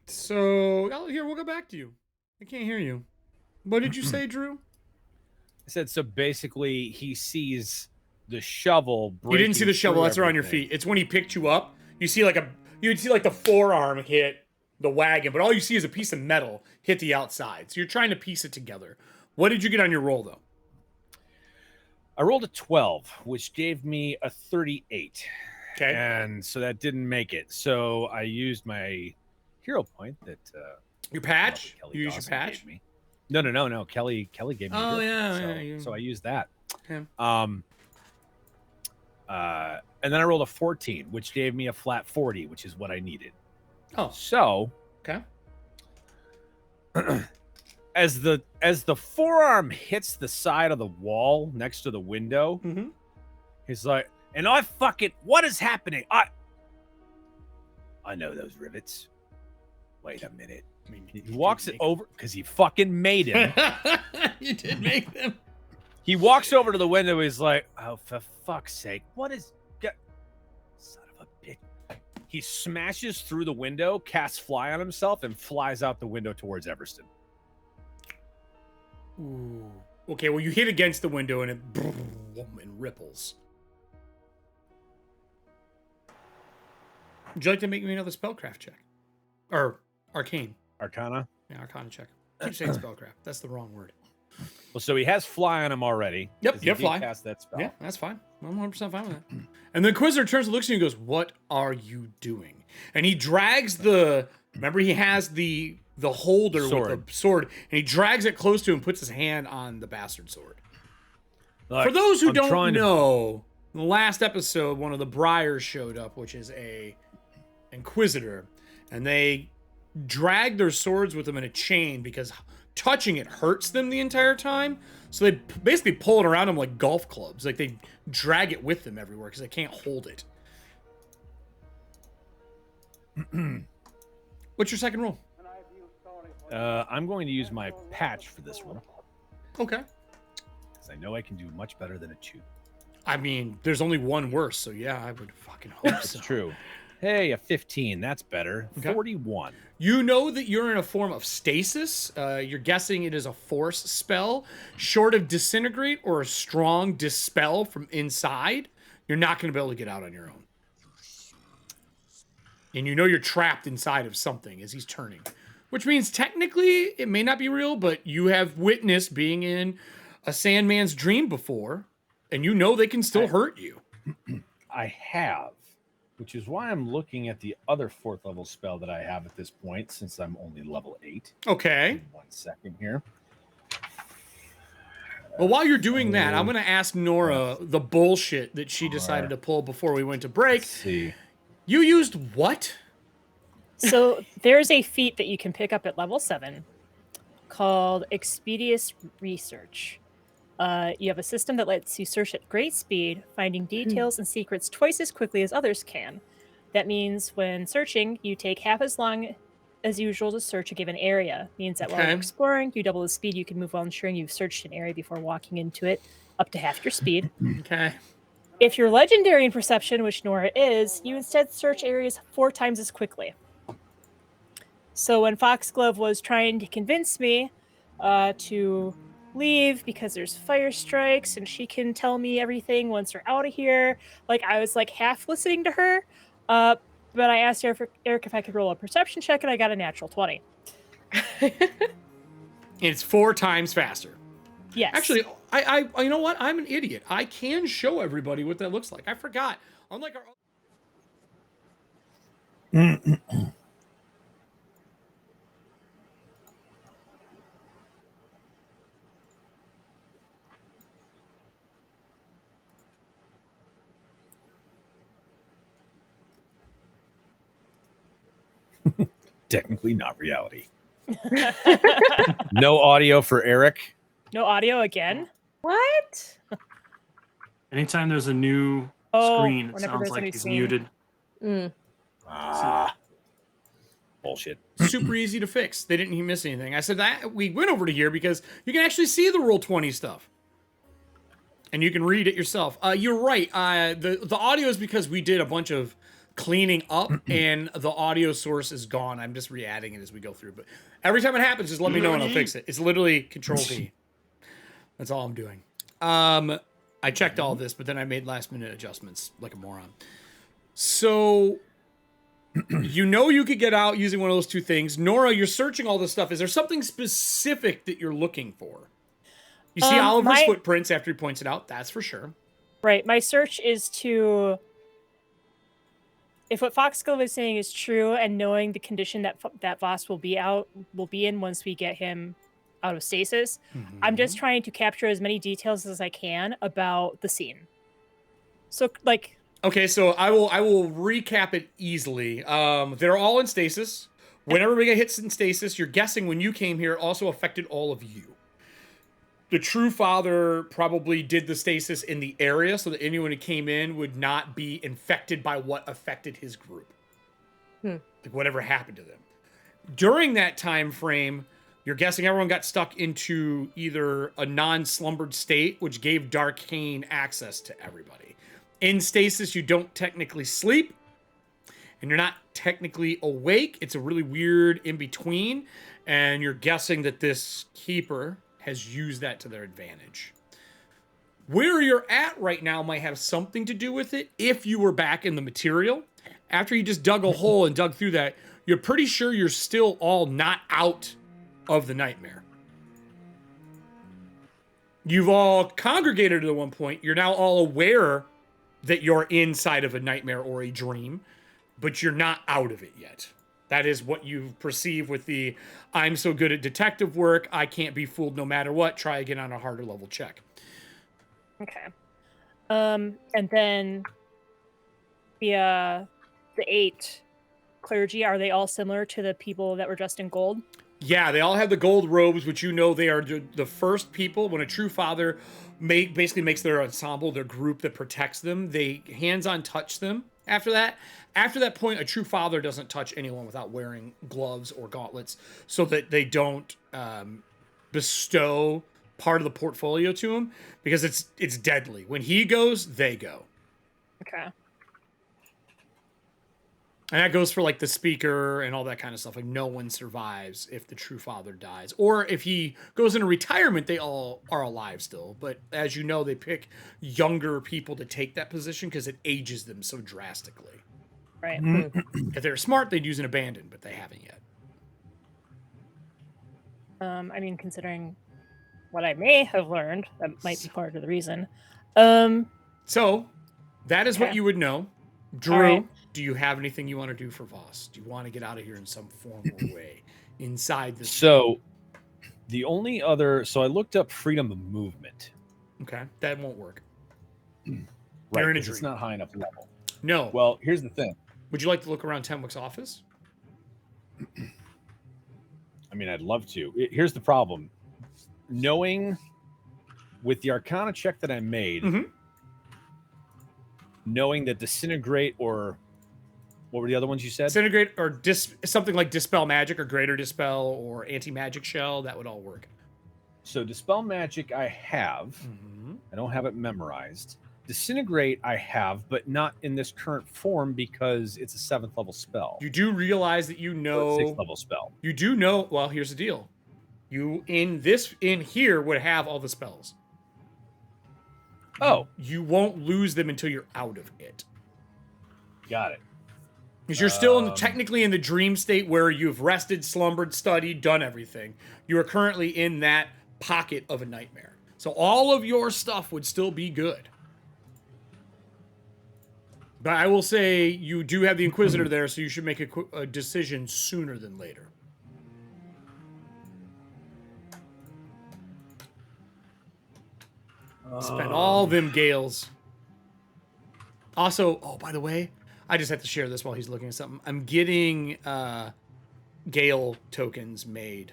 [SPEAKER 4] So, here, we'll go back to you. I can't hear you. What did you say, Drew?
[SPEAKER 2] I said, so basically he sees the shovel.
[SPEAKER 4] You didn't see the shovel. That's around your feet. It's when he picked you up. You see you'd see like the forearm hit the wagon, but all you see is a piece of metal hit the outside. So you're trying to piece it together. What did you get on your roll, though?
[SPEAKER 2] I rolled a 12, which gave me a 38.
[SPEAKER 4] Okay.
[SPEAKER 2] And so that didn't make it. So I used my hero point that
[SPEAKER 4] your patch.
[SPEAKER 2] Kelly
[SPEAKER 4] You use your
[SPEAKER 2] Dawson
[SPEAKER 4] patch.
[SPEAKER 2] gave me. No. Kelly gave me.
[SPEAKER 4] Oh,
[SPEAKER 2] a
[SPEAKER 4] yeah,
[SPEAKER 2] so I used that.
[SPEAKER 4] Okay.
[SPEAKER 2] And then I rolled a 14, which gave me a flat 40, which is what I needed.
[SPEAKER 4] Oh.
[SPEAKER 2] So
[SPEAKER 4] okay.
[SPEAKER 2] As the forearm hits the side of the wall next to the window, he's like, and what is happening? I know those rivets. Wait a minute. He walks it over because he fucking made him.
[SPEAKER 4] You did make them.
[SPEAKER 2] He walks over to the window. He's like, oh, for fuck's sake. What is... Son of a bitch. He smashes through the window, casts fly on himself, and flies out the window towards Everston.
[SPEAKER 4] Ooh. Okay, well, you hit against the window and it ripples. Would you like to make me another spellcraft check? Or arcane?
[SPEAKER 2] Arcana?
[SPEAKER 4] Yeah, arcana check. Keep saying spellcraft. That's the wrong word.
[SPEAKER 2] Well, so he has fly on him already.
[SPEAKER 4] Yep, you have fly.
[SPEAKER 2] Cast that spell.
[SPEAKER 4] Yeah, that's fine. I'm 100% fine with that. And the Inquisitor turns and looks at you and goes, what are you doing? And he drags remember he has the holder with the sword, and he drags it close to him and puts his hand on the bastard sword.
[SPEAKER 2] Like,
[SPEAKER 4] for those who don't know, in the last episode, one of the Briars showed up, which is a Inquisitor, and they dragged their swords with them in a chain because touching it hurts them the entire time. So they basically pull it around them like golf clubs. Like they drag it with them everywhere because they can't hold it. What's your second roll?
[SPEAKER 2] I'm going to use my patch for this one.
[SPEAKER 4] Okay.
[SPEAKER 2] Because I know I can do much better than a 2.
[SPEAKER 4] I mean, there's only one worse, so yeah, I would fucking hope
[SPEAKER 2] That's
[SPEAKER 4] so.
[SPEAKER 2] true. Hey, a 15. That's better.
[SPEAKER 4] Okay.
[SPEAKER 2] 41.
[SPEAKER 4] You know that you're in a form of stasis. You're guessing it is a force spell. Short of disintegrate or a strong dispel from inside, you're not going to be able to get out on your own. And you know you're trapped inside of something as he's turning. Which means technically it may not be real, but you have witnessed being in a Sandman's dream before, and you know they can still hurt you.
[SPEAKER 2] I have, which is why I'm looking at the other 4th level spell that I have at this point, since I'm only level 8.
[SPEAKER 4] Okay.
[SPEAKER 2] In 1 second here.
[SPEAKER 4] Well, while you're doing that, I'm going to ask Nora the bullshit that she decided to pull before we went to break.
[SPEAKER 2] Let's see.
[SPEAKER 4] You used what?
[SPEAKER 1] So there's a feat that you can pick up at level 7 called Expeditious Research. You have a system that lets you search at great speed, finding details and secrets twice as quickly as others can. That means when searching, you take half as long as usual to search a given area. Means that while you're exploring, you double the speed you can move while ensuring you've searched an area before walking into it, up to half your speed.
[SPEAKER 4] Okay.
[SPEAKER 1] If you're legendary in perception, which Nora is, you instead search areas 4 times as quickly. So when Foxglove was trying to convince me to leave because there's fire strikes and she can tell me everything once we're out of here, like I was like half listening to her, but I asked Eric if I could roll a perception check and I got a natural 20.
[SPEAKER 4] It's 4 times faster.
[SPEAKER 1] Yes.
[SPEAKER 4] Actually, I you know what? I'm an idiot. I can show everybody what that looks like. I forgot. Unlike our
[SPEAKER 2] Technically not reality. No audio for Eric.
[SPEAKER 1] No audio again?
[SPEAKER 6] What?
[SPEAKER 3] Anytime there's a new screen, it sounds like he's muted.
[SPEAKER 2] Bullshit.
[SPEAKER 4] super easy to fix. They didn't miss anything. I said that we went over to here because you can actually see the Roll20 stuff. And you can read it yourself. You're right. The audio is because we did a bunch of cleaning up and the audio source is gone. I'm just re-adding it as we go through. But every time it happens, just let me know and I'll fix it. It's literally Control-V. That's all I'm doing. I checked all this, but then I made last-minute adjustments like a moron. So, you know you could get out using one of those two things. Nora, you're searching all this stuff. Is there something specific that you're looking for? You see Oliver's footprints after he points it out. That's for sure.
[SPEAKER 1] Right. My search is to... If what Foxglove is saying is true, and knowing the condition that Voss will be in once we get him out of stasis, I'm just trying to capture as many details as I can about the scene. So, like,
[SPEAKER 4] okay, so I will recap it easily. They're all in stasis. When everybody hits in stasis, you're guessing when you came here, it also affected all of you. The True Father probably did the stasis in the area so that anyone who came in would not be infected by what affected his group. Like whatever happened to them. During that time frame, you're guessing everyone got stuck into either a non-slumbered state, which gave Darkane access to everybody. In stasis, you don't technically sleep, and you're not technically awake. It's a really weird in-between, and you're guessing that this Keeper has used that to their advantage. Where you're at right now might have something to do with it. If you were back in the material, after you just dug a hole and dug through that, you're pretty sure you're still all not out of the nightmare. You've all congregated at one point. You're now all aware that you're inside of a nightmare or a dream, but you're not out of it yet. That is what you perceive with the, I'm so good at detective work, I can't be fooled no matter what. Try again on a harder level check.
[SPEAKER 1] okay. And then the 8 clergy, are they all similar to the people that were dressed in gold?
[SPEAKER 4] Yeah, they all have the gold robes, which they are the first people. When a true father basically makes their ensemble, their group that protects them, they hands-on touch them. After that point, a true father doesn't touch anyone without wearing gloves or gauntlets, so that they don't bestow part of the portfolio to him, because it's deadly. When he goes, they go.
[SPEAKER 1] Okay.
[SPEAKER 4] And that goes for like the speaker and all that kind of stuff. Like no one survives if the true father dies. Or if he goes into retirement, they all are alive still. But as you know, they pick younger people to take that position because it ages them so drastically.
[SPEAKER 1] Right.
[SPEAKER 4] If they're smart, they'd use an abandon, but they haven't yet.
[SPEAKER 1] I mean, considering what I may have learned, that might be part of the reason.
[SPEAKER 4] So that is what
[SPEAKER 1] Okay.
[SPEAKER 4] you would know. Drew,
[SPEAKER 1] right.
[SPEAKER 4] do you have anything you want to do for Voss? Do you want to get out of here in some formal way inside this?
[SPEAKER 2] So the only other, so I looked up freedom of movement.
[SPEAKER 4] Okay, that won't work.
[SPEAKER 2] Right,
[SPEAKER 4] You're in a
[SPEAKER 2] 'cause it's
[SPEAKER 4] dream.
[SPEAKER 2] not high enough level.
[SPEAKER 4] No.
[SPEAKER 2] Well, here's the thing.
[SPEAKER 4] Would you like to look around Tenwick's office?
[SPEAKER 2] I mean, I'd love to. Here's the problem. Knowing with the Arcana check that I made, knowing that Disintegrate or what were the other ones you said?
[SPEAKER 4] Disintegrate or something like Dispel Magic or Greater Dispel or Anti-Magic Shell, that would all work.
[SPEAKER 2] So Dispel Magic I have. I don't have it memorized. Disintegrate I have, but not in this current form because it's a 7th level spell.
[SPEAKER 4] You do realize that you know...
[SPEAKER 2] 6th level spell.
[SPEAKER 4] You do know... Well, here's the deal. You, in here, would have all the spells.
[SPEAKER 2] Oh.
[SPEAKER 4] You won't lose them until you're out of it.
[SPEAKER 2] Got it.
[SPEAKER 4] Because you're still technically in the dream state where you've rested, slumbered, studied, done everything. You are currently in that pocket of a nightmare. So all of your stuff would still be good. But I will say you do have the Inquisitor there, so you should make a decision sooner than later. Spend all them gales. Also, oh, by the way, I just have to share this while he's looking at something. I'm getting Gale tokens made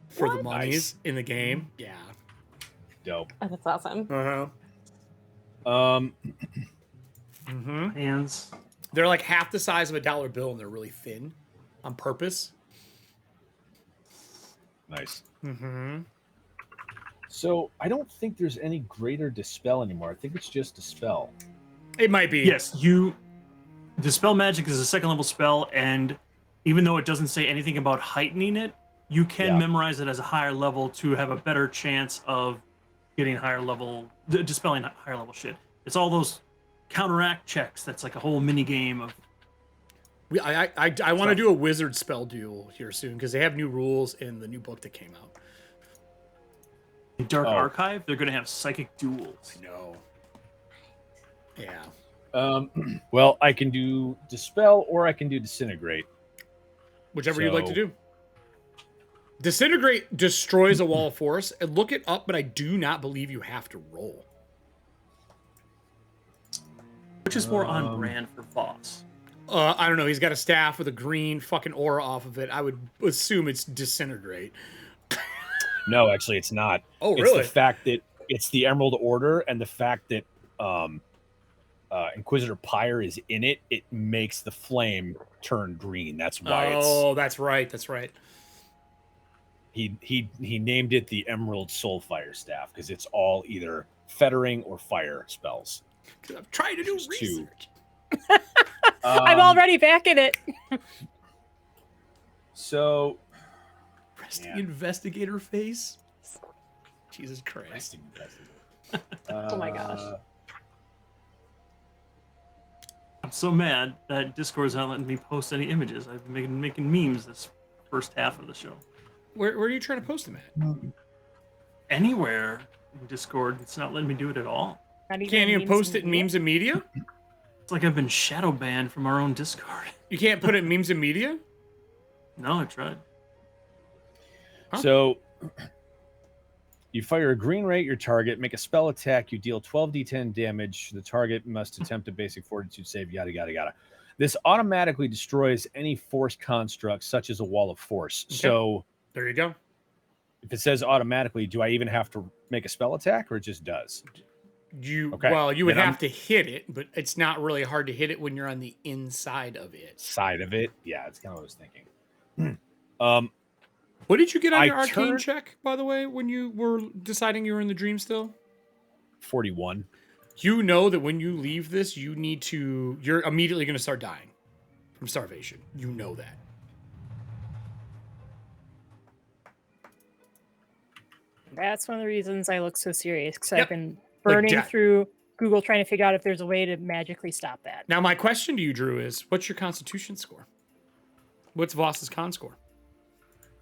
[SPEAKER 4] for the monies in the game. Yeah.
[SPEAKER 2] Dope.
[SPEAKER 6] Oh, that's awesome.
[SPEAKER 3] Hands.
[SPEAKER 4] They're like half the size of a dollar bill and they're really thin on purpose.
[SPEAKER 2] Nice.
[SPEAKER 4] Mm-hmm.
[SPEAKER 2] So I don't think there's any greater dispel anymore. I think it's just dispel.
[SPEAKER 4] It might be.
[SPEAKER 3] Yes, Dispel Magic is a 2nd level spell, and even though it doesn't say anything about heightening it, you can memorize it as a higher level to have a better chance of getting higher level, dispelling higher level shit. It's all those counteract checks. That's like a whole mini game of.
[SPEAKER 4] I want to do a wizard spell duel here soon because they have new rules in the new book that came out.
[SPEAKER 3] In Dark Archive, they're going to have psychic duels.
[SPEAKER 4] I know. Yeah.
[SPEAKER 2] Well, I can do dispel or I can do disintegrate.
[SPEAKER 4] Whichever you'd like to do. Disintegrate destroys a wall of force. And look it up, but I do not believe you have to roll.
[SPEAKER 3] Which is more on brand for Voss?
[SPEAKER 4] I don't know. He's got a staff with a green fucking aura off of it. I would assume it's disintegrate.
[SPEAKER 2] No, actually, it's not.
[SPEAKER 4] Oh, really?
[SPEAKER 2] It's the fact that it's the Emerald Order and the fact that Inquisitor Pyre is in it. It makes the flame turn green. That's why it's...
[SPEAKER 4] Oh, that's right. That's right.
[SPEAKER 2] He named it the Emerald Soulfire Staff because it's all either fettering or fire spells.
[SPEAKER 4] I'm trying to do research.
[SPEAKER 1] I'm already back in it.
[SPEAKER 2] So...
[SPEAKER 4] Resting investigator face. Jesus Christ.
[SPEAKER 6] Oh my gosh.
[SPEAKER 3] I'm so mad that Discord's not letting me post any images. I've been making memes this first half of the show.
[SPEAKER 4] Where are you trying to post them at?
[SPEAKER 3] Anywhere in Discord, it's not letting me do it at all.
[SPEAKER 4] Can't even post it in memes and media?
[SPEAKER 3] It's like I've been shadow banned from our own Discord.
[SPEAKER 4] You can't put it in memes and media?
[SPEAKER 3] No, I tried.
[SPEAKER 4] Huh?
[SPEAKER 2] So you fire a green ray at your target, make a spell attack, you deal 12d10 damage. The target must attempt a basic fortitude save, yada, yada, yada. This automatically destroys any force construct, such as a wall of force.
[SPEAKER 4] Okay.
[SPEAKER 2] So
[SPEAKER 4] There you go.
[SPEAKER 2] if it says automatically, do I even have to make a spell attack, or it just does?
[SPEAKER 4] Well, you would
[SPEAKER 2] Then
[SPEAKER 4] have to hit it, but it's not really hard to hit it when you're on the inside of it.
[SPEAKER 2] Side of it, yeah, it's kind of what I was thinking.
[SPEAKER 4] What did you get on
[SPEAKER 2] I
[SPEAKER 4] your arcane
[SPEAKER 2] turned-
[SPEAKER 4] check, by the way, when you were deciding you were in the dream still?
[SPEAKER 2] 41.
[SPEAKER 4] You know that when you leave this, you're immediately going to start dying from starvation. You know that.
[SPEAKER 1] That's one of the reasons I look so serious, because
[SPEAKER 4] Yep.
[SPEAKER 1] I've been burning
[SPEAKER 4] death.
[SPEAKER 1] through Google trying to figure out if there's a way to magically stop that.
[SPEAKER 4] Now, my question to you, Drew, is what's your constitution score? What's Voss's con score?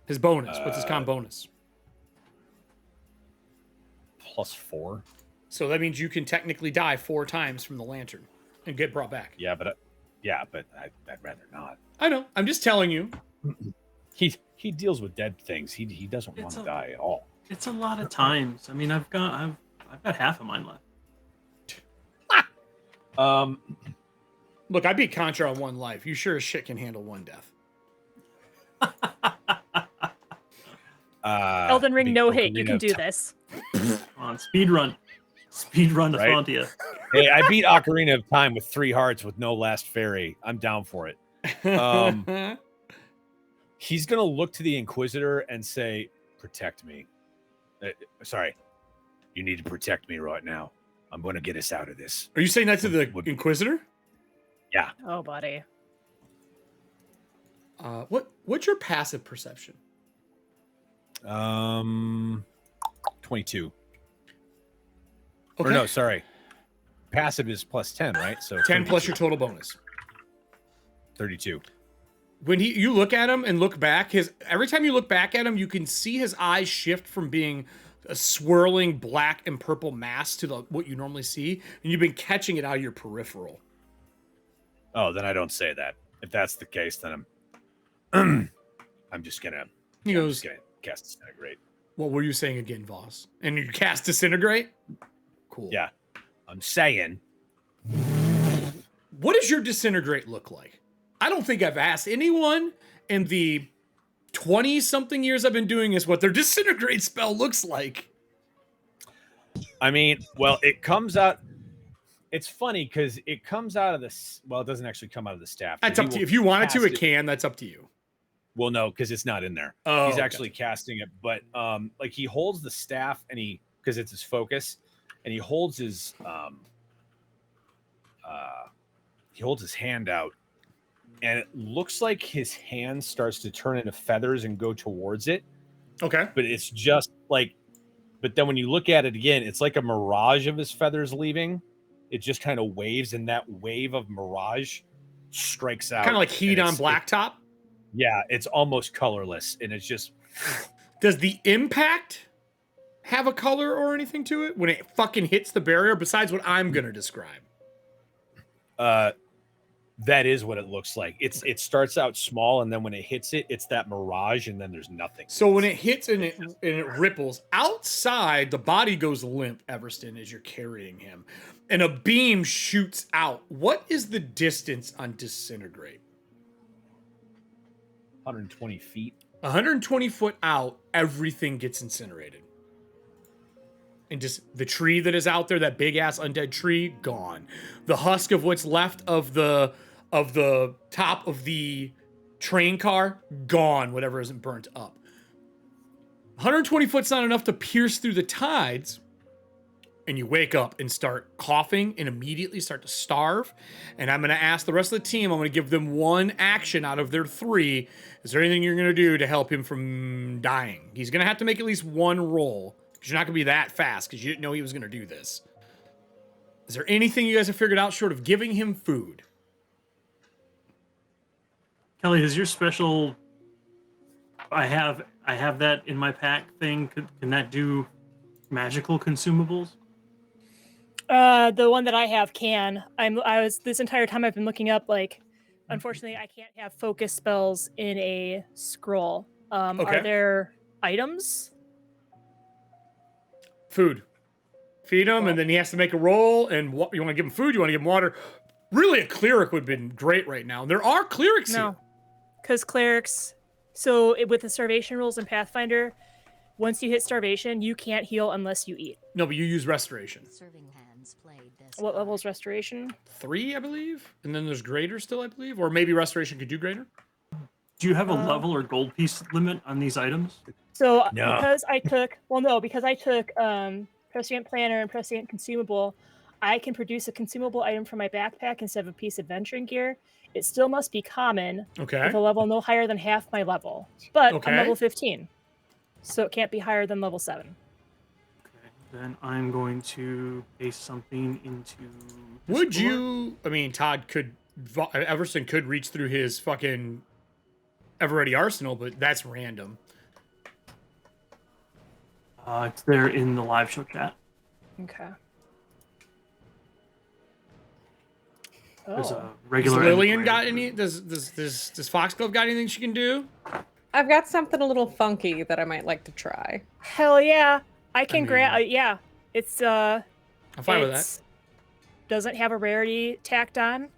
[SPEAKER 4] His bonus. What's his con bonus?
[SPEAKER 2] +4.
[SPEAKER 4] So that means you can technically die 4 times from the lantern and get brought back.
[SPEAKER 2] Yeah, but I'd rather not.
[SPEAKER 4] I know. I'm just telling you.
[SPEAKER 2] He deals with dead things. He doesn't want to die at all.
[SPEAKER 3] It's a lot of times. I mean, I've got half of mine left.
[SPEAKER 4] Look, I beat Contra on 1 life. You sure as shit can handle 1 death.
[SPEAKER 1] Elden Ring no hit. You can do this.
[SPEAKER 3] Come on, speed run
[SPEAKER 2] Right?
[SPEAKER 3] Ethauntia.
[SPEAKER 2] Hey, I beat Ocarina of Time with 3 hearts with no last fairy. I'm down for it. He's gonna look to the Inquisitor and say, "Protect me." Sorry, you need to protect me right now. I'm gonna get us out of this.
[SPEAKER 4] Are you saying that to the Inquisitor?
[SPEAKER 2] Yeah.
[SPEAKER 1] Oh, buddy.
[SPEAKER 4] What's your passive perception?
[SPEAKER 2] 22.
[SPEAKER 4] Okay.
[SPEAKER 2] Or no, sorry. Passive is +10, right? So
[SPEAKER 4] 10 plus your total bonus.
[SPEAKER 2] 32.
[SPEAKER 4] When you look at him and look back, every time you look back at him, you can see his eyes shift from being a swirling black and purple mass to what you normally see, and you've been catching it out of your peripheral.
[SPEAKER 2] Oh, then I don't say that. If that's the case, then I'm just gonna.
[SPEAKER 4] He
[SPEAKER 2] I'm
[SPEAKER 4] goes,
[SPEAKER 2] just gonna cast Disintegrate.
[SPEAKER 4] "What were you saying again, Voss?" And you cast Disintegrate. Cool.
[SPEAKER 2] Yeah, I'm saying.
[SPEAKER 4] What does your Disintegrate look like? I don't think I've asked anyone in the 20-something years I've been doing this what their Disintegrate spell looks like.
[SPEAKER 2] I mean, well, it comes out. It's funny because it comes out of this. Well, it doesn't actually come out of the staff.
[SPEAKER 4] That's up to you. If you wanted to, it can. That's up to you.
[SPEAKER 2] Well, no, because it's not in there.
[SPEAKER 4] Oh,
[SPEAKER 2] he's actually casting it, but like he holds the staff and because it's his focus, and he holds his hand out, and it looks like his hand starts to turn into feathers and go towards it.
[SPEAKER 4] Okay.
[SPEAKER 2] But it's just like, but then when you look at it again, it's like a mirage of his feathers leaving. It just kind of waves, and that wave of mirage strikes out.
[SPEAKER 4] Kind of like heat on blacktop.
[SPEAKER 2] Yeah, it's almost colorless, and it's just.
[SPEAKER 4] Does the impact have a color or anything to it when it fucking hits the barrier besides what I'm going to describe?
[SPEAKER 2] That is what it looks like. It starts out small, and then when it hits it, it's that mirage, and then there's nothing.
[SPEAKER 4] So when it hits and it ripples outside, the body goes limp, Everston, as you're carrying him, and a beam shoots out. What is the distance on Disintegrate?
[SPEAKER 2] 120 feet.
[SPEAKER 4] 120 foot out, everything gets incinerated. And just the tree that is out there, that big ass undead tree, gone. The husk of what's left of the top of the train car, gone. Whatever isn't burnt up. 120 foot's not enough to pierce through the tides. And you wake up and start coughing and immediately start to starve. And I'm going to ask the rest of the team, I'm going to give them 1 action out of their 3. Is there anything you're going to do to help him from dying? He's going to have to make at least 1 roll. Because you're not going to be that fast because you didn't know he was going to do this. Is there anything you guys have figured out short of giving him food?
[SPEAKER 3] Kelly, is your special? I have that in my pack thing. Can that do magical consumables?
[SPEAKER 1] The one that I have can. I was this entire time I've been looking up. Like, unfortunately, I can't have focus spells in a scroll.
[SPEAKER 4] Okay.
[SPEAKER 1] Are there items?
[SPEAKER 4] Food. Feed him, and then he has to make a roll. And you want to give him food, you want to give him water. Really, a cleric would have been great right now. There are clerics
[SPEAKER 1] No,
[SPEAKER 4] here.
[SPEAKER 1] because clerics. So with the starvation rules in Pathfinder, once you hit starvation, you can't heal unless you eat.
[SPEAKER 4] No, but you use restoration.
[SPEAKER 1] What level is restoration?
[SPEAKER 4] 3, I believe. And then there's greater still, I believe. Or maybe restoration could do greater.
[SPEAKER 3] Do you have a level or gold piece limit on these items?
[SPEAKER 1] So
[SPEAKER 2] No.
[SPEAKER 1] because I took Prescient Planner and Prescient Consumable, I can produce a consumable item from my backpack instead of a piece of adventuring gear. It still must be common
[SPEAKER 4] Okay.
[SPEAKER 1] with a level no higher than half my level. But
[SPEAKER 4] Okay.
[SPEAKER 1] I'm level 15. So it can't be higher than level 7.
[SPEAKER 3] Then I'm going to paste something into.
[SPEAKER 4] Would
[SPEAKER 3] Discord.
[SPEAKER 4] you? I mean, Everson could reach through his fucking ever-ready arsenal, but that's random.
[SPEAKER 3] It's there in the live show chat.
[SPEAKER 1] Okay.
[SPEAKER 3] There's
[SPEAKER 1] Oh.
[SPEAKER 3] a
[SPEAKER 4] Does
[SPEAKER 3] regular.
[SPEAKER 4] Lillian got any? Does Foxglove got anything she can do?
[SPEAKER 6] I've got something a little funky that I might like to try.
[SPEAKER 1] Hell yeah. I can
[SPEAKER 4] mean-
[SPEAKER 1] grab yeah. It's
[SPEAKER 4] I'm fine with that.
[SPEAKER 1] it's- doesn't have a rarity tacked on.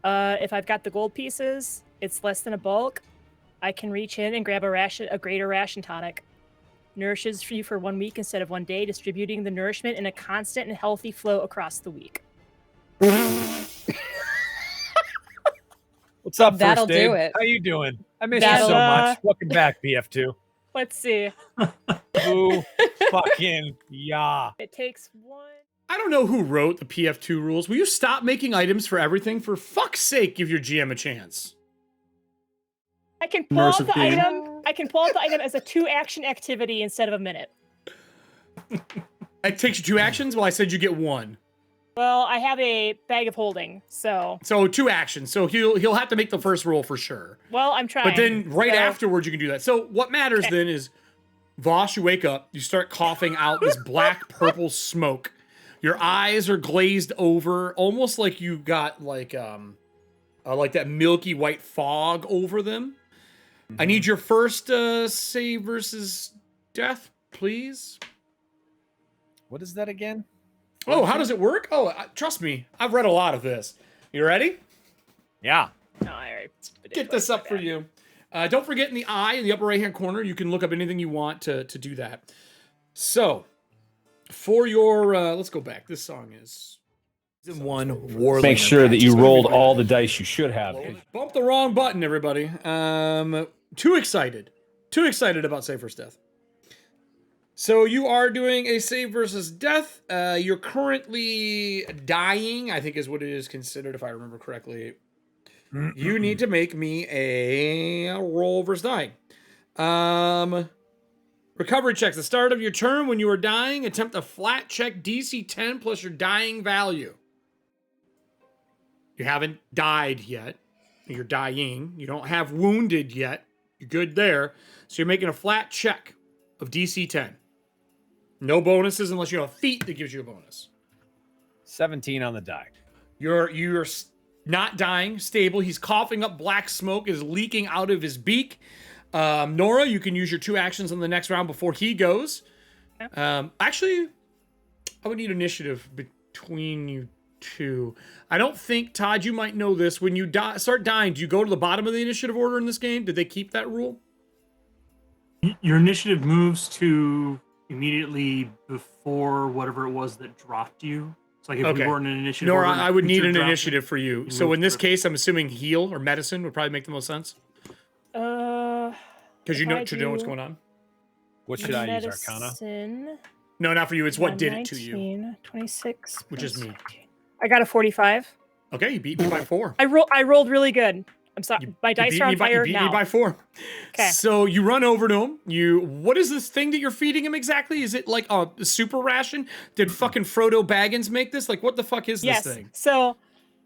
[SPEAKER 1] If I've got the gold pieces, it's less than a bulk. I can reach in and grab a greater ration tonic. Nourishes you for 1 week instead of 1 day, distributing the nourishment in a constant and healthy flow across the week.
[SPEAKER 2] What's up,
[SPEAKER 6] That'll
[SPEAKER 2] First Aid?
[SPEAKER 6] do it.
[SPEAKER 2] How you doing? I miss you
[SPEAKER 1] That'll,
[SPEAKER 2] so much. Welcome back, BF2.
[SPEAKER 1] Let's see.
[SPEAKER 2] Ooh, fucking yeah.
[SPEAKER 1] It takes 1.
[SPEAKER 4] I don't know who wrote the PF2 rules. Will you stop making items for everything? For fuck's sake, give your GM a chance.
[SPEAKER 1] I can pull out
[SPEAKER 3] Immersive
[SPEAKER 1] the
[SPEAKER 3] game.
[SPEAKER 1] item. I can pull out the item as a 2-action activity instead of a minute.
[SPEAKER 4] It takes you 2 actions? Well, I said you get 1.
[SPEAKER 1] Well, I have a bag of holding, so
[SPEAKER 4] So 2 actions. So he'll have to make the first roll for sure.
[SPEAKER 1] well, I'm trying.
[SPEAKER 4] But then right
[SPEAKER 1] so-
[SPEAKER 4] afterwards you can do that. So what matters
[SPEAKER 1] Okay.
[SPEAKER 4] then is Vosh, you wake up, you start coughing out this black purple smoke. Your eyes are glazed over, almost like you got like that milky white fog over them. I need your first save versus death, please.
[SPEAKER 2] What is that again?
[SPEAKER 4] Oh, how does it work? Oh, trust me, I've read a lot of this. You ready?
[SPEAKER 2] Yeah.
[SPEAKER 1] No, I already
[SPEAKER 4] Get this up for you. Don't forget in the eye, in the upper right-hand corner, you can look up anything you want to do that. So, for your, let's go back. This song is season 1 War.
[SPEAKER 2] Make sure that you rolled all the dice you should have.
[SPEAKER 4] Bump the wrong button, everybody. Too excited about save versus death. So you are doing a save versus death. You're currently dying, I think is what it is considered, if I remember correctly. You need to make me a roll versus dying. Recovery checks. The start of your turn when you are dying, attempt a flat check DC 10 plus your dying value. You haven't died yet. You're dying. You don't have wounded yet. You're good there. So you're making a flat check of DC 10. No bonuses unless you have a feat that gives you a bonus.
[SPEAKER 2] 17 on the die.
[SPEAKER 4] You're not dying, stable. He's coughing up black smoke. It is leaking out of his beak. Nora, you can use your 2 actions on the next round before he goes. Actually, I would need initiative between you two. I don't think, Todd, you might know this. When you start dying, do you go to the bottom of the initiative order in this game? Did they keep that rule?
[SPEAKER 3] Your initiative moves to immediately before whatever it was that dropped you. It's like if
[SPEAKER 4] Okay.
[SPEAKER 3] you weren't in an initiative
[SPEAKER 4] Nora,
[SPEAKER 3] order,
[SPEAKER 4] I would need
[SPEAKER 3] creature
[SPEAKER 4] an
[SPEAKER 3] dropped you,
[SPEAKER 4] initiative for you.
[SPEAKER 3] you
[SPEAKER 4] So
[SPEAKER 3] move
[SPEAKER 4] in this
[SPEAKER 3] to-
[SPEAKER 4] case, I'm assuming heal or medicine would probably make the most sense.
[SPEAKER 1] Because
[SPEAKER 4] Because you
[SPEAKER 1] if
[SPEAKER 4] know
[SPEAKER 1] I
[SPEAKER 4] to know what's
[SPEAKER 1] do
[SPEAKER 4] going on.
[SPEAKER 2] What should I use, Arcana?
[SPEAKER 1] medicine,
[SPEAKER 4] No, not for you. It's what did it to you.
[SPEAKER 1] 19, 26.
[SPEAKER 4] Which is me.
[SPEAKER 1] I got a 45.
[SPEAKER 4] Okay, you beat me by 4.
[SPEAKER 1] I rolled really good. I'm sorry. My
[SPEAKER 4] You
[SPEAKER 1] dice
[SPEAKER 4] beat
[SPEAKER 1] are
[SPEAKER 4] me
[SPEAKER 1] on
[SPEAKER 4] by, you
[SPEAKER 1] fire
[SPEAKER 4] beat
[SPEAKER 1] now.
[SPEAKER 4] me by 4.
[SPEAKER 1] Okay.
[SPEAKER 4] So you run over to him. What is this thing that you're feeding him exactly? Is it like a super ration? Did fucking Frodo Baggins make this? Like, what the fuck is
[SPEAKER 1] Yes.
[SPEAKER 4] this thing?
[SPEAKER 1] So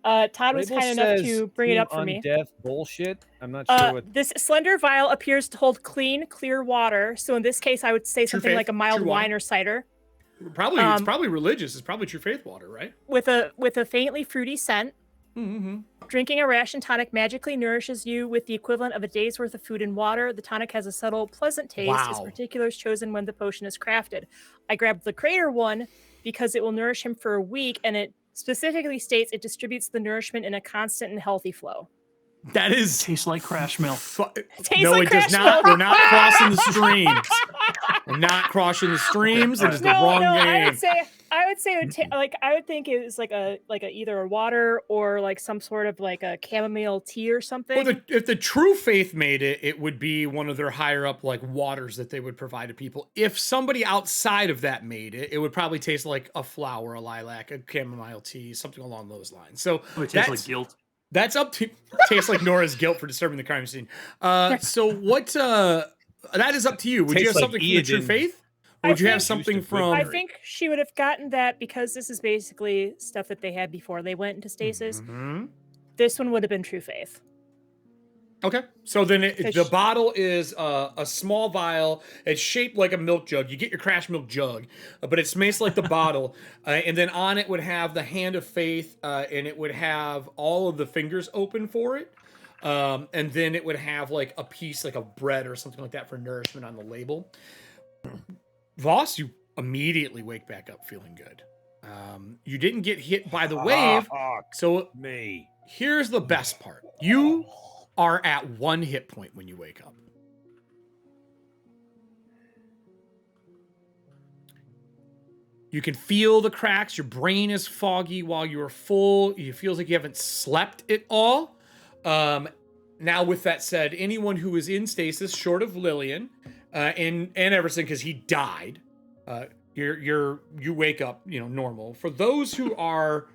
[SPEAKER 1] Todd was
[SPEAKER 2] Label
[SPEAKER 1] kind enough
[SPEAKER 2] says
[SPEAKER 1] to bring it
[SPEAKER 2] Team
[SPEAKER 1] up for me.
[SPEAKER 2] Undeath bullshit. I'm not sure what.
[SPEAKER 1] This slender vial appears to hold clean, clear water. So in this case, I would say
[SPEAKER 4] True
[SPEAKER 1] something
[SPEAKER 4] faith,
[SPEAKER 1] like a mild
[SPEAKER 4] true water.
[SPEAKER 1] wine or cider
[SPEAKER 4] Probably it's probably religious. It's probably true faith water, right?
[SPEAKER 1] with a faintly fruity scent.
[SPEAKER 4] Mm-hmm.
[SPEAKER 1] Drinking a ration tonic magically nourishes you with the equivalent of a day's worth of food and water. The tonic has a subtle, pleasant taste. Its
[SPEAKER 4] Wow.
[SPEAKER 1] particulars chosen when the potion is crafted. I grabbed the crater one because it will nourish him for a week, and it specifically states it distributes the nourishment in a constant and healthy flow.
[SPEAKER 4] That is
[SPEAKER 3] Tastes like crash milk.
[SPEAKER 1] Tastes
[SPEAKER 4] no,
[SPEAKER 1] like
[SPEAKER 4] it does
[SPEAKER 1] crash
[SPEAKER 4] not.
[SPEAKER 1] milk.
[SPEAKER 4] We're not crossing the streams. We're not crossing the streams. It is the wrong game.
[SPEAKER 1] I would say it would like I would think it was like a either a water or like some sort of like a chamomile tea or something.
[SPEAKER 4] Well, if the True Faith made it, it would be one of their higher up like waters that they would provide to people. If somebody outside of that made it, it would probably taste like a flower, a lilac, a chamomile tea, something along those lines. So
[SPEAKER 3] it tastes like guilt.
[SPEAKER 4] That's up to tastes like Nora's guilt for disturbing the crime scene. So what? That is up to you. Would you have something from the True Faith? Or would you have something from?
[SPEAKER 1] I think she would have gotten that because this is basically stuff that they had before they went into stasis.
[SPEAKER 4] Mm-hmm.
[SPEAKER 1] This one would have been True Faith.
[SPEAKER 4] Okay, so then the bottle is a small vial. It's shaped like a milk jug. You get your crash milk jug, but it's maced like the bottle. And then on it would have the hand of faith, and it would have all of the fingers open for it. And then it would have like a piece like of bread or something like that for nourishment on the label. Voss, you immediately wake back up feeling good. You didn't get hit by the wave. So here's the best part. You are at 1 hit point when you wake up. You can feel the cracks. Your brain is foggy while you're full. It feels like you haven't slept at all. Now, with that said, anyone who is in stasis, short of Lillian and Everson, because he died, you wake up, normal. For those who are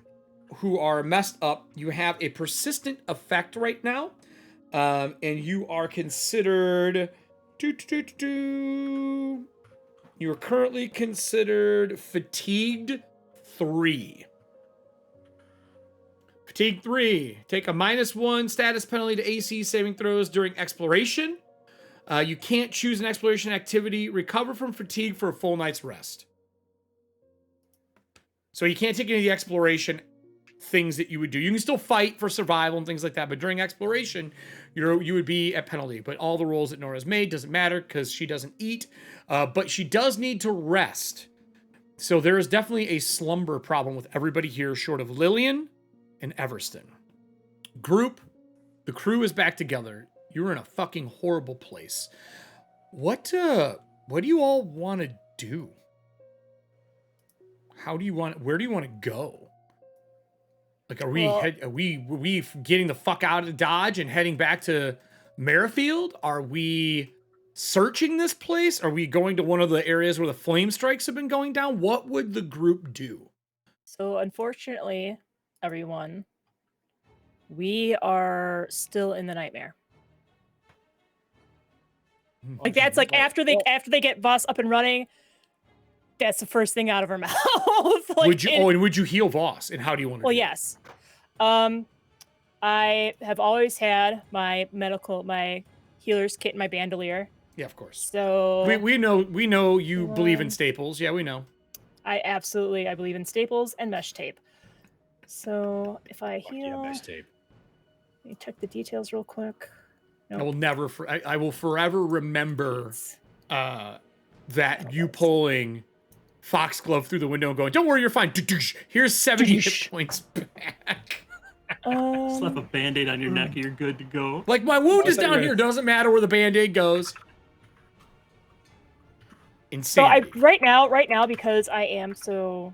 [SPEAKER 4] messed up, you have a persistent effect right now. And you are considered you are currently considered fatigued 3. Fatigue 3. Take a -1 status penalty to AC saving throws during exploration. You can't choose an exploration activity. Recover from fatigue for a full night's rest. So you can't take any of the exploration things that you would do. You can still fight for survival and things like that, but during exploration, you would be at penalty. But all the rolls that Nora's made doesn't matter because she doesn't eat, but she does need to rest. So there is definitely a slumber problem with everybody here, short of Lillian and Everston. Group, the crew is back together. You're in a fucking horrible place. What do you all want to do? Where do you want to go? Like, are we getting the fuck out of Dodge and heading back to Merrifield? Are we searching this place? Are we going to one of the areas where the flame strikes have been going down? What would the group do?
[SPEAKER 1] So, unfortunately, everyone, we are still in the nightmare. Like that's like after they get Voss up and running, that's the first thing out of her mouth. Like,
[SPEAKER 4] would you heal Voss? And how do you want to?
[SPEAKER 1] Well, yes. I have always had my healer's kit and my bandolier.
[SPEAKER 4] Yeah, of course.
[SPEAKER 1] So
[SPEAKER 4] we know you believe in staples. Yeah, we know.
[SPEAKER 1] I believe in staples and mesh tape. So if I heal,
[SPEAKER 2] mesh tape.
[SPEAKER 1] Let me check the details real quick.
[SPEAKER 4] Nope. I will forever remember that you pulling Foxglove through the window and going, "Don't worry, you're fine. Here's 70 hit points back."
[SPEAKER 3] Slap a band-aid on your neck and you're good to go.
[SPEAKER 4] Like, my wound is down here. Doesn't matter where the band-aid goes. Insane.
[SPEAKER 1] So right now, because I am so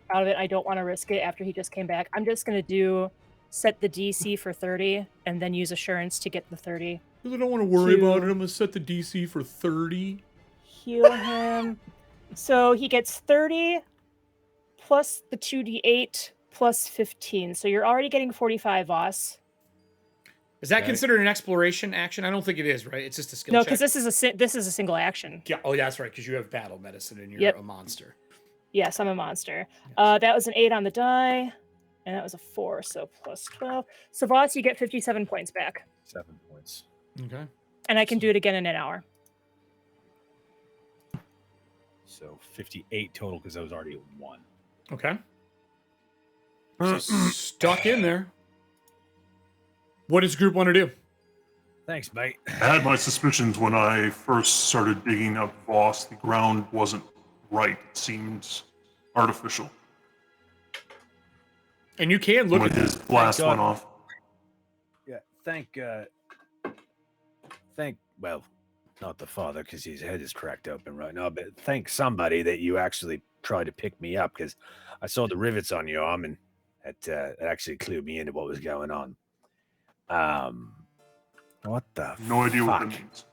[SPEAKER 1] out of it, I don't want to risk it after he just came back. I'm just going to set the DC for 30 and then use assurance to get the 30.
[SPEAKER 4] Because I don't want to worry about it. I'm going to set the DC for 30.
[SPEAKER 1] Heal him. So he gets 30 plus the 2d8 plus 15. So you're already getting 45, Voss.
[SPEAKER 4] Is that considered an exploration action? I don't think it is, right? It's just a skill check.
[SPEAKER 1] No, because this is a single action.
[SPEAKER 4] Yeah. Oh, that's right. Because you have battle medicine and you're a monster.
[SPEAKER 1] Yes, I'm a monster. Yes. That was an 8 on the die, and that was a 4, so plus 12. So Voss, you get 57 points back.
[SPEAKER 2] 7 points.
[SPEAKER 4] Okay.
[SPEAKER 1] And I can do it again in an hour.
[SPEAKER 2] So 58 total because I was already at 1.
[SPEAKER 4] Okay. Stuck in there. What does group want to do?
[SPEAKER 2] Thanks, mate.
[SPEAKER 7] I had my suspicions when I first started digging up Voss. The ground wasn't right. It seemed artificial.
[SPEAKER 4] And you can look
[SPEAKER 7] When
[SPEAKER 4] at
[SPEAKER 7] his
[SPEAKER 4] this.
[SPEAKER 7] blast
[SPEAKER 2] God.
[SPEAKER 7] went off.
[SPEAKER 2] Yeah, well, not the father because his head is cracked open right now, but thank somebody that you actually tried to pick me up because I saw the rivets on your arm and that actually clued me into what was going on. What the
[SPEAKER 7] No idea what that
[SPEAKER 2] fuck?
[SPEAKER 7] means.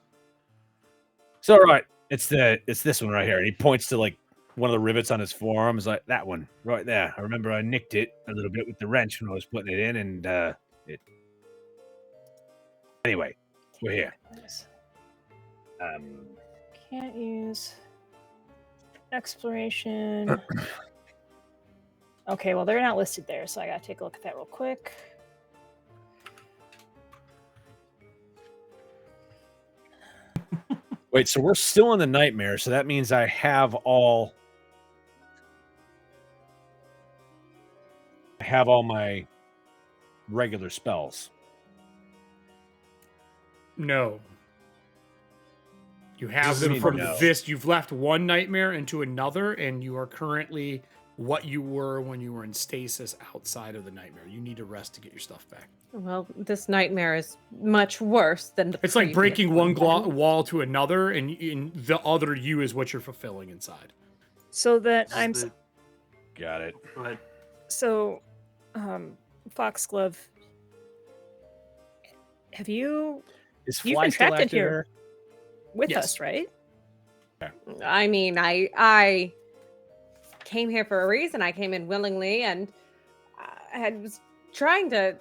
[SPEAKER 2] It's all right. It's this one right here, and he points to like one of the rivets on his forearm. Is like that one right there. I remember I nicked it a little bit with the wrench when I was putting it in, and it. Anyway, we're here.
[SPEAKER 1] Can't use exploration. Okay, well they're not listed there, so I gotta take a look at that real quick.
[SPEAKER 2] Wait, so we're still in the nightmare, so that means I have all my regular spells.
[SPEAKER 4] No. You have
[SPEAKER 2] Does
[SPEAKER 4] them
[SPEAKER 2] mean
[SPEAKER 4] from
[SPEAKER 2] no?
[SPEAKER 4] this. You've left one nightmare into another, and you are currently what you were when you were in stasis outside of the nightmare. You need to rest to get your stuff back.
[SPEAKER 6] Well, this nightmare is much worse than the
[SPEAKER 4] It's like
[SPEAKER 6] previous
[SPEAKER 4] breaking one
[SPEAKER 6] one.
[SPEAKER 4] wall to another, and the other you is what you're fulfilling inside.
[SPEAKER 1] So that I'm
[SPEAKER 2] Got it.
[SPEAKER 3] Go ahead.
[SPEAKER 1] so Foxglove. Have you
[SPEAKER 2] Is
[SPEAKER 1] you've
[SPEAKER 2] Fly
[SPEAKER 1] been
[SPEAKER 2] still
[SPEAKER 1] trapped in
[SPEAKER 2] active
[SPEAKER 1] here
[SPEAKER 2] there?
[SPEAKER 1] with
[SPEAKER 4] Yes.
[SPEAKER 1] us, right?
[SPEAKER 6] I mean, I came here for a reason. I came in willingly, and I was trying to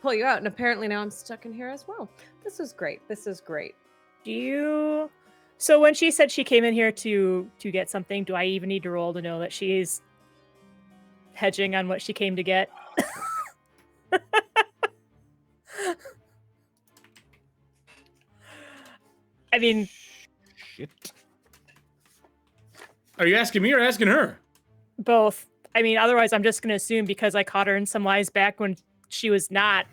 [SPEAKER 6] pull you out, and apparently now I'm stuck in here as well. This is great. This is great.
[SPEAKER 1] Do you? So when she said she came in here to get something, do I even need to roll to know that she's hedging on what she came to get? I mean,
[SPEAKER 2] Shit.
[SPEAKER 4] Are you asking me or asking her?
[SPEAKER 1] both. I mean, otherwise I'm just going to assume because I caught her in some lies back when she was not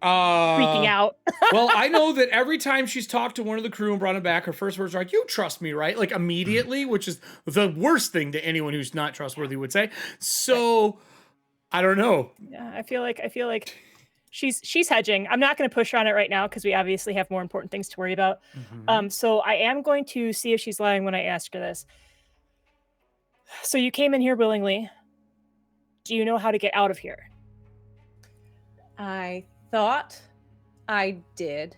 [SPEAKER 1] freaking out.
[SPEAKER 4] Well, I know that every time she's talked to one of the crew and brought him back, her first words are like, "You trust me, right?" Like immediately, which is the worst thing to anyone who's not trustworthy would say. So, I don't know.
[SPEAKER 1] Yeah, I feel like she's hedging. I'm not going to push her on it right now because we obviously have more important things to worry about. So I am going to see if she's lying when I ask her this. So you came in here willingly. Do you know how to get out of here?
[SPEAKER 6] I thought I did.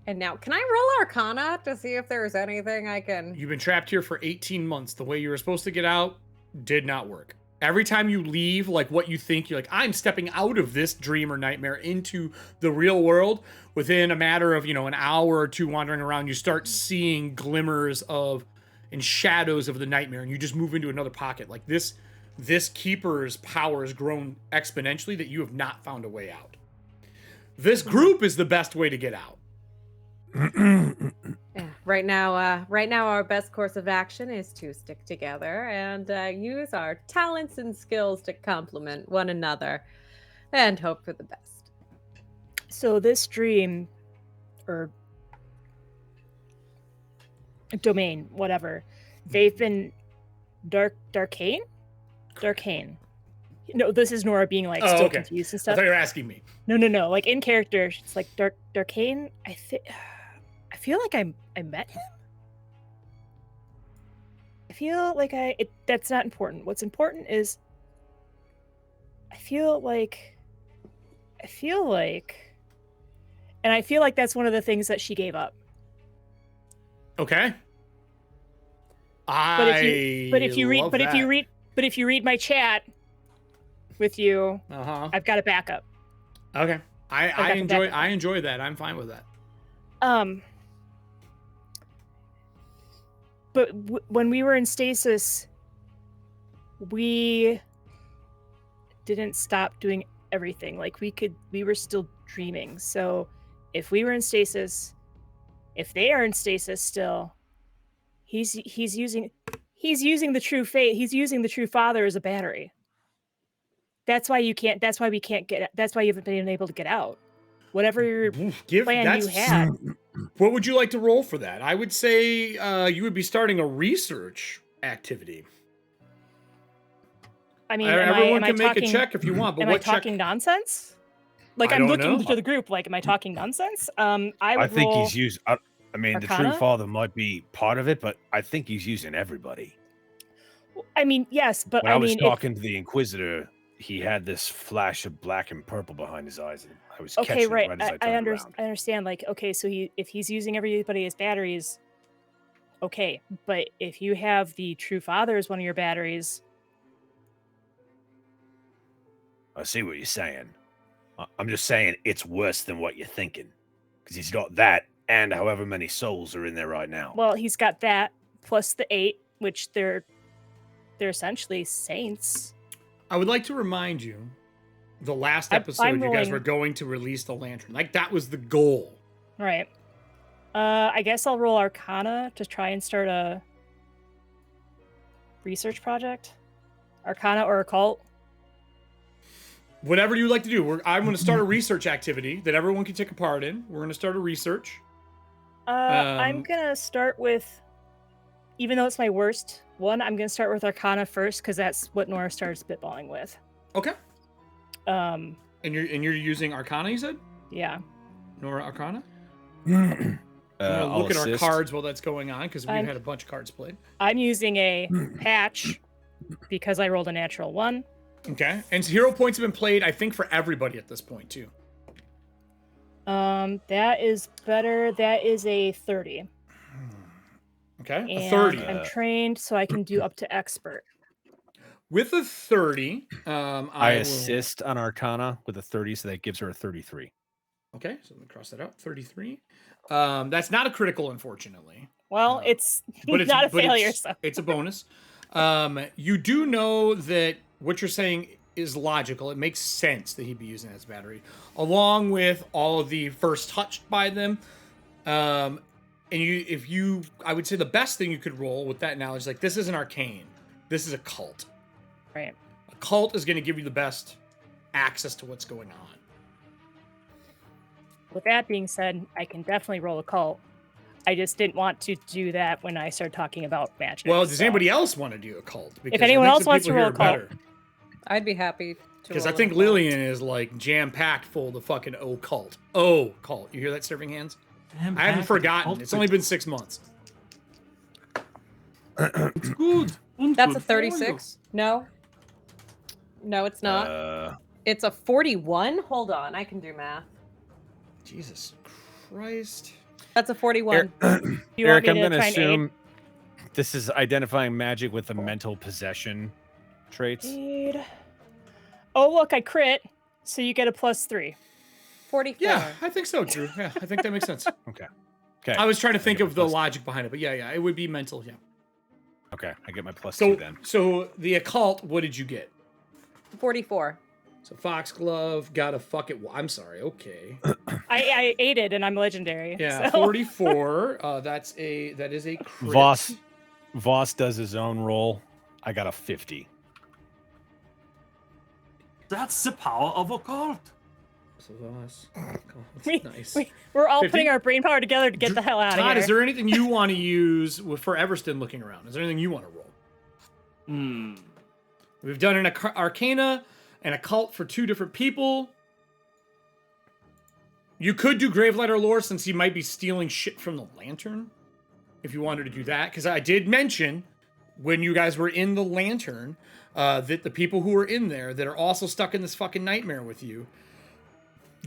[SPEAKER 6] And now, can I roll Arcana to see if there's anything I can...
[SPEAKER 4] You've been trapped here for 18 months. The way you were supposed to get out did not work. Every time you leave, like what you think, you're like, I'm stepping out of this dream or nightmare into the real world. Within a matter of, an hour or two wandering around, you start seeing glimmers of and shadows of the nightmare, and you just move into another pocket. Like this keeper's power has grown exponentially that you have not found a way out. This group is the best way to get out.
[SPEAKER 6] Yeah, right now our best course of action is to stick together and use our talents and skills to complement one another and hope for the best.
[SPEAKER 1] So this dream or domain, whatever, they've been Darkane? No, this is Nora being like still
[SPEAKER 4] Okay.
[SPEAKER 1] confused and
[SPEAKER 4] I
[SPEAKER 1] stuff.
[SPEAKER 4] thought you were asking me.
[SPEAKER 1] No. Like in character, it's like Darkane. I feel like I met him. I feel like that's not important. What's important is I feel like that's one of the things that she gave up.
[SPEAKER 4] Okay.
[SPEAKER 1] But if you read my chat with you, I've got a backup.
[SPEAKER 4] Okay. I enjoy that. I'm fine with that.
[SPEAKER 1] But when we were in stasis, we didn't stop doing everything. Like we were still dreaming. So if we were in stasis, if they are in stasis still, he's using the true fate. He's using the true father as a battery. That's why we can't get. That's why you haven't been able to get out. Whatever plan you had.
[SPEAKER 4] What would you like to roll for that? I would say you would be starting a research activity.
[SPEAKER 1] I mean,
[SPEAKER 4] everyone
[SPEAKER 1] am
[SPEAKER 4] can
[SPEAKER 1] I
[SPEAKER 4] make
[SPEAKER 1] talking,
[SPEAKER 4] a check if you want, but
[SPEAKER 1] am
[SPEAKER 4] what
[SPEAKER 1] I talking
[SPEAKER 4] check?
[SPEAKER 1] nonsense? Like,
[SPEAKER 4] I
[SPEAKER 1] I'm
[SPEAKER 4] don't
[SPEAKER 1] looking
[SPEAKER 4] know.
[SPEAKER 1] to the group. Like, am I talking nonsense? I
[SPEAKER 2] think
[SPEAKER 1] roll
[SPEAKER 2] he's used. I mean, the
[SPEAKER 1] Arcana?
[SPEAKER 2] True Father might be part of it, but I think he's using everybody.
[SPEAKER 1] I mean, yes, but
[SPEAKER 2] When I was
[SPEAKER 1] mean,
[SPEAKER 2] talking to the Inquisitor, he had this flash of black and purple behind his eyes, and I was
[SPEAKER 1] okay,
[SPEAKER 2] catching
[SPEAKER 1] right.
[SPEAKER 2] it right as I
[SPEAKER 1] I
[SPEAKER 2] turned around.
[SPEAKER 1] understand. Like, okay, so if he's using everybody as batteries, okay, but if you have the True Father as one of your batteries,
[SPEAKER 2] I see what you're saying. I'm just saying it's worse than what you're thinking, because he's got that, and however many souls are in there right now.
[SPEAKER 1] well, he's got that plus the 8, which they're essentially saints.
[SPEAKER 4] I would like to remind you, the last
[SPEAKER 1] I'm
[SPEAKER 4] episode, you guys
[SPEAKER 1] rolling-
[SPEAKER 4] were going to release the lantern. Like, that was the goal.
[SPEAKER 1] Right. I guess I'll roll Arcana to try and start a research project. Arcana or Occult.
[SPEAKER 4] Whatever you like to do. I'm going to start a research activity that everyone can take a part in. We're going to start a research.
[SPEAKER 1] I'm gonna start with, even though it's my worst one, I'm gonna start with Arcana first because that's what Nora started spitballing with.
[SPEAKER 4] Okay.
[SPEAKER 1] Um.
[SPEAKER 4] And you're using Arcana, you said?
[SPEAKER 1] Yeah.
[SPEAKER 4] Nora Arcana?
[SPEAKER 2] I'll
[SPEAKER 4] look at our
[SPEAKER 2] assist.
[SPEAKER 4] cards while that's going on, because we've
[SPEAKER 1] I'm-
[SPEAKER 4] had a bunch of cards played.
[SPEAKER 1] I'm using a patch because I rolled a natural 1.
[SPEAKER 4] Okay. And hero points have been played, I think, for everybody at this point, too.
[SPEAKER 1] That is better. That is a 30.
[SPEAKER 4] Okay.
[SPEAKER 1] And
[SPEAKER 4] A 30.
[SPEAKER 1] I'm trained, so I can do up to expert.
[SPEAKER 4] With a 30,
[SPEAKER 2] I
[SPEAKER 4] will-
[SPEAKER 2] assist on Arcana with a 30, so that gives her a 33.
[SPEAKER 4] Okay, so let me cross that out. 33. That's not a critical, unfortunately.
[SPEAKER 1] Well, it's
[SPEAKER 4] But it's
[SPEAKER 1] not a
[SPEAKER 4] but
[SPEAKER 1] failure.
[SPEAKER 4] It's,
[SPEAKER 1] So
[SPEAKER 4] it's a bonus. You do know that what you're saying is logical. It makes sense that he'd be using that as battery, along with all of the first touched by them. And I would say the best thing you could roll with that knowledge, like, this is an arcane, this is a cult.
[SPEAKER 1] right.
[SPEAKER 4] A cult is going to give you the best access to what's going on.
[SPEAKER 1] With that being said, I can definitely roll Occult. I just didn't want to do that when I started talking about magic.
[SPEAKER 4] Well, does
[SPEAKER 1] so-
[SPEAKER 4] anybody else want to do a cult? Because
[SPEAKER 1] anyone
[SPEAKER 4] I think
[SPEAKER 1] else
[SPEAKER 4] some
[SPEAKER 1] wants to
[SPEAKER 4] people
[SPEAKER 1] roll
[SPEAKER 4] here are
[SPEAKER 1] a cult.
[SPEAKER 4] better.
[SPEAKER 6] I'd be happy to.
[SPEAKER 4] Because I
[SPEAKER 6] roll
[SPEAKER 4] think
[SPEAKER 6] a cult.
[SPEAKER 4] Lillian is like jam-packed full of the fucking occult. Oh, cult. You hear that, serving hands? I haven't forgotten. It's only been 6 months.
[SPEAKER 3] It's good.
[SPEAKER 6] That's a 36. No. No, it's not. It's a 41. Hold on, I can do math.
[SPEAKER 4] Jesus Christ.
[SPEAKER 6] That's a 41.
[SPEAKER 1] You
[SPEAKER 2] Eric,
[SPEAKER 1] want
[SPEAKER 2] I'm
[SPEAKER 1] me
[SPEAKER 2] going to
[SPEAKER 1] try and aid?
[SPEAKER 2] assume this is identifying magic with the mental possession traits.
[SPEAKER 1] Aid. Oh, look, I crit. So you get a +3.
[SPEAKER 6] 44.
[SPEAKER 4] Yeah, I think so, Drew. Yeah, I think that makes sense.
[SPEAKER 2] Okay. Okay.
[SPEAKER 4] I was trying to think
[SPEAKER 2] get
[SPEAKER 4] of
[SPEAKER 2] a
[SPEAKER 4] the
[SPEAKER 2] plus-
[SPEAKER 4] logic behind it, but yeah, it would be mental, yeah.
[SPEAKER 2] Okay, I get my +2
[SPEAKER 4] So,
[SPEAKER 2] then.
[SPEAKER 4] so the occult, what did you get?
[SPEAKER 6] 44.
[SPEAKER 4] So Foxglove got a fucking. I'm sorry. Okay.
[SPEAKER 1] I aided, and I'm legendary.
[SPEAKER 4] Yeah,
[SPEAKER 1] so.
[SPEAKER 4] 44. That is a crit.
[SPEAKER 2] Voss does his own roll. I got a 50.
[SPEAKER 3] That's the power of occult.
[SPEAKER 4] So Voss.
[SPEAKER 1] We-
[SPEAKER 4] Nice.
[SPEAKER 1] We're all
[SPEAKER 4] 50?
[SPEAKER 1] putting our brain power together to get the hell out of
[SPEAKER 4] Todd,
[SPEAKER 1] here.
[SPEAKER 4] is there anything you want to use for Everston looking around? Is there anything you want to roll? We've done an Arcana and a cult for 2 different people. You could do Gravelighter lore since he might be stealing shit from the lantern. If you wanted to do that. Because I did mention when you guys were in the lantern that the people who are in there that are also stuck in this fucking nightmare with you,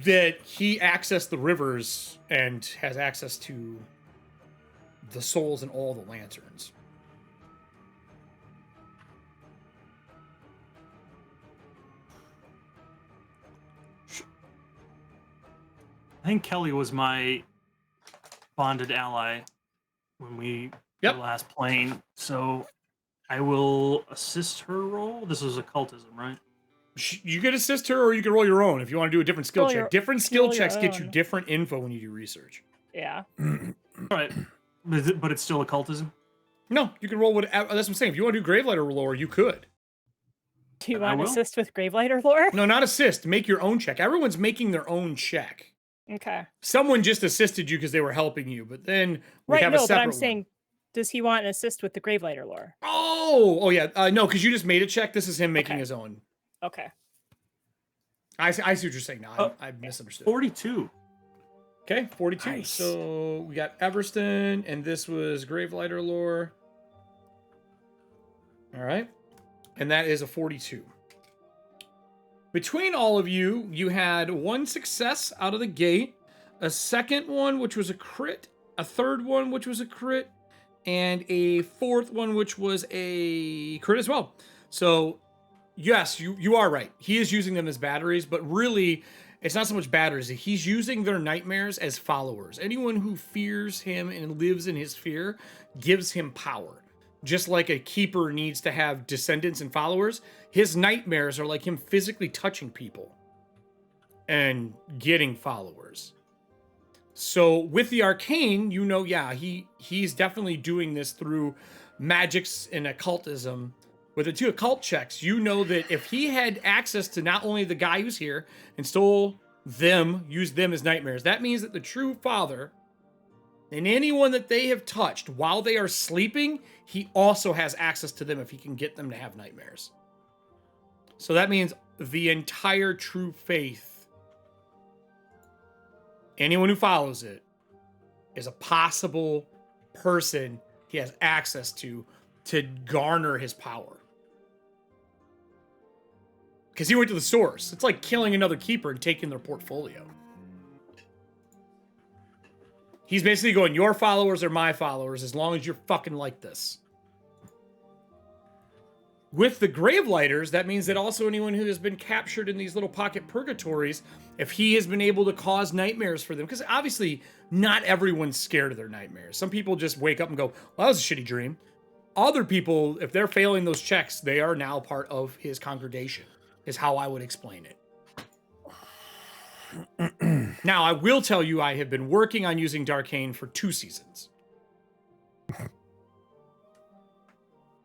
[SPEAKER 4] that he accessed the rivers and has access to the souls in all the lanterns.
[SPEAKER 3] I think Kelly was my bonded ally when we were last playing, so I will assist her roll. This is occultism, right?
[SPEAKER 4] You could assist her, or you can roll your own if you want to do a different skill
[SPEAKER 1] Roll
[SPEAKER 4] check.
[SPEAKER 1] your-
[SPEAKER 4] Different skill
[SPEAKER 1] roll your
[SPEAKER 4] checks get you
[SPEAKER 1] own.
[SPEAKER 4] different info when you do research.
[SPEAKER 1] Yeah.
[SPEAKER 3] All right, but it's still occultism.
[SPEAKER 4] No, you can roll whatever. That's what I'm saying. If you want to do Gravelighter lore, you could.
[SPEAKER 1] Do you
[SPEAKER 3] I
[SPEAKER 1] want to
[SPEAKER 3] will.
[SPEAKER 1] assist with Gravelighter lore?
[SPEAKER 4] No, not assist. Make your own check. Everyone's making their own check.
[SPEAKER 1] Okay.
[SPEAKER 4] Someone just assisted you because they were helping you, but then we
[SPEAKER 1] Right,
[SPEAKER 4] have
[SPEAKER 1] no,
[SPEAKER 4] a
[SPEAKER 1] but
[SPEAKER 4] separate
[SPEAKER 1] I'm
[SPEAKER 4] one.
[SPEAKER 1] saying Does he want an assist with the Gravelighter lore?
[SPEAKER 4] Oh yeah. No, because you just made a check. This is him making his own.
[SPEAKER 1] Okay.
[SPEAKER 4] I see what you're saying now. I misunderstood.
[SPEAKER 3] 42.
[SPEAKER 4] Okay, 42.
[SPEAKER 2] Nice.
[SPEAKER 4] So we got Everston, and this was Gravelighter lore. All right. And that is a 42. Between all of you, you had one success out of the gate, a second one, which was a crit, a third one, which was a crit, and a fourth one, which was a crit as well. So, yes, you are right. He is using them as batteries, but really, it's not so much batteries. He's using their nightmares as followers. Anyone who fears him and lives in his fear gives him power. Just like a keeper needs to have descendants and followers, his nightmares are like him physically touching people and getting followers. So with the arcane, you know, yeah, he's definitely doing this through magics and occultism. With the 2 occult checks, you know that if he had access to not only the guy who's here and stole them, used them as nightmares, that means that the true father and anyone that they have touched while they are sleeping, he also has access to them if he can get them to have nightmares. So that means the entire true faith, anyone who follows it, is a possible person he has access to garner his power. Because he went to the source. It's like killing another keeper and taking their portfolio. He's basically going, your followers are my followers as long as you're fucking like this. With the Gravelighters, that means that also anyone who has been captured in these little pocket purgatories, if he has been able to cause nightmares for them, because obviously not everyone's scared of their nightmares. Some people just wake up and go, well, that was a shitty dream. Other people, if they're failing those checks, they are now part of his congregation, is how I would explain it. Now, I will tell you, I have been working on using Darkane for 2 seasons.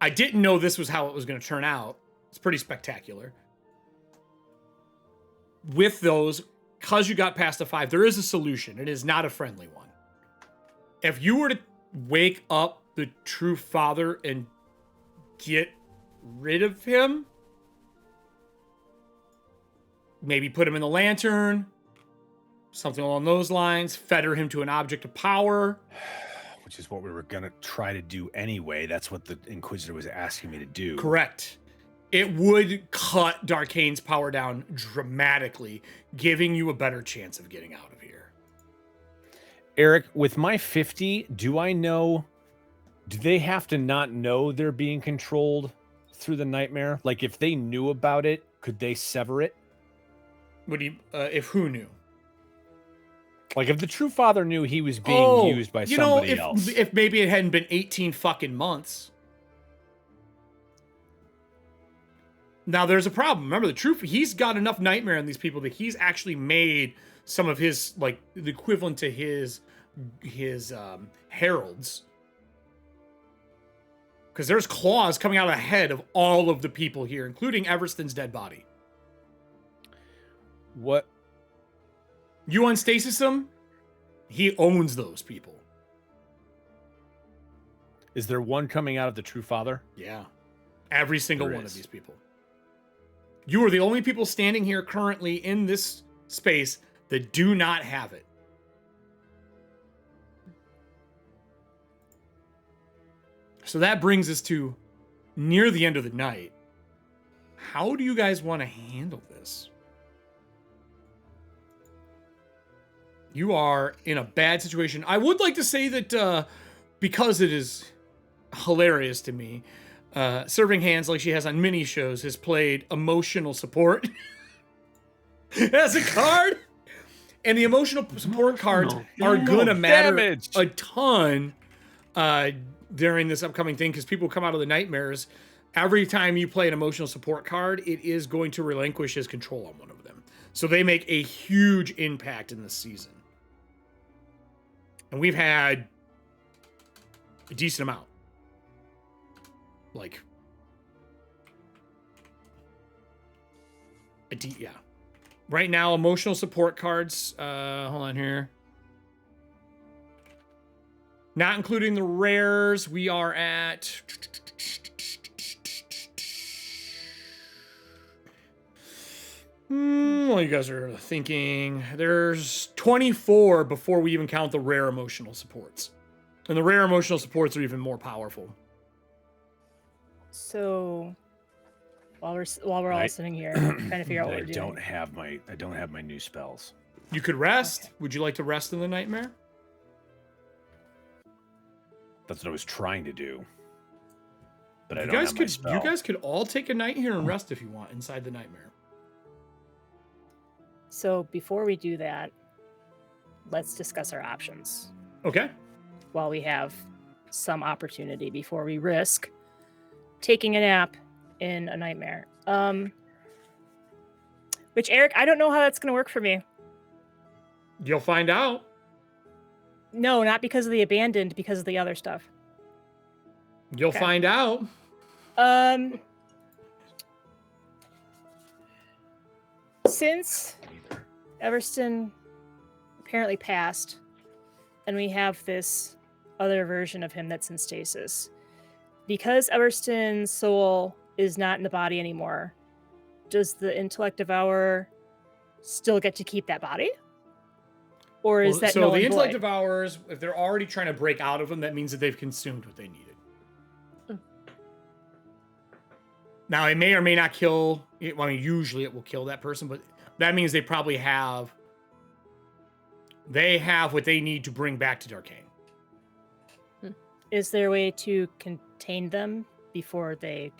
[SPEAKER 4] I didn't know this was how it was going to turn out. It's pretty spectacular. With those, because you got past the 5, there is a solution. It is not a friendly one. If you were to wake up the true father and get rid of him, maybe put him in the lantern, something along those lines, fetter him to an object of power.
[SPEAKER 2] Which is what we were going to try to do anyway. That's what the Inquisitor was asking me to do.
[SPEAKER 4] Correct. It would cut Darkane's power down dramatically, giving you a better chance of getting out of here.
[SPEAKER 2] Eric, with my 50, do they have to not know they're being controlled through the nightmare? Like, if they knew about it, could they sever it?
[SPEAKER 4] What do you, if who knew?
[SPEAKER 2] Like, if the true father knew he was being used by somebody else.
[SPEAKER 4] If maybe it hadn't been 18 fucking months. Now, there's a problem. Remember, he's got enough nightmare on these people that he's actually made some of his, like, the equivalent to his heralds. Because there's claws coming out of the head of all of the people here, including Everston's dead body.
[SPEAKER 2] What?
[SPEAKER 4] You unstasis him, he owns those people.
[SPEAKER 2] Is there one coming out of the true father?
[SPEAKER 4] Yeah. Every single one of these people. You are the only people standing here currently in this space that do not have it. So that brings us to near the end of the night. How do you guys want to handle this? You are in a bad situation. I would like to say that because it is hilarious to me, Serving Hands, like she has on mini shows, has played emotional support as a card. And the emotional support cards are going to matter a ton during this upcoming thing, because people come out of the nightmares. Every time you play an emotional support card, it is going to relinquish his control on one of them. So they make a huge impact in this season. And we've had a decent amount. Like, yeah. Right now, emotional support cards, hold on here. Not including the rares, we are at... Well, you guys are thinking there's 24 before we even count the rare emotional supports. And the rare emotional supports are even more powerful.
[SPEAKER 1] So while we're all sitting here trying to figure out what we're doing.
[SPEAKER 2] I don't have my new spells.
[SPEAKER 4] You could rest. Okay. Would you like to rest in the nightmare?
[SPEAKER 2] That's what I was trying to do. But
[SPEAKER 4] you guys could all take a night here and rest if you want inside the nightmare.
[SPEAKER 1] So before we do that, let's discuss our options.
[SPEAKER 4] Okay.
[SPEAKER 1] While we have some opportunity before we risk taking a nap in a nightmare. Which, Eric, I don't know how that's going to work for me.
[SPEAKER 4] You'll find out.
[SPEAKER 1] No, not because of the abandoned, because of the other stuff.
[SPEAKER 4] You'll find out.
[SPEAKER 1] Since Everston apparently passed, and we have this other version of him that's in stasis, because Everston's soul is not in the body anymore, does the intellect devour still get to keep that body? Or is that
[SPEAKER 4] so the intellect devours, if they're already trying to break out of them, that means that they've consumed what they needed. Now, it may or may not kill. I mean, usually it will kill that person, but that means they probably have. They have what they need to bring back to Darkane.
[SPEAKER 1] Is there a way to contain them before they?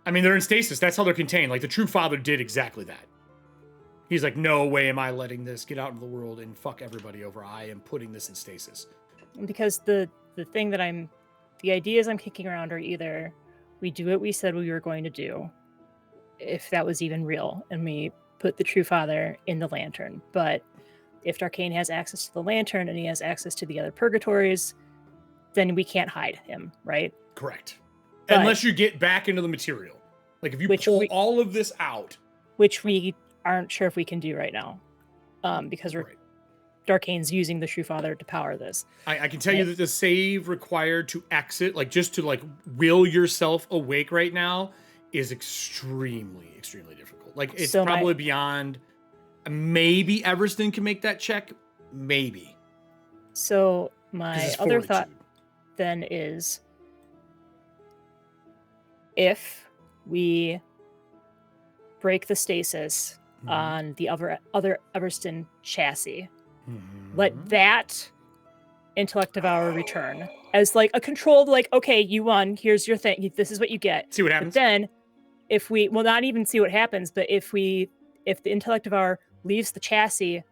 [SPEAKER 4] I mean, they're in stasis. That's how they're contained. Like the True Father did exactly that. He's like, no way am I letting this get out into the world and fuck everybody over. I am putting this in stasis.
[SPEAKER 1] Because the thing that the ideas I'm kicking around are either we do what we said we were going to do, if that was even real, and we put the True Father in the lantern. But if Darkane has access to the lantern and he has access to the other purgatories, then we can't hide him, right?
[SPEAKER 4] Correct. But, unless you get back into the material. Like if you pull all of this out.
[SPEAKER 1] Which we aren't sure if we can do right now. Because Darkane's using the True Father to power this.
[SPEAKER 4] I can tell you that the save required to exit, like just to like will yourself awake right now, is extremely, extremely difficult. Like it's probably beyond. Maybe Everston can make that check. Maybe.
[SPEAKER 1] So my other thought then is, if we break the stasis on the other Everston chassis, let that intellect devour return as like a controlled, like, okay, you won, here's your thing, this is what you get.
[SPEAKER 4] See what happens.
[SPEAKER 1] But then if we not even see what happens, but if the intellect devour leaves the chassis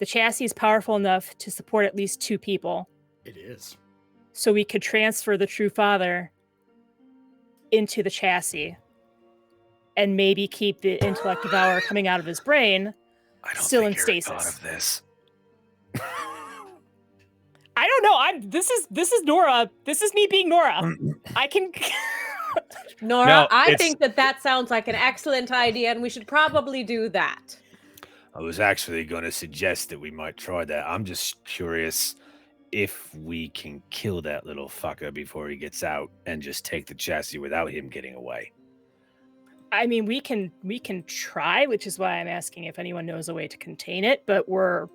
[SPEAKER 1] is powerful enough to support at least 2 people.
[SPEAKER 4] It is.
[SPEAKER 1] So we could transfer the True Father into the chassis and maybe keep the intellect devour coming out of his brain still in stasis.
[SPEAKER 2] Thought of this.
[SPEAKER 1] I don't know. This is Nora. This is me being Nora. I can.
[SPEAKER 6] Nora, no, I think that sounds like an excellent idea, and we should probably do that.
[SPEAKER 2] I was actually going to suggest that we might try that. I'm just curious if we can kill that little fucker before he gets out and just take the chassis without him getting away.
[SPEAKER 1] I mean, we can try, which is why I'm asking if anyone knows a way to contain it, but we're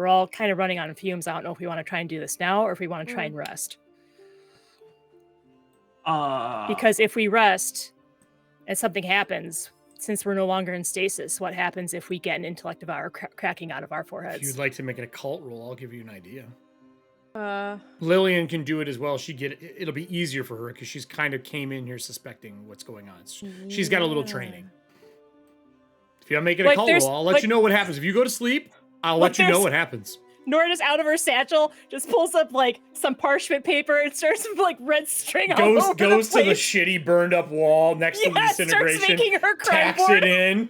[SPEAKER 1] all kind of running on fumes. I don't know if we want to try and do this now or if we want to try and rest. Because if we rest and something happens, since we're no longer in stasis, what happens if we get an intellect devour cracking out of our foreheads?
[SPEAKER 4] If you'd like to make an occult roll, I'll give you an idea. Lillian can do it as well. It'll be easier for her because she's kind of came in here suspecting what's going on. She's got a little training. If you make an occult roll, I'll let you know what happens. If you go to sleep, I'll let you know what happens.
[SPEAKER 1] Nora just out of her satchel just pulls up like some parchment paper and starts like red string all over
[SPEAKER 4] goes to the shitty burned up wall next to the disintegration.
[SPEAKER 1] Starts making her
[SPEAKER 4] tacks it in.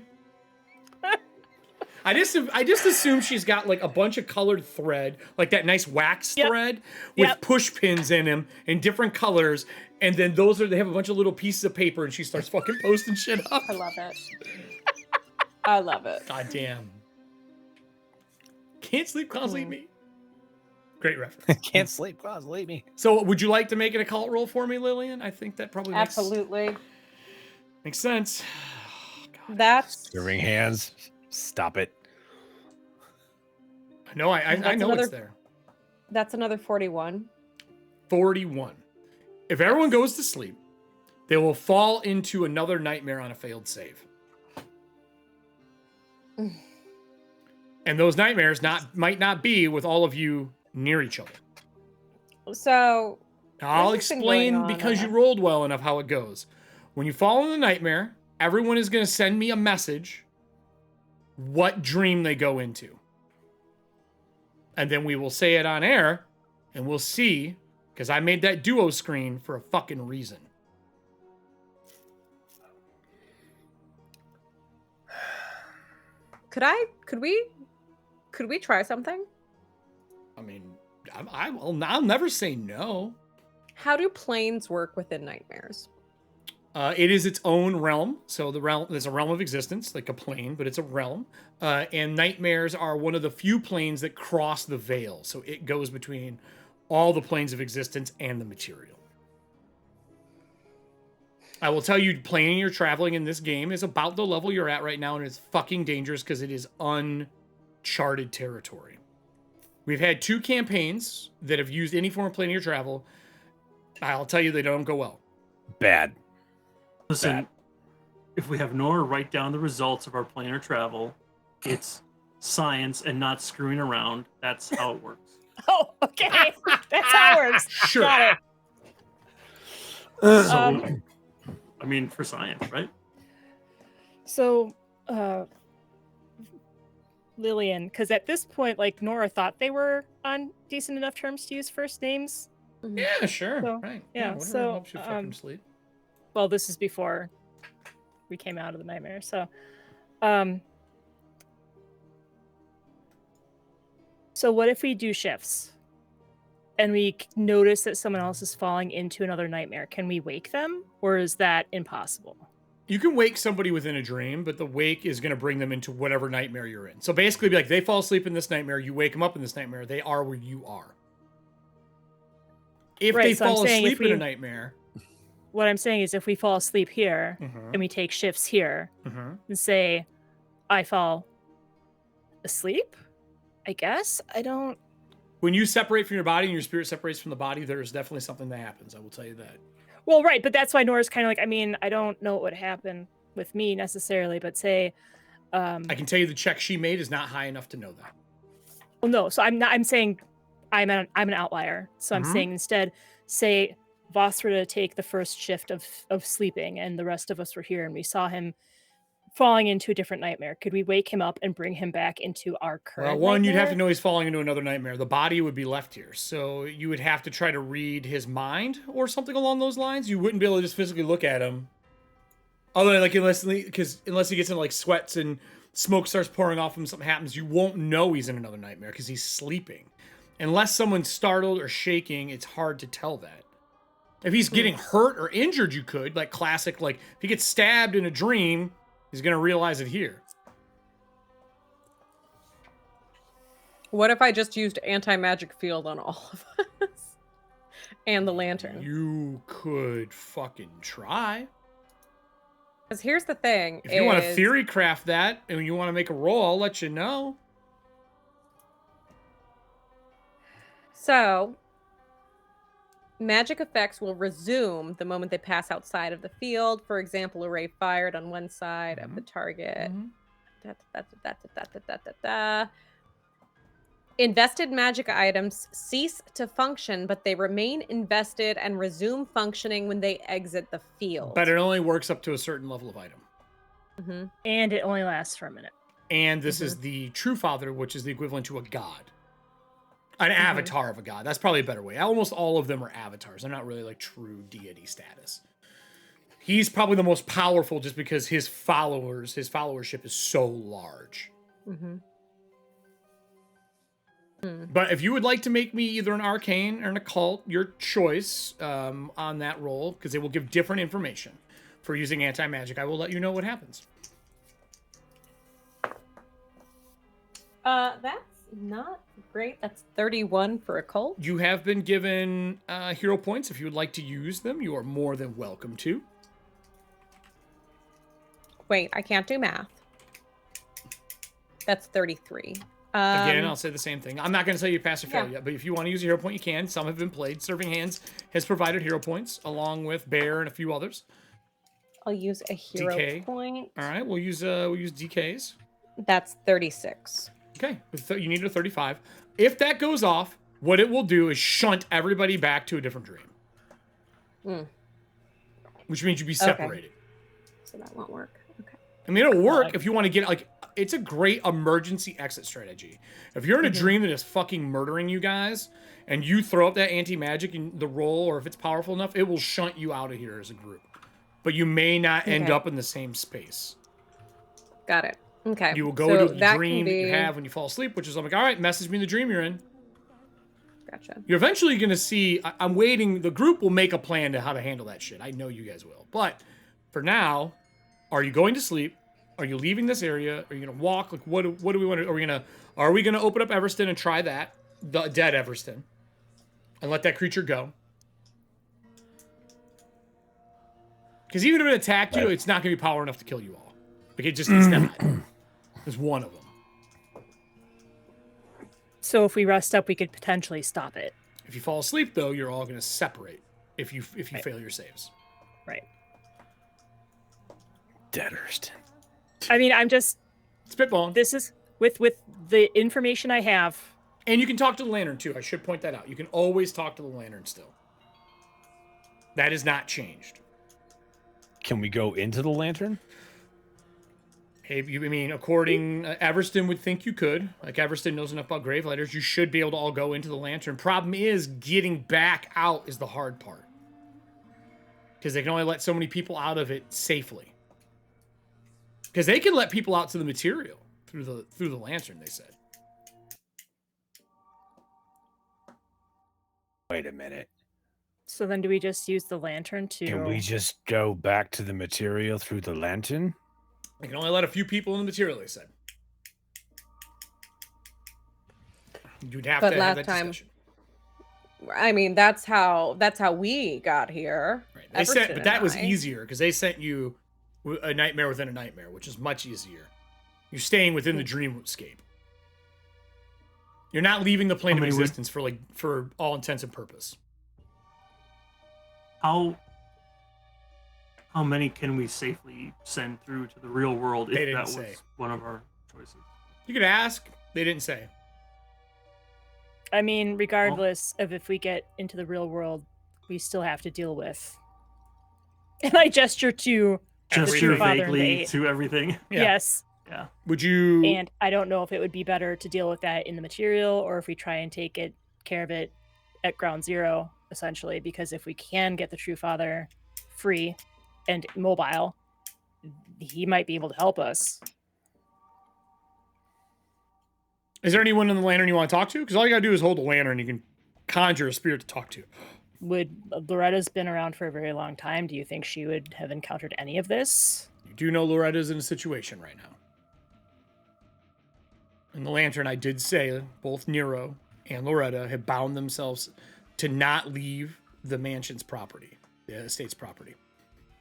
[SPEAKER 4] I just assume she's got like a bunch of colored thread, like that nice wax thread with push pins in them in different colors, and then they have a bunch of little pieces of paper, and she starts fucking posting shit up.
[SPEAKER 6] I love it. I love it.
[SPEAKER 4] God damn. Can't sleep, can't sleep me. Great reference.
[SPEAKER 2] Can't sleep. God, leave me.
[SPEAKER 4] So, would you like to make an occult roll for me, Lillian? I think that probably
[SPEAKER 6] Absolutely.
[SPEAKER 4] makes sense.
[SPEAKER 6] That's
[SPEAKER 2] Stirring hands. Stop it.
[SPEAKER 4] No, I
[SPEAKER 6] That's
[SPEAKER 4] know
[SPEAKER 6] another-
[SPEAKER 4] it's there.
[SPEAKER 6] that's another 41.
[SPEAKER 4] 41. If everyone goes to sleep, they will fall into another nightmare on a failed save. And those nightmares might not be with all of you near each other.
[SPEAKER 6] So
[SPEAKER 4] I'll
[SPEAKER 6] This has been going
[SPEAKER 4] explain
[SPEAKER 6] on,
[SPEAKER 4] because you rolled well enough how it goes. When you fall in the nightmare, everyone is going to send me a message what dream they go into. And then we will say it on air and we'll see, because I made that duo screen for a fucking reason.
[SPEAKER 6] could we try something?
[SPEAKER 4] I mean, I'll never say no.
[SPEAKER 6] How do planes work within nightmares?
[SPEAKER 4] It is its own realm. So there's a realm of existence, like a plane, but it's a realm. And nightmares are one of the few planes that cross the veil. So it goes between all the planes of existence and the material. I will tell you, planing you're traveling in this game is about the level you're at right now, and it's fucking dangerous because it is uncharted territory. We've had 2 campaigns that have used any form of planing your travel. I'll tell you, they don't go well.
[SPEAKER 2] Bad.
[SPEAKER 3] Listen, if we have Nora write down the results of our planar travel, it's science and not screwing around. That's how it works.
[SPEAKER 1] Oh, okay. That's how it works.
[SPEAKER 4] Sure.
[SPEAKER 1] Got it.
[SPEAKER 3] So, I mean, for science, right?
[SPEAKER 1] So, Lillian, because at this point, like, Nora thought they were on decent enough terms to use first names.
[SPEAKER 4] Yeah, sure.
[SPEAKER 1] So,
[SPEAKER 4] right.
[SPEAKER 1] yeah,
[SPEAKER 4] whatever
[SPEAKER 1] so,
[SPEAKER 4] helps you fucking sleep.
[SPEAKER 1] Well, this is before we came out of the nightmare. So what if we do shifts and we notice that someone else is falling into another nightmare? Can we wake them, or is that impossible?
[SPEAKER 4] You can wake somebody within a dream, but the wake is going to bring them into whatever nightmare you're in. So basically, be like, they fall asleep in this nightmare, you wake them up in this nightmare, they are where you are. If
[SPEAKER 1] Right,
[SPEAKER 4] they
[SPEAKER 1] so I'm
[SPEAKER 4] fall
[SPEAKER 1] saying
[SPEAKER 4] asleep
[SPEAKER 1] if
[SPEAKER 4] in a
[SPEAKER 1] we-
[SPEAKER 4] nightmare,
[SPEAKER 1] What I'm saying is if we fall asleep here
[SPEAKER 4] Mhm.
[SPEAKER 1] and we take shifts here
[SPEAKER 4] Mhm.
[SPEAKER 1] and say, I fall asleep, I guess? I don't...
[SPEAKER 4] when you separate from your body and your spirit separates from the body, there is definitely something that happens. I will tell you that.
[SPEAKER 1] Well, right, but that's why Nora's kind of like, I mean, I don't know what would happen with me necessarily, but say...
[SPEAKER 4] I can tell you the check she made is not high enough to know that.
[SPEAKER 1] Well, no, so I'm saying I'm an outlier. So I'm
[SPEAKER 4] Mhm.
[SPEAKER 1] saying instead, say Voss were to take the first shift of sleeping and the rest of us were here and we saw him falling into a different nightmare. Could we wake him up and bring him back into our current
[SPEAKER 4] Well, one, you'd have to
[SPEAKER 1] nightmare?
[SPEAKER 4] know he's falling into another nightmare. The body would be left here. So you would have to try to read his mind or something along those lines. You wouldn't be able to just physically look at him. Other than, like, unless he gets into, like, sweats and smoke starts pouring off him, something happens, you won't know he's in another nightmare because he's sleeping. Unless someone's startled or shaking, it's hard to tell that. If he's getting hurt or injured, you could, like classic, like if he gets stabbed in a dream, he's going to realize it here.
[SPEAKER 6] What if I just used anti-magic field on all of us? And the lantern.
[SPEAKER 4] You could fucking try.
[SPEAKER 6] Because here's the thing.
[SPEAKER 4] If you want to theory craft that and you want to make a roll, I'll let you know.
[SPEAKER 6] So, magic effects will resume the moment they pass outside of the field. For example, a ray fired on one side of the target. Invested magic items cease to function, but they remain invested and resume functioning when they exit the field.
[SPEAKER 4] But it only works up to a certain level of item.
[SPEAKER 1] And it only lasts for a minute.
[SPEAKER 4] And this is the True Father, which is the equivalent to a god. An avatar of a god. That's probably a better way. Almost all of them are avatars. They're not really like true deity status. He's probably the most powerful just because his followership is so large. But if you would like to make me either an arcane or an occult, your choice on that roll, because it will give different information for using anti-magic, I will let you know what happens.
[SPEAKER 6] That's not great. That's 31 for a cult.
[SPEAKER 4] You have been given hero points. If you would like to use them, you are more than welcome to.
[SPEAKER 6] Wait, I can't do math. That's 33.
[SPEAKER 4] Again, I'll say the same thing. I'm not going to tell you pass or fail yet, but if you want to use a hero point, you can. Some have been played. Serving Hands has provided hero points, along with Bear and a few others.
[SPEAKER 6] I'll use a hero
[SPEAKER 4] DK.
[SPEAKER 6] point.
[SPEAKER 4] All right, we'll use DKs.
[SPEAKER 6] That's 36.
[SPEAKER 4] Okay, you need a 35. If that goes off, what it will do is shunt everybody back to a different dream. Which means you'd be separated.
[SPEAKER 6] Okay. So that won't work. Okay.
[SPEAKER 4] I mean, it'll work if you want to get, like, it's a great emergency exit strategy. If you're in a dream that is fucking murdering you guys, and you throw up that anti-magic in the roll, or if it's powerful enough, it will shunt you out of here as a group. But you may not end up in the same space.
[SPEAKER 6] Got it. Okay.
[SPEAKER 4] You will go to the dream that you have when you fall asleep, which is, I'm like, all right, message me the dream you're in.
[SPEAKER 6] Gotcha.
[SPEAKER 4] You're eventually going to see, I'm waiting, the group will make a plan to how to handle that shit. I know you guys will. But for now, are you going to sleep? Are you leaving this area? Are you going to walk? Like, what do we want to, are we going to open up Everston and try that? The dead Everston. And let that creature go? Because even if it attacked you, it's not going to be power enough to kill you all. Like, it's not. There's one of them.
[SPEAKER 1] So if we rest up, we could potentially stop it.
[SPEAKER 4] If you fall asleep, though, you're all going to separate if you fail your saves.
[SPEAKER 1] Right.
[SPEAKER 10] Dead Erston.
[SPEAKER 1] I mean, I'm just
[SPEAKER 4] spitballing.
[SPEAKER 1] This is with the information I have.
[SPEAKER 4] And you can talk to the lantern, too. I should point that out. You can always talk to the lantern still. That has not changed.
[SPEAKER 2] Can we go into the lantern?
[SPEAKER 4] Hey, I mean, according Everston would think you could. Like, Everston knows enough about Gravelighters. You should be able to all go into the lantern. Problem is, getting back out is the hard part. Because they can only let so many people out of it safely. Because they can let people out to the material through the lantern, they said.
[SPEAKER 2] Wait a minute.
[SPEAKER 1] So then do we just use the lantern to...
[SPEAKER 2] Can we just go back to the material through the lantern?
[SPEAKER 4] They can only let a few people in the material, they said. You'd have to have that discussion.
[SPEAKER 6] I mean, that's how we got here.
[SPEAKER 4] Right. They said, but that was easier because they sent you a nightmare within a nightmare, which is much easier. You're staying within the dreamscape. You're not leaving the plane of existence for all intents and purpose.
[SPEAKER 3] How many can we safely send through to the real world if that was one of our choices?
[SPEAKER 4] You could ask. They didn't say.
[SPEAKER 1] I mean, regardless of if we get into the real world, we still have to deal with. And I gesture
[SPEAKER 3] vaguely to everything.
[SPEAKER 4] Yeah.
[SPEAKER 1] Yes.
[SPEAKER 3] Yeah.
[SPEAKER 4] Would you?
[SPEAKER 1] And I don't know if it would be better to deal with that in the material or if we try and take care of it at ground zero, essentially, because if we can get the True Father free and mobile, he might be able to help us.
[SPEAKER 4] Is there anyone in the lantern you want to talk to? Because all you gotta do is hold the lantern. You can conjure a spirit to talk to.
[SPEAKER 1] Loretta's been around for a very long time. Do you think she would have encountered any of this?
[SPEAKER 4] You do know Loretta's in a situation right now. In the lantern, I did say both Nero and Loretta have bound themselves to not leave the mansion's property, the estate's property,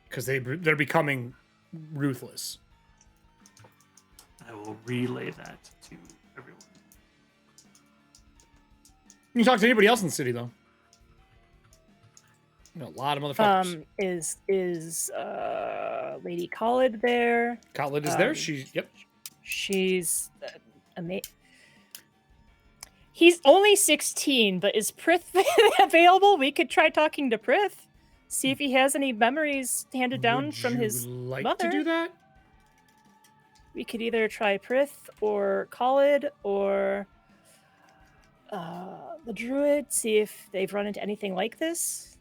[SPEAKER 4] because they're becoming ruthless.
[SPEAKER 3] I will relay that to everyone.
[SPEAKER 4] You can talk to anybody else in the city, though. You know, a lot of motherfuckers.
[SPEAKER 1] Is Lady Khalid there?
[SPEAKER 4] Khalid is there.
[SPEAKER 1] She's amazing. He's only 16, but is Prith available? We could try talking to Prith. See if he has any memories handed down from his mother.
[SPEAKER 4] To do that?
[SPEAKER 1] We could either try Prith or Khalid or the Druid, see if they've run into anything like this.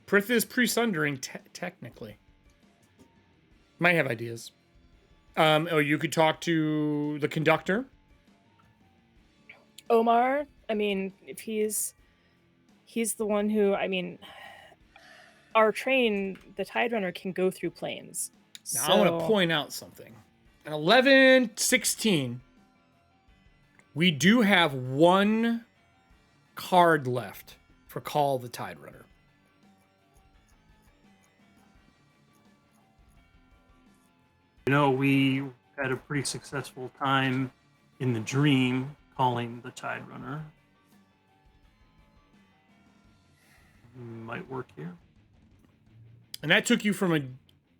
[SPEAKER 4] Prith is pre-sundering, technically. Might have ideas. Or you could talk to the conductor.
[SPEAKER 1] Omar, I mean, if he's the one who, I mean, our train, the Tide Runner, can go through planes.
[SPEAKER 4] Now, I want to point out something. An 11-16 We do have one card left for Call the Tide Runner.
[SPEAKER 3] You know, we had a pretty successful time in the dream calling the Tide Runner. Might work here.
[SPEAKER 4] And that took you from a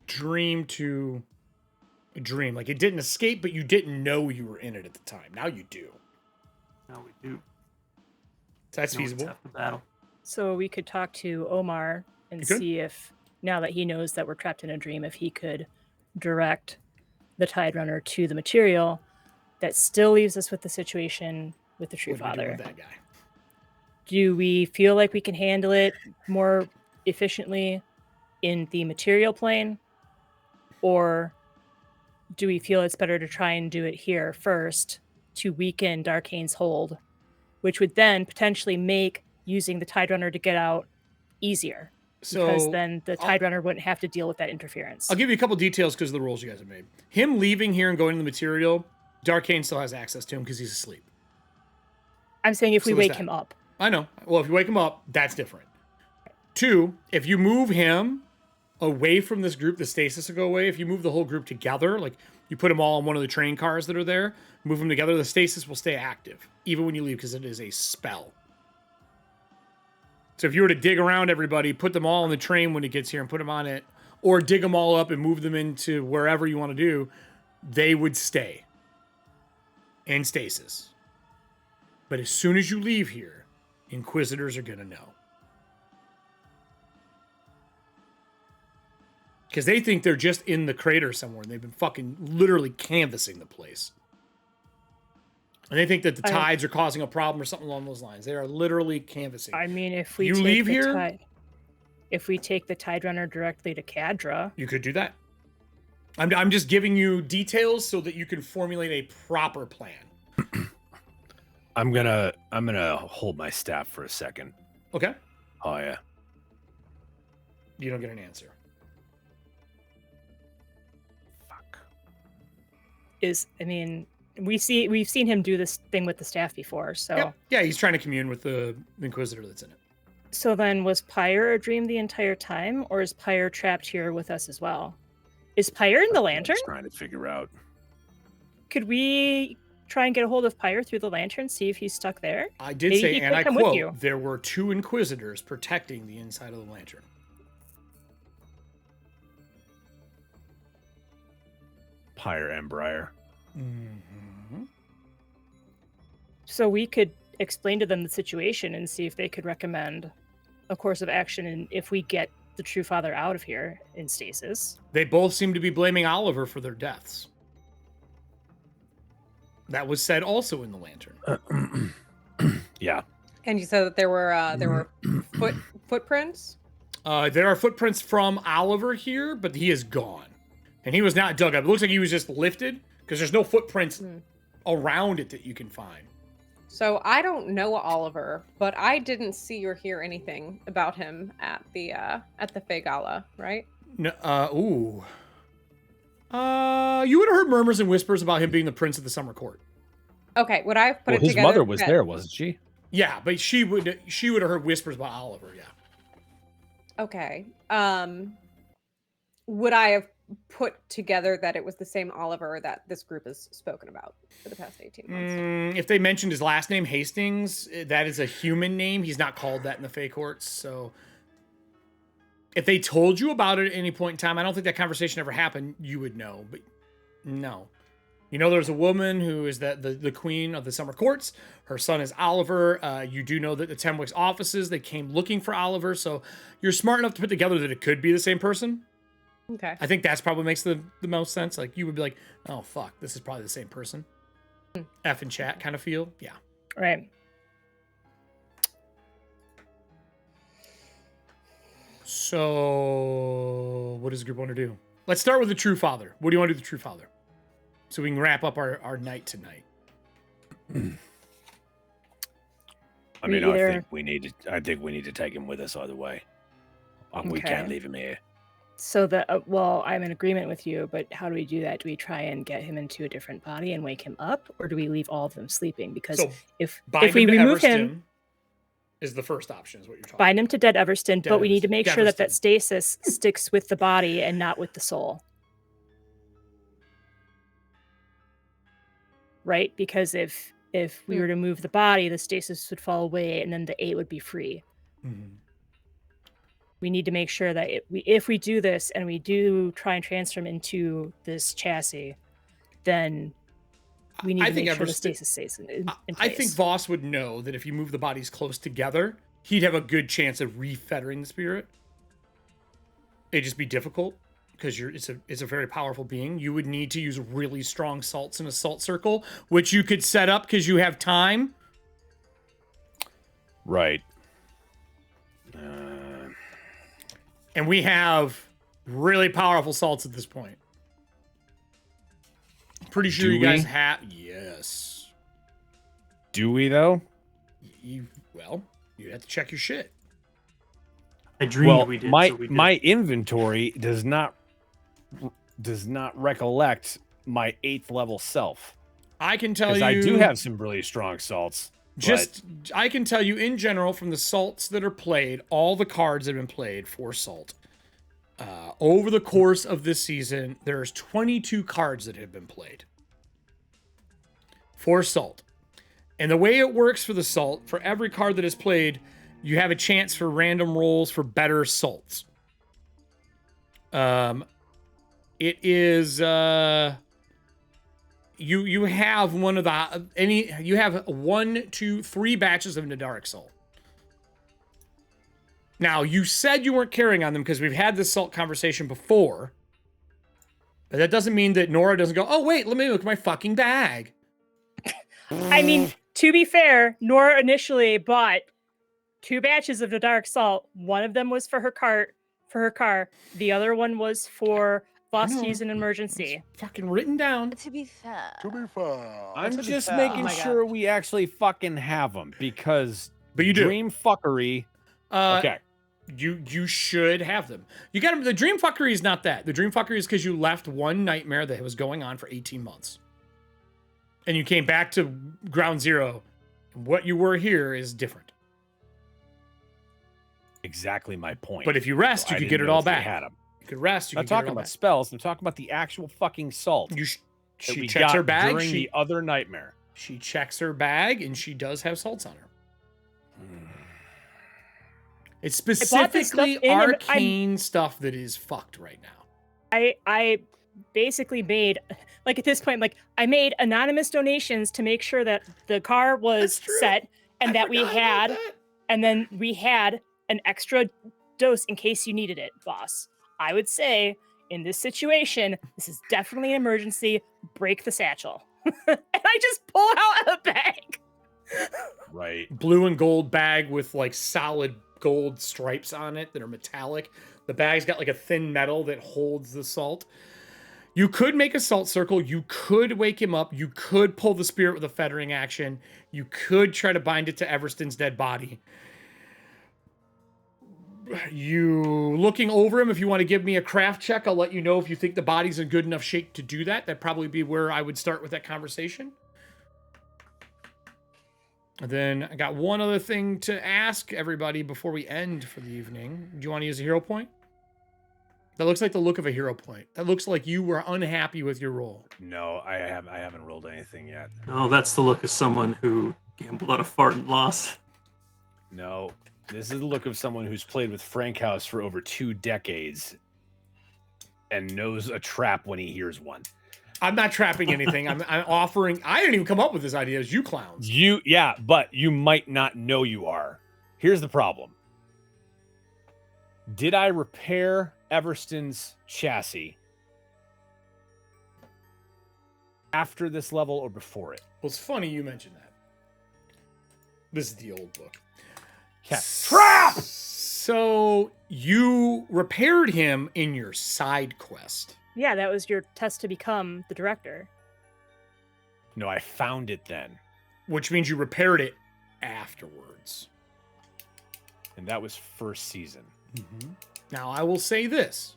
[SPEAKER 4] dream to a dream. Like, it didn't escape, but you didn't know you were in it at the time. Now you do.
[SPEAKER 3] Now we do.
[SPEAKER 4] So that's
[SPEAKER 3] Now it's
[SPEAKER 4] feasible.
[SPEAKER 3] after battle.
[SPEAKER 1] So we could talk to Omar and
[SPEAKER 4] You could.
[SPEAKER 1] see if, now that he knows that we're trapped in a dream, if he could direct the Tide Runner to the material that still leaves us with the situation with the True
[SPEAKER 4] What do we do
[SPEAKER 1] Father.
[SPEAKER 4] with that guy?
[SPEAKER 1] Do we feel like we can handle it more efficiently in the material plane? Or do we feel it's better to try and do it here first to weaken Darkane's hold, which would then potentially make using the Tide Runner to get out easier? Because
[SPEAKER 4] So
[SPEAKER 1] then the Tide Runner wouldn't have to deal with that interference.
[SPEAKER 4] I'll give you a couple details because of the rolls you guys have made. Him leaving here and going to the material, Darkane still has access to him because he's asleep.
[SPEAKER 1] I'm saying if we
[SPEAKER 4] So is
[SPEAKER 1] wake
[SPEAKER 4] that.
[SPEAKER 1] him up.
[SPEAKER 4] I know. Well, if you wake him up, that's different. 2, if you move him away from this group, the stasis will go away. If you move the whole group together, like you put them all on one of the train cars that are there, move them together, the stasis will stay active, even when you leave, because it is a spell. So if you were to dig around everybody, put them all on the train when it gets here and put them on it, or dig them all up and move them into wherever you want to do, they would stay in stasis. But as soon as you leave here, Inquisitors are going to know. Because they think they're just in the crater somewhere, and they've been fucking literally canvassing the place. And they think that the tides are causing a problem or something along those lines. They are literally canvassing.
[SPEAKER 1] I mean, if we
[SPEAKER 4] You
[SPEAKER 1] take
[SPEAKER 4] leave
[SPEAKER 1] the
[SPEAKER 4] here?
[SPEAKER 1] if we take the Tide Runner directly to Kadra,
[SPEAKER 4] You could do that. I'm just giving you details so that you can formulate a proper plan.
[SPEAKER 2] I'm gonna hold my staff for a second.
[SPEAKER 4] Okay?
[SPEAKER 2] Oh yeah.
[SPEAKER 4] You don't get an answer.
[SPEAKER 2] Fuck.
[SPEAKER 1] I mean, we've seen him do this thing with the staff before, so
[SPEAKER 4] Yeah, he's trying to commune with the Inquisitor that's in it.
[SPEAKER 1] So then was Pyre a dream the entire time, or is Pyre trapped here with us as well? Is Pyre in the lantern?
[SPEAKER 2] I'm trying to figure out.
[SPEAKER 1] Could we try and get a hold of Pyre through the lantern, see if he's stuck there?
[SPEAKER 4] I did
[SPEAKER 1] Maybe
[SPEAKER 4] say,
[SPEAKER 1] he
[SPEAKER 4] and
[SPEAKER 1] could
[SPEAKER 4] I
[SPEAKER 1] come with
[SPEAKER 4] quote,
[SPEAKER 1] you.
[SPEAKER 4] there were 2 Inquisitors protecting the inside of the lantern.
[SPEAKER 2] Pyre and Briar.
[SPEAKER 4] Mm-hmm.
[SPEAKER 1] So we could explain to them the situation and see if they could recommend a course of action, and if we get the True Father out of here in stasis.
[SPEAKER 4] They both seem to be blaming Oliver for their deaths. That was said also in the lantern.
[SPEAKER 2] Yeah.
[SPEAKER 6] And you said that there were footprints.
[SPEAKER 4] There are footprints from Oliver here, but he is gone. And he was not dug up. It looks like he was just lifted because there's no footprints around it that you can find.
[SPEAKER 6] So I don't know Oliver, but I didn't see or hear anything about him at the Fey Gala, right?
[SPEAKER 4] No, you would have heard murmurs and whispers about him being the prince of the summer court.
[SPEAKER 6] Okay, would I put
[SPEAKER 2] Well,
[SPEAKER 6] it
[SPEAKER 2] his
[SPEAKER 6] together?
[SPEAKER 2] mother was
[SPEAKER 6] that-
[SPEAKER 2] there, wasn't she?
[SPEAKER 4] Yeah, but she would have heard whispers about Oliver. Yeah.
[SPEAKER 6] Okay. Would I have put together that it was the same Oliver that this group has spoken about for the past 18 months?
[SPEAKER 4] If they mentioned his last name, Hastings, that is a human name. He's not called that in the Fey courts. So if they told you about it at any point in time, I don't think that conversation ever happened. You would know, but no. You know, there's a woman who is the queen of the summer courts. Her son is Oliver. You do know that the Temwick's offices, they came looking for Oliver. So you're smart enough to put together that it could be the same person.
[SPEAKER 6] Okay.
[SPEAKER 4] I think that's probably makes the most sense. Like, you would be like, oh, fuck, this is probably the same person. F in chat kind of feel. Yeah.
[SPEAKER 1] Right.
[SPEAKER 4] So what does the group want to do? Let's start with the True Father. What do you want to do with the True Father? So we can wrap up our night tonight.
[SPEAKER 2] I mean,
[SPEAKER 1] either-
[SPEAKER 2] I think we need to take him with us either way. We
[SPEAKER 1] Okay.
[SPEAKER 2] can't leave him here.
[SPEAKER 1] So that well, I'm in agreement with you, but how do we do that? Do we try and get him into a different body and wake him up, or do we leave all of them sleeping? Because
[SPEAKER 4] So
[SPEAKER 1] if
[SPEAKER 4] bind
[SPEAKER 1] we
[SPEAKER 4] him to
[SPEAKER 1] remove
[SPEAKER 4] Everston
[SPEAKER 1] him,
[SPEAKER 4] is the first option, is what you're talking
[SPEAKER 1] bind him to dead Everston,
[SPEAKER 4] Dead
[SPEAKER 1] but we need to
[SPEAKER 4] Everston.
[SPEAKER 1] make sure that
[SPEAKER 4] Everston.
[SPEAKER 1] stasis sticks with the body and not with the soul. Right? Because if we were to move the body, the stasis would fall away, and then the 8 would be free.
[SPEAKER 4] Mhm.
[SPEAKER 1] We need to make sure that if we do this and we do try and transfer him into this chassis, then we need
[SPEAKER 4] I
[SPEAKER 1] to
[SPEAKER 4] think
[SPEAKER 1] make sure the
[SPEAKER 4] Everston-
[SPEAKER 1] stasis stays in
[SPEAKER 4] I
[SPEAKER 1] place.
[SPEAKER 4] think Voss would know that if you move the bodies close together, he'd have a good chance of refettering the spirit. It'd just be difficult because it's a very powerful being. You would need to use really strong salts in a salt circle, which you could set up because you have time.
[SPEAKER 2] Right.
[SPEAKER 4] And we have really powerful salts at this point. Pretty sure
[SPEAKER 2] Do
[SPEAKER 4] you guys
[SPEAKER 2] we?
[SPEAKER 4] have. Yes.
[SPEAKER 2] Do we though?
[SPEAKER 4] Well, you have to check your shit.
[SPEAKER 3] I dreamed
[SPEAKER 2] Well,
[SPEAKER 3] we did.
[SPEAKER 2] my
[SPEAKER 3] so we did.
[SPEAKER 2] my inventory does not recollect my 8th level self.
[SPEAKER 4] I can tell
[SPEAKER 2] Because
[SPEAKER 4] you.
[SPEAKER 2] I do have some really strong salts.
[SPEAKER 4] I can tell you in general from the salts that are played, all the cards that have been played for salt. Over the course of this season, there's 22 cards that have been played for salt. And the way it works for the salt, for every card that is played, you have a chance for random rolls for better salts. It is you have one of the you have 1, 2, 3 batches of Nadaric salt. Now, you said you weren't carrying on them because we've had this salt conversation before. But that doesn't mean that Nora doesn't go, oh, wait, let me look at my fucking bag.
[SPEAKER 1] I mean, to be fair, Nora initially bought 2 batches of the dark salt. One of them was for her car. The other one was for Voss to use an emergency.
[SPEAKER 4] Fucking written down.
[SPEAKER 13] To be fair.
[SPEAKER 2] I'm just
[SPEAKER 1] Oh
[SPEAKER 2] making
[SPEAKER 1] my
[SPEAKER 2] sure we actually fucking have them because
[SPEAKER 4] But you do.
[SPEAKER 2] dream fuckery. Okay.
[SPEAKER 4] You should have them. You got the dream fuckery is not that. The dream fuckery is because you left one nightmare that was going on for 18 months. And you came back to ground zero. What you were here is different.
[SPEAKER 2] Exactly my point.
[SPEAKER 4] But if you rest, you
[SPEAKER 2] I
[SPEAKER 4] could
[SPEAKER 2] didn't
[SPEAKER 4] get it
[SPEAKER 2] notice
[SPEAKER 4] all
[SPEAKER 2] they
[SPEAKER 4] back.
[SPEAKER 2] Had 'em.
[SPEAKER 4] You could rest. You
[SPEAKER 2] I'm
[SPEAKER 4] could
[SPEAKER 2] not
[SPEAKER 4] get it
[SPEAKER 2] talking
[SPEAKER 4] all
[SPEAKER 2] about
[SPEAKER 4] back.
[SPEAKER 2] spells. I'm talking about the actual fucking salt.
[SPEAKER 4] She
[SPEAKER 2] we
[SPEAKER 4] checks
[SPEAKER 2] got
[SPEAKER 4] her bag.
[SPEAKER 2] during the other nightmare.
[SPEAKER 4] She checks her bag, and she does have salts on her. It's specifically arcane stuff that is fucked right now.
[SPEAKER 1] I basically made, like at this point, like I made anonymous donations to make sure that the car was set and that we had, and then we had an extra dose in case you needed it, boss. I would say in this situation, this is definitely an emergency. Break the satchel. And I just pull out a bag.
[SPEAKER 2] Right.
[SPEAKER 4] Blue and gold bag with like solid gold stripes on it that are metallic. The bag's got like a thin metal that holds the salt. You could make a salt circle. You could wake him up. You could pull the spirit with a fettering action. You could try to bind it to Everston's dead body. You looking over him, if you want to give me a craft check, I'll let you know if you think the body's in good enough shape to do that. That'd probably be where I would start with that conversation. And then I got one other thing to ask everybody before we end for the evening. Do you want to use a hero point? That looks like the look of a hero point. That looks like you were unhappy with your roll.
[SPEAKER 2] No, I haven't rolled anything yet.
[SPEAKER 3] No, that's the look of someone who gambled out a fart and lost.
[SPEAKER 2] No, this is the look of someone who's played with Frank House for over 2 decades and knows a trap when he hears one.
[SPEAKER 4] I'm not trapping anything. I'm offering. I didn't even come up with this idea. As you clowns.
[SPEAKER 2] Yeah, but you might not know you are. Here's the problem. Did I repair Everston's chassis after this level or before it?
[SPEAKER 4] Well, it's funny you mentioned that. This is the old book.
[SPEAKER 2] Trap!
[SPEAKER 4] So you repaired him in your side quest.
[SPEAKER 1] Yeah, that was your test to become the director.
[SPEAKER 2] No, I found it then.
[SPEAKER 4] Which means you repaired it afterwards.
[SPEAKER 2] And that was first season.
[SPEAKER 4] Now, I will say this.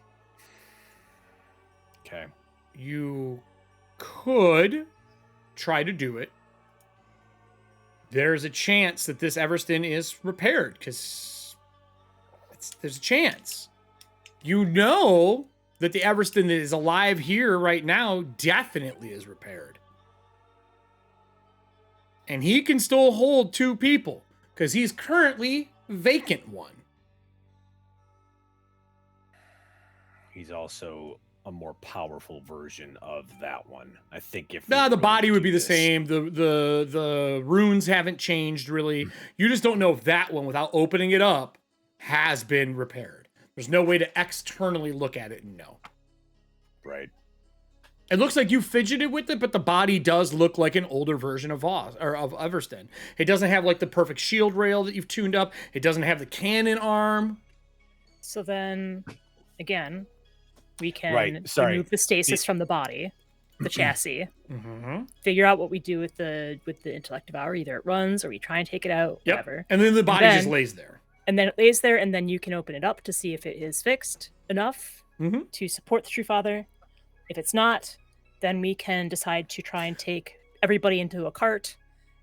[SPEAKER 2] Okay.
[SPEAKER 4] You could try to do it. There's a chance that this Everston is repaired because there's a chance. You know that the Everston that is alive here right now definitely is repaired. And he can still hold 2 people because he's currently vacant 1.
[SPEAKER 2] He's also a more powerful version of that one. I think if
[SPEAKER 4] Nah, the body would be the same. The runes haven't changed really. You just don't know if that one, without opening it up, has been repaired. There's no way to externally look at it and know.
[SPEAKER 2] Right.
[SPEAKER 4] It looks like you fidgeted with it, but the body does look like an older version of Voss or of Everston. It doesn't have like the perfect shield rail that you've tuned up. It doesn't have the cannon arm.
[SPEAKER 1] So then, again, we can remove the stasis from the body, the chassis. Figure out what we do with the intellect devour. Either it runs or we try and take it out, whatever.
[SPEAKER 4] And then the body just lays there.
[SPEAKER 1] And then it lays there, and then you can open it up to see if it is fixed enough to support the True Father. If it's not, then we can decide to try and take everybody into a cart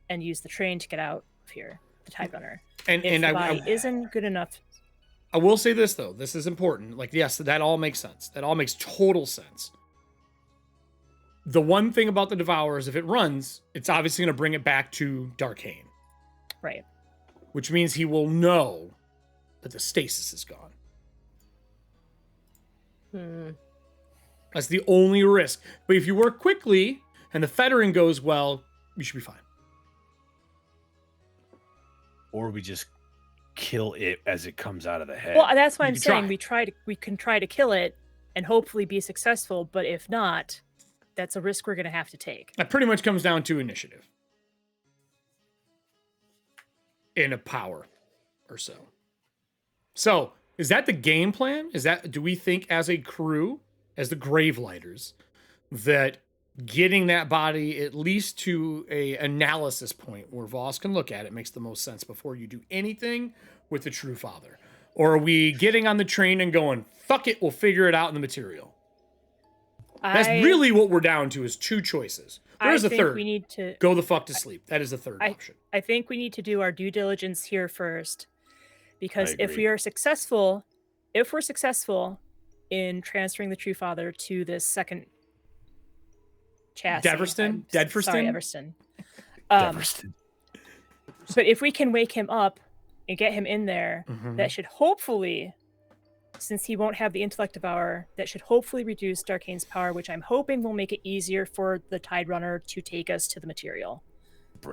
[SPEAKER 1] and use the train to get out of here, the Tide Runner. And if the body isn't good enough.
[SPEAKER 4] I will say this, though. This is important. Like, yes, that all makes sense. That all makes total sense. The one thing about the Devourer is if it runs, it's obviously going to bring it back to Darkane.
[SPEAKER 1] Right.
[SPEAKER 4] Which means he will know that the stasis is gone. That's the only risk. But if you work quickly and the fettering goes well, you should be fine.
[SPEAKER 2] Or we just kill it as it comes out of the head.
[SPEAKER 1] Well, that's why I'm saying we can try to kill it and hopefully be successful. But if not, that's a risk we're going to have to take.
[SPEAKER 4] That pretty much comes down to initiative. In a power or so. So, is that the game plan? Do we think as a crew, as the Gravelighters, that getting that body at least to a analysis point where Voss can look at it makes the most sense before you do anything with the True Father? Or are we getting on the train and going, fuck it, we'll figure it out in the material? That's really what we're down to is 2 choices. There's a third.
[SPEAKER 1] We need to
[SPEAKER 4] go the fuck to sleep. That is the third option.
[SPEAKER 1] I think we need to do our due diligence here first, because if we're successful in transferring the True Father to this second chassis,
[SPEAKER 4] Deverston?
[SPEAKER 1] Sorry, Everston. But if we can wake him up and get him in there, that should hopefully, since he won't have the intellect devour, that should hopefully reduce Darkane's power, which I'm hoping will make it easier for the Tide Runner to take us to the material.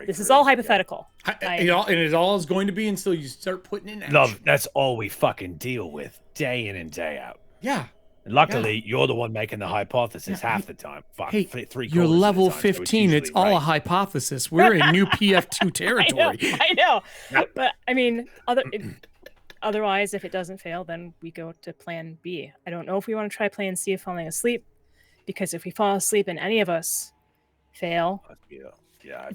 [SPEAKER 1] This is all hypothetical.
[SPEAKER 4] And it all is going to be until you start putting in action.
[SPEAKER 2] Love, that's all we fucking deal with day in and day out.
[SPEAKER 4] Yeah.
[SPEAKER 2] And luckily, you're the one making the hypothesis half the time.
[SPEAKER 4] Hey, you're level 15. It's all a hypothesis. We're in new PF2 territory.
[SPEAKER 1] I know. But, I mean, otherwise, if it doesn't fail, then we go to plan B. I don't know if we want to try plan C of falling asleep, because if we fall asleep and any of us fail,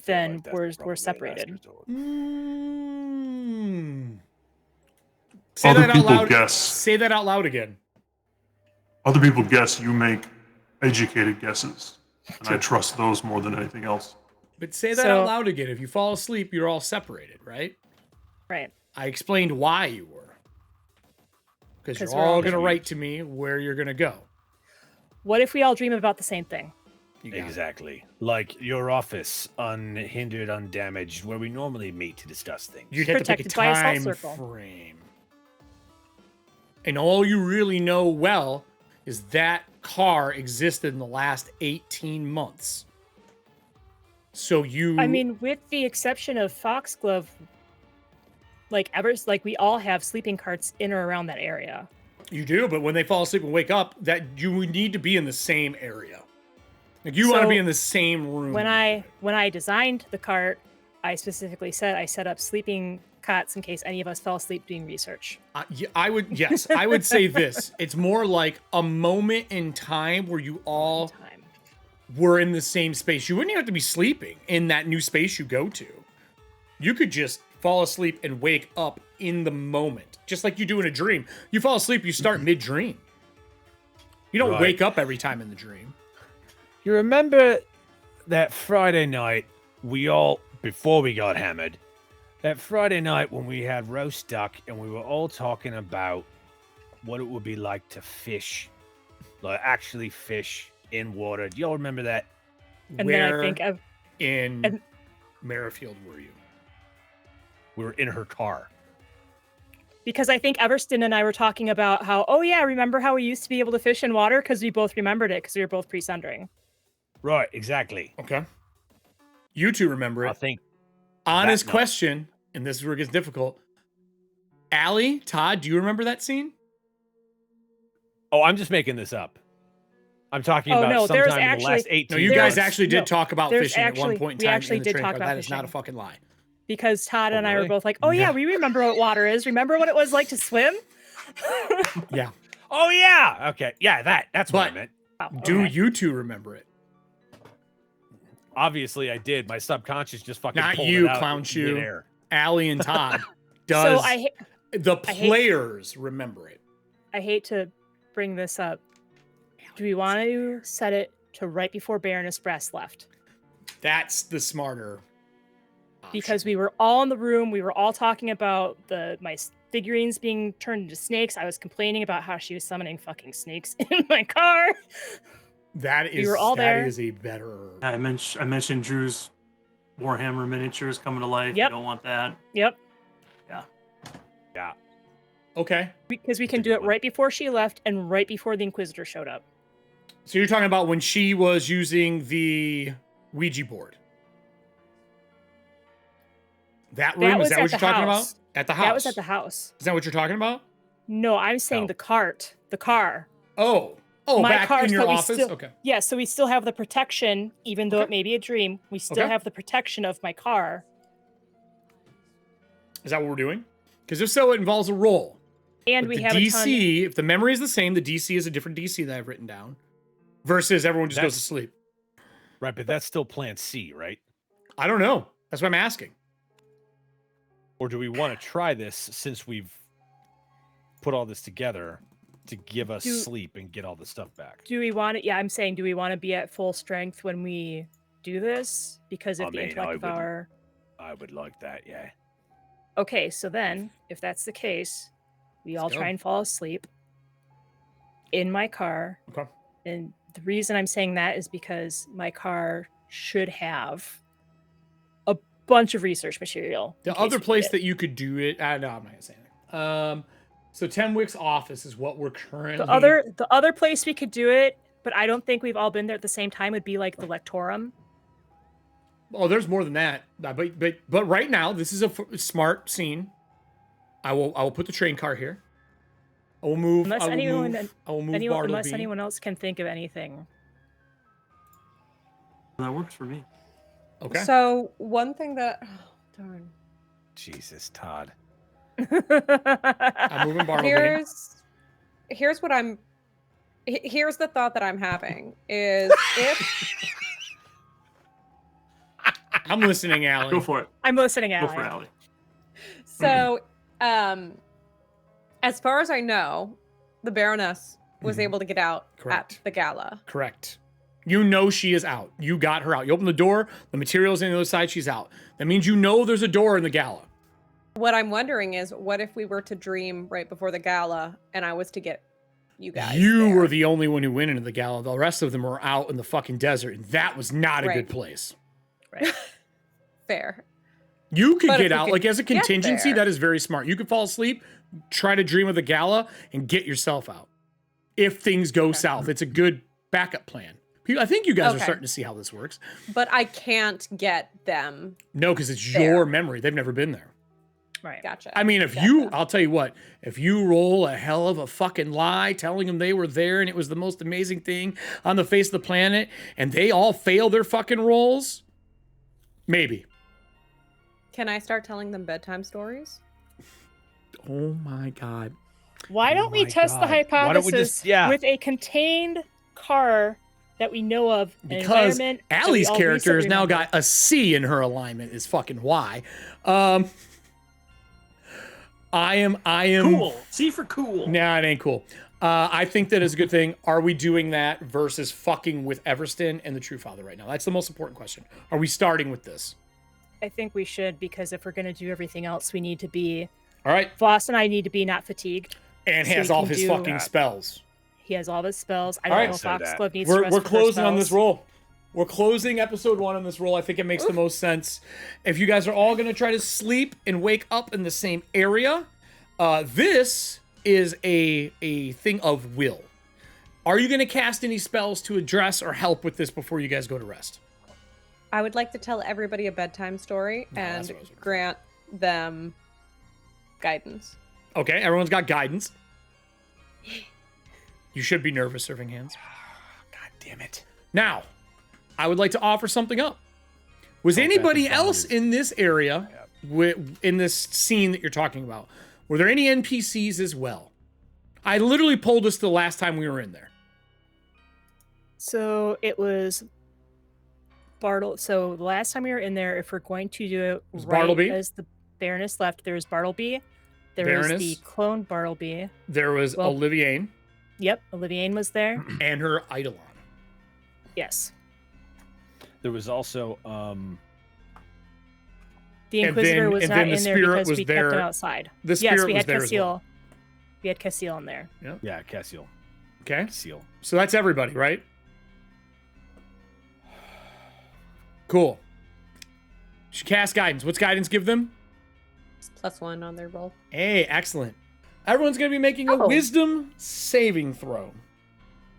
[SPEAKER 1] then we're separated.
[SPEAKER 4] Say
[SPEAKER 7] Other
[SPEAKER 4] that out
[SPEAKER 7] people
[SPEAKER 4] loud.
[SPEAKER 7] guess.
[SPEAKER 4] Say that out loud again.
[SPEAKER 7] Other people guess, you make educated guesses. And I trust those more than anything else.
[SPEAKER 4] But say that out loud again. If you fall asleep, you're all separated, right?
[SPEAKER 1] Right.
[SPEAKER 4] I explained why you were. Because you're all going to write to me where you're going to go.
[SPEAKER 1] What if we all dream about the same thing?
[SPEAKER 2] Exactly. Like your office, unhindered, undamaged, where we normally meet to discuss things.
[SPEAKER 4] You'd have to pick a time frame. And all you really know well is that car existed in the last 18 months. So
[SPEAKER 1] I mean, with the exception of Foxglove, like we all have sleeping carts in or around that area.
[SPEAKER 4] You do, but when they fall asleep and wake up, that you would need to be in the same area. Like you want to be in the same room.
[SPEAKER 1] When I designed the cart, I specifically said I set up sleeping cots in case any of us fell asleep doing research.
[SPEAKER 4] I would say this. It's more like a moment in time where you all were in the same space. You wouldn't even have to be sleeping in that new space you go to. You could just fall asleep and wake up in the moment, just like you do in a dream. You fall asleep, you start mid-dream. You don't
[SPEAKER 2] Right.
[SPEAKER 4] wake up every time in the dream.
[SPEAKER 2] You remember that Friday night before we got hammered, that Friday night when we had roast duck and we were all talking about what it would be like to fish, like actually fish in water. Do y'all remember that?
[SPEAKER 1] And
[SPEAKER 4] Where
[SPEAKER 1] then I think of
[SPEAKER 4] in Merrifield were you?
[SPEAKER 2] We were in her car.
[SPEAKER 1] because I think Everston and I were talking about how, oh yeah, remember how we used to be able to fish in water? Because we both remembered it because we were both pre-sundering.
[SPEAKER 2] Right, exactly.
[SPEAKER 4] Okay. You two remember
[SPEAKER 2] I
[SPEAKER 4] it.
[SPEAKER 2] think
[SPEAKER 4] Honest
[SPEAKER 2] that night.
[SPEAKER 4] question, and this is where it gets difficult. Allie, Todd, do you remember that scene?
[SPEAKER 2] Oh, I'm just making this up. I'm talking
[SPEAKER 1] Oh,
[SPEAKER 2] about
[SPEAKER 1] no, there's
[SPEAKER 2] sometime in the last
[SPEAKER 1] actually-
[SPEAKER 2] 18
[SPEAKER 4] No, you
[SPEAKER 1] There-
[SPEAKER 4] guys
[SPEAKER 2] months.
[SPEAKER 4] actually did
[SPEAKER 1] no,
[SPEAKER 4] talk about
[SPEAKER 1] there's
[SPEAKER 4] fishing at one
[SPEAKER 1] actually-
[SPEAKER 4] point in
[SPEAKER 1] we
[SPEAKER 4] time
[SPEAKER 1] actually
[SPEAKER 4] in the
[SPEAKER 1] did
[SPEAKER 4] train
[SPEAKER 1] talk
[SPEAKER 4] car.
[SPEAKER 1] about
[SPEAKER 4] That is not a
[SPEAKER 1] fishing.
[SPEAKER 4] fucking lie.
[SPEAKER 1] Because Todd and I were
[SPEAKER 2] really?
[SPEAKER 1] both like, oh yeah, we remember what water is. Remember what it was like to swim?
[SPEAKER 4] Yeah.
[SPEAKER 2] Oh yeah. Okay. Yeah, that's what I
[SPEAKER 4] But-
[SPEAKER 2] meant.
[SPEAKER 1] Oh,
[SPEAKER 4] Do
[SPEAKER 1] okay.
[SPEAKER 4] you two remember it?
[SPEAKER 2] Obviously I did. My subconscious just fucking
[SPEAKER 4] Not
[SPEAKER 2] pulled
[SPEAKER 4] you,
[SPEAKER 2] it out
[SPEAKER 4] clown
[SPEAKER 2] in
[SPEAKER 4] shoe.
[SPEAKER 2] midair.
[SPEAKER 4] Allie and Todd.
[SPEAKER 1] So
[SPEAKER 4] Does the
[SPEAKER 1] I hate-
[SPEAKER 4] players remember it?
[SPEAKER 1] I hate to bring this up. Do we want to set it to right before Baroness Brass left?
[SPEAKER 4] That's the smarter option.
[SPEAKER 1] Because we were all in the room, we were all talking about my figurines being turned into snakes. I was complaining about how she was summoning fucking snakes in my car.
[SPEAKER 4] that is
[SPEAKER 1] were all
[SPEAKER 4] that
[SPEAKER 1] there.
[SPEAKER 4] is a better.
[SPEAKER 3] I mentioned Drew's Warhammer miniatures coming to life.
[SPEAKER 1] Yep.
[SPEAKER 3] You don't want that.
[SPEAKER 1] Yep,
[SPEAKER 2] Yeah.
[SPEAKER 4] Okay.
[SPEAKER 1] because we can do
[SPEAKER 2] good
[SPEAKER 1] it
[SPEAKER 2] one.
[SPEAKER 1] right before she left and right before the Inquisitor showed up.
[SPEAKER 4] So you're talking about when she was using the Ouija board. That room,
[SPEAKER 1] was
[SPEAKER 4] is that
[SPEAKER 1] at
[SPEAKER 4] what you're
[SPEAKER 1] the
[SPEAKER 4] talking
[SPEAKER 1] house.
[SPEAKER 4] about? At the house.
[SPEAKER 1] That was at the house.
[SPEAKER 4] Is that what you're talking about?
[SPEAKER 1] No, I'm saying
[SPEAKER 2] No.
[SPEAKER 1] the car.
[SPEAKER 4] Oh,
[SPEAKER 1] My
[SPEAKER 4] back
[SPEAKER 1] car,
[SPEAKER 4] in your
[SPEAKER 1] so we
[SPEAKER 4] office.
[SPEAKER 1] still-
[SPEAKER 4] Okay.
[SPEAKER 1] Yeah, so we still have the protection, even though
[SPEAKER 4] Okay.
[SPEAKER 1] it may be a dream. We still
[SPEAKER 4] Okay.
[SPEAKER 1] have the protection of my car.
[SPEAKER 4] Is that what we're doing? Because if so, it involves a roll.
[SPEAKER 1] And
[SPEAKER 4] But
[SPEAKER 1] we
[SPEAKER 4] the
[SPEAKER 1] have a ton.
[SPEAKER 4] DC, if the memory is the same, the DC is a different DC that I've written down. Versus everyone just goes to sleep.
[SPEAKER 2] Right, but that's still plan C, right?
[SPEAKER 4] I don't know. That's what I'm asking.
[SPEAKER 2] Or do we want to try this since we've put all this together to give us
[SPEAKER 1] Do-
[SPEAKER 2] sleep and get all the stuff back?
[SPEAKER 1] Do we want to? Yeah, I'm saying, do we want to be at full strength when we do this? Because if
[SPEAKER 2] I
[SPEAKER 1] the
[SPEAKER 2] mean,
[SPEAKER 1] intellect
[SPEAKER 2] I
[SPEAKER 1] of
[SPEAKER 2] wouldn't-
[SPEAKER 1] our.
[SPEAKER 2] I would like that, yeah.
[SPEAKER 1] Okay, so then, if that's the case, we all
[SPEAKER 4] go.
[SPEAKER 1] try and fall asleep in my car.
[SPEAKER 4] Okay.
[SPEAKER 1] And the reason I'm saying that is because my car should have a bunch of research material.
[SPEAKER 4] The
[SPEAKER 1] in case
[SPEAKER 4] other
[SPEAKER 1] we
[SPEAKER 4] place
[SPEAKER 1] need it.
[SPEAKER 4] that you could do it, no, I'm not gonna say anything. So Tenwick's office is what we're currently.
[SPEAKER 1] The other place we could do it, but I don't think we've all been there at the same time, would be like the Lectorum.
[SPEAKER 4] Oh, there's more than that. But right now, this is a smart scene. I will put the train car here. I will move.
[SPEAKER 1] Unless
[SPEAKER 4] I will
[SPEAKER 1] anyone-
[SPEAKER 4] move. I will move
[SPEAKER 1] Unless
[SPEAKER 4] Bartleby.
[SPEAKER 1] anyone else can think of anything.
[SPEAKER 3] That works for me.
[SPEAKER 4] Okay.
[SPEAKER 6] So one thing that darn.
[SPEAKER 2] Jesus, Todd.
[SPEAKER 4] I'm moving Bartleby.
[SPEAKER 6] Here's what I'm here's the thought that I'm having is if
[SPEAKER 4] I'm listening, Allie.
[SPEAKER 3] Go for it.
[SPEAKER 1] I'm listening,
[SPEAKER 3] Go
[SPEAKER 1] Allie.
[SPEAKER 3] for Allie.
[SPEAKER 6] so as far as I know, the Baroness was
[SPEAKER 4] Mhm.
[SPEAKER 6] able to get out
[SPEAKER 4] Correct.
[SPEAKER 6] at the gala.
[SPEAKER 4] Correct. You know she is out. You got her out. You open the door, the material's on the other side, she's out. That means you know there's a door in the gala.
[SPEAKER 6] What I'm wondering is what if we were to dream right before the gala and I was to get you guys
[SPEAKER 4] You
[SPEAKER 6] there?
[SPEAKER 4] were the only one who went into the gala. The rest of them were out in the fucking desert, and that was not a
[SPEAKER 6] Right.
[SPEAKER 4] good place.
[SPEAKER 1] Right.
[SPEAKER 6] Fair.
[SPEAKER 4] You could
[SPEAKER 6] But if
[SPEAKER 4] get
[SPEAKER 6] we
[SPEAKER 4] out,
[SPEAKER 6] could
[SPEAKER 4] like as a
[SPEAKER 6] get
[SPEAKER 4] contingency,
[SPEAKER 6] there-
[SPEAKER 4] that is very smart. You could fall asleep, try to dream of the gala, and get yourself out. If things go south, it's a good backup plan. I think you guys are
[SPEAKER 6] Okay.
[SPEAKER 4] starting to see how this works.
[SPEAKER 6] But I can't get them.
[SPEAKER 4] No, because it's
[SPEAKER 6] There.
[SPEAKER 4] your memory. They've never been there.
[SPEAKER 1] Right.
[SPEAKER 6] Gotcha.
[SPEAKER 4] I mean, if you, I'll tell you what, if you roll a hell of a fucking lie telling them they were there and it was the most amazing thing on the face of the planet and they all fail their fucking rolls, maybe.
[SPEAKER 6] Can I start telling them bedtime stories?
[SPEAKER 4] Oh my God.
[SPEAKER 1] Why don't we
[SPEAKER 2] my
[SPEAKER 1] test the
[SPEAKER 2] God. Why don't we
[SPEAKER 1] hypothesis
[SPEAKER 2] just- yeah.
[SPEAKER 1] with a contained car that we know of, an
[SPEAKER 4] Because
[SPEAKER 1] environment that we
[SPEAKER 4] Allie's
[SPEAKER 1] all
[SPEAKER 4] character has
[SPEAKER 1] recently
[SPEAKER 4] now
[SPEAKER 1] remembered?
[SPEAKER 4] got a C in her alignment is fucking why. I am
[SPEAKER 3] Cool. C for cool.
[SPEAKER 4] Nah, it ain't cool. I think that is a good thing. Are we doing that versus fucking with Everston and the True Father right now? That's the most important question. Are we starting with this?
[SPEAKER 1] I think we should, because if we're going to do everything else, we need to be.
[SPEAKER 4] All right.
[SPEAKER 1] Voss and I need to be not fatigued.
[SPEAKER 4] And
[SPEAKER 1] so
[SPEAKER 4] has
[SPEAKER 1] we
[SPEAKER 4] all
[SPEAKER 1] can
[SPEAKER 4] his
[SPEAKER 1] do
[SPEAKER 4] fucking
[SPEAKER 1] that.
[SPEAKER 4] spells.
[SPEAKER 1] He has all of his spells. I
[SPEAKER 4] All
[SPEAKER 1] don't
[SPEAKER 4] right.
[SPEAKER 1] know if
[SPEAKER 2] Say that.
[SPEAKER 1] Foxglove needs to rest
[SPEAKER 4] We're
[SPEAKER 1] for her
[SPEAKER 4] closing on this
[SPEAKER 1] spells.
[SPEAKER 4] roll. We're closing episode 1 on this roll. I think it makes the most sense. If you guys are all going to try to sleep and wake up in the same area, this is a thing of will. Are you going to cast any spells to address or help with this before you guys go to rest?
[SPEAKER 6] I would like to tell everybody a bedtime story
[SPEAKER 4] that's
[SPEAKER 6] and
[SPEAKER 4] what I was
[SPEAKER 6] grant them guidance.
[SPEAKER 4] Okay, everyone's got guidance. You should be nervous serving hands.
[SPEAKER 2] God damn it.
[SPEAKER 4] Now, I would like to offer something up. Was anybody else in this area, in this scene that you're talking about, were there any NPCs as well? I literally pulled us to the last time we were in there.
[SPEAKER 1] So it was Bartle. So the last time we were in there, if we're going to do it right
[SPEAKER 4] Bartleby?
[SPEAKER 1] as the Baroness left, there was Bartleby. There was the clone Bartleby.
[SPEAKER 4] There was Olivier.
[SPEAKER 1] Yep, Olivier was there.
[SPEAKER 4] And her Eidolon.
[SPEAKER 1] Yes.
[SPEAKER 2] There was also
[SPEAKER 1] The Inquisitor was not in there because we kept him
[SPEAKER 4] there.
[SPEAKER 1] outside.
[SPEAKER 4] The
[SPEAKER 1] Yes,
[SPEAKER 4] Spirit
[SPEAKER 1] we
[SPEAKER 4] was
[SPEAKER 1] had
[SPEAKER 4] there as
[SPEAKER 1] Cassiel.
[SPEAKER 4] well.
[SPEAKER 1] We had Cassiel in there.
[SPEAKER 2] Yeah, Cassiel.
[SPEAKER 4] Okay.
[SPEAKER 2] Cassiel.
[SPEAKER 4] So that's everybody, right? Cool. She cast guidance. What's guidance give them?
[SPEAKER 6] It's +1 on their roll.
[SPEAKER 4] Hey, excellent. Everyone's going to be making a wisdom saving throw.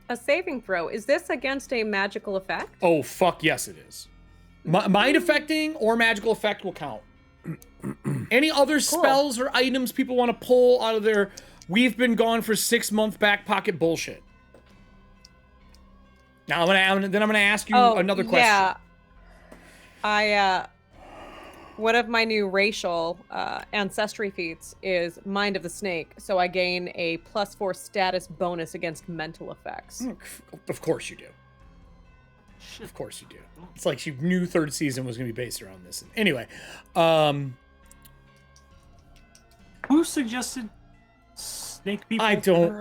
[SPEAKER 6] A saving throw. Is this against a magical effect?
[SPEAKER 4] Oh, fuck yes, it is. Mind affecting or magical effect will count. Any other spells or items people want to pull out of their we've been gone for 6-month back pocket bullshit? Now I'm gonna ask you another question.
[SPEAKER 6] Yeah. One of my new racial ancestry feats is Mind of the Snake, so I gain a +4 status bonus against mental effects.
[SPEAKER 4] Of course you do. Of course you do. It's like she knew 3rd season was going to be based around this. Anyway,
[SPEAKER 3] who suggested snake people?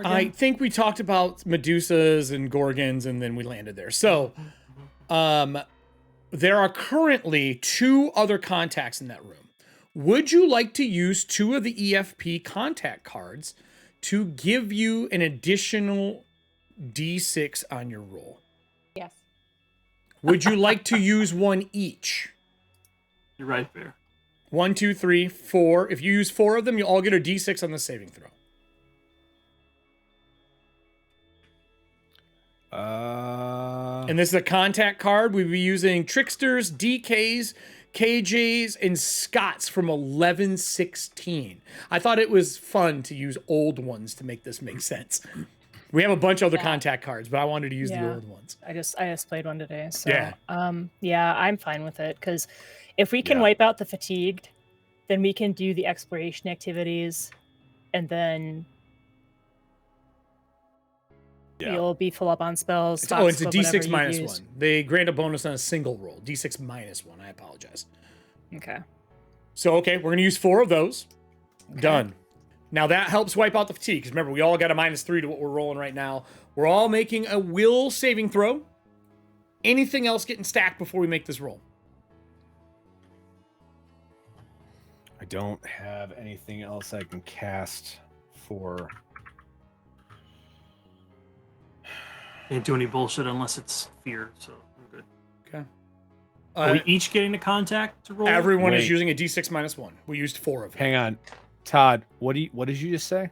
[SPEAKER 4] I think we talked about Medusas and Gorgons, and then we landed there. So, there are currently 2 other contacts in that room. Would you like to use 2 of the EFP contact cards to give you an additional D6 on your roll?
[SPEAKER 6] Yes.
[SPEAKER 4] Would you like to use 1 each?
[SPEAKER 3] You're right, Bear.
[SPEAKER 4] 1, 2, 3, 4. If you use 4 of them, you all get a D6 on the saving throw. And this is a contact card. We'll be using Tricksters, DKs, KJs, and Scots from 1116. I thought it was fun to use old ones to make this make sense. We have a bunch of other contact cards, but I wanted to use the old ones.
[SPEAKER 1] I just played one today. So
[SPEAKER 4] Yeah.
[SPEAKER 1] I'm fine with it, because if we can wipe out the fatigued, then we can do the exploration activities, and then you'll be full up on spells.
[SPEAKER 4] It's a D6 minus 1. They grant a bonus on a single roll. D6 minus 1. I apologize.
[SPEAKER 1] Okay.
[SPEAKER 4] So, we're going to use 4 of those. Okay. Done. Now, that helps wipe out the fatigue, because remember, we all got a -3 to what we're rolling right now. We're all making a will saving throw. Anything else getting stacked before we make this roll?
[SPEAKER 2] I don't have anything else I can cast for.
[SPEAKER 3] Can't do any bullshit unless it's fear, so I'm good.
[SPEAKER 4] Okay.
[SPEAKER 3] Are we each getting a contact to roll?
[SPEAKER 4] Everyone is using a D6 minus 1. We used 4 of them.
[SPEAKER 2] Hang on. Todd, what did you just say?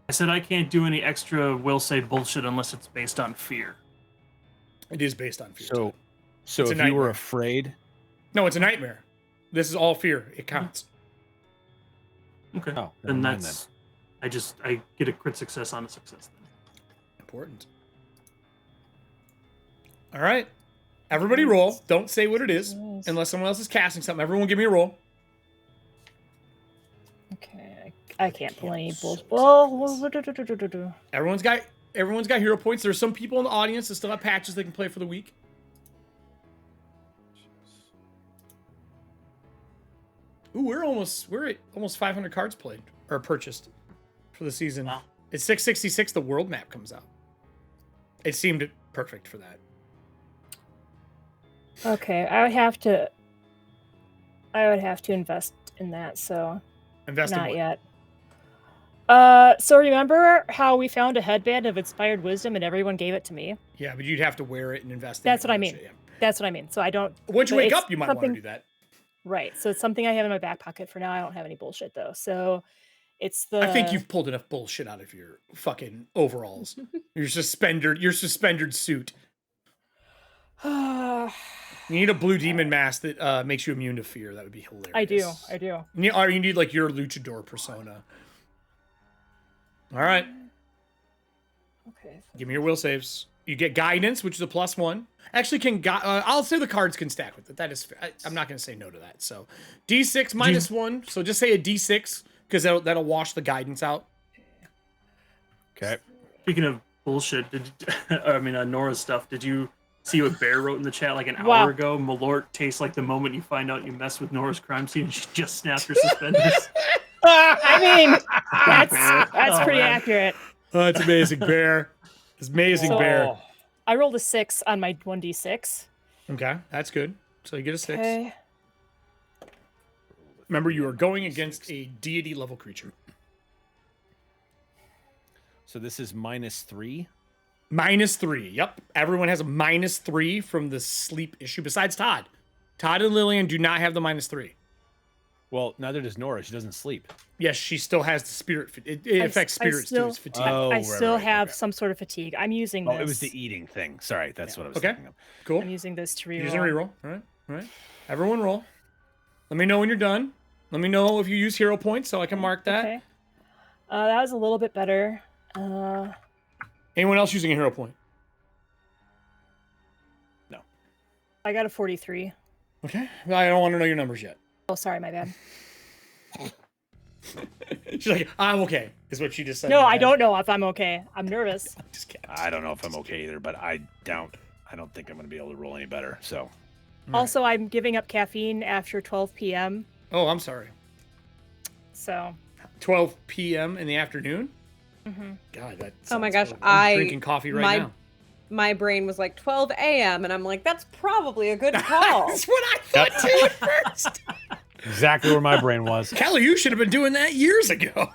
[SPEAKER 3] I said I can't do any extra will save bullshit unless it's based on fear.
[SPEAKER 4] It is based on fear.
[SPEAKER 2] So if you were afraid.
[SPEAKER 4] No, it's a nightmare. This is all fear. It counts.
[SPEAKER 3] Okay.
[SPEAKER 2] Oh,
[SPEAKER 3] then that's. I get a crit success on a success then.
[SPEAKER 4] Important. All right. Everybody roll. Don't say what it is unless someone else is casting something. Everyone give me a roll.
[SPEAKER 1] Okay. I can't pull any bullshit. Oh,
[SPEAKER 4] Everyone's got hero points. There's some people in the audience that still have patches they can play for the week. Ooh, we're at almost 500 cards played or purchased. for the season.
[SPEAKER 3] Wow.
[SPEAKER 4] It's 666. The world map comes out. It seemed perfect for that.
[SPEAKER 1] Okay, I would have to invest in that, so
[SPEAKER 4] Invest in
[SPEAKER 1] not
[SPEAKER 4] what?
[SPEAKER 1] yet. So remember how we found a headband of inspired wisdom and everyone gave it to me?
[SPEAKER 4] Yeah, but you'd have to wear it and invest in
[SPEAKER 1] That's
[SPEAKER 4] it
[SPEAKER 1] what I
[SPEAKER 4] and
[SPEAKER 1] mean.
[SPEAKER 4] shit, yeah.
[SPEAKER 1] That's what I mean. So I don't.
[SPEAKER 4] Once you
[SPEAKER 1] but
[SPEAKER 4] wake
[SPEAKER 1] it's
[SPEAKER 4] up, you might want to
[SPEAKER 1] something-
[SPEAKER 4] do that.
[SPEAKER 1] Right. So it's something I have in my back pocket for now. I don't have any bullshit though. So it's the.
[SPEAKER 4] I think you've pulled enough bullshit out of your fucking overalls. your suspended suit. You need a blue demon mask that makes you immune to fear. That would be hilarious.
[SPEAKER 1] I do. I do.
[SPEAKER 4] Or you need like your luchador persona. All right.
[SPEAKER 1] Okay.
[SPEAKER 4] Give me your will saves. You get guidance, which is a +1. Actually, I'll say the cards can stack with it. That is, I'm not going to say no to that. So, D6 -1. So just say a D6 because that'll wash the guidance out.
[SPEAKER 2] Okay.
[SPEAKER 3] Speaking of bullshit, Nora's stuff. Did you see what Bear wrote in the chat like an
[SPEAKER 1] Wow.
[SPEAKER 3] hour ago? Malort tastes like the moment you find out you messed with Nora's crime scene and she just snapped her suspenders.
[SPEAKER 1] I mean, that's
[SPEAKER 3] Oh,
[SPEAKER 1] pretty
[SPEAKER 3] man.
[SPEAKER 1] accurate.
[SPEAKER 4] Oh, it's amazing, Bear. It's amazing, Bear.
[SPEAKER 1] I rolled a 6 on my 1d6.
[SPEAKER 4] Okay, that's good. So you get a 6.
[SPEAKER 1] Okay.
[SPEAKER 4] Remember, you are going against a deity level creature.
[SPEAKER 2] So this is -3.
[SPEAKER 4] -3. Yep. Everyone has a -3 from the sleep issue besides Todd. Todd and Lillian do not have the -3.
[SPEAKER 2] Well, neither does Nora. She doesn't sleep.
[SPEAKER 4] Yes, she still has the spirit. It affects spirits too. It's fatigue.
[SPEAKER 2] Oh,
[SPEAKER 1] I
[SPEAKER 2] right,
[SPEAKER 1] still
[SPEAKER 2] right,
[SPEAKER 1] have
[SPEAKER 2] okay.
[SPEAKER 1] some sort of fatigue. I'm using
[SPEAKER 2] Oh,
[SPEAKER 1] this.
[SPEAKER 2] it was the eating thing. Sorry, that's what I was
[SPEAKER 4] Okay.
[SPEAKER 2] thinking of.
[SPEAKER 4] Cool.
[SPEAKER 1] I'm using this to reroll.
[SPEAKER 4] Using a reroll. All right. All right. Everyone roll. Let me know when you're done. Let me know if you use hero points so I can mark that.
[SPEAKER 1] Okay. That was a little bit better.
[SPEAKER 4] Anyone else using a hero point?
[SPEAKER 1] I got a 43.
[SPEAKER 4] Okay. I don't want to know your numbers yet.
[SPEAKER 1] Oh, sorry, my bad.
[SPEAKER 4] She's like, I'm okay, is what she just said.
[SPEAKER 1] No, I don't know if I'm okay. I'm nervous.
[SPEAKER 4] Just kidding.
[SPEAKER 2] I don't know if I'm okay either, but I don't think I'm going to be able to roll any better. So
[SPEAKER 1] Also, I'm giving up caffeine after 12 p.m.
[SPEAKER 4] Oh, I'm sorry.
[SPEAKER 1] So.
[SPEAKER 4] 12 p.m. in the afternoon?
[SPEAKER 1] Mm-hmm.
[SPEAKER 4] God, that
[SPEAKER 6] Oh my
[SPEAKER 4] sounds
[SPEAKER 6] gosh,
[SPEAKER 4] horrible. I'm
[SPEAKER 6] I
[SPEAKER 4] drinking coffee right now.
[SPEAKER 6] My brain was like 12 a.m. and I'm like, that's probably a good call.
[SPEAKER 4] That's what I thought too at first.
[SPEAKER 2] exactly where my brain was.
[SPEAKER 4] Kelly, you should have been doing that years ago.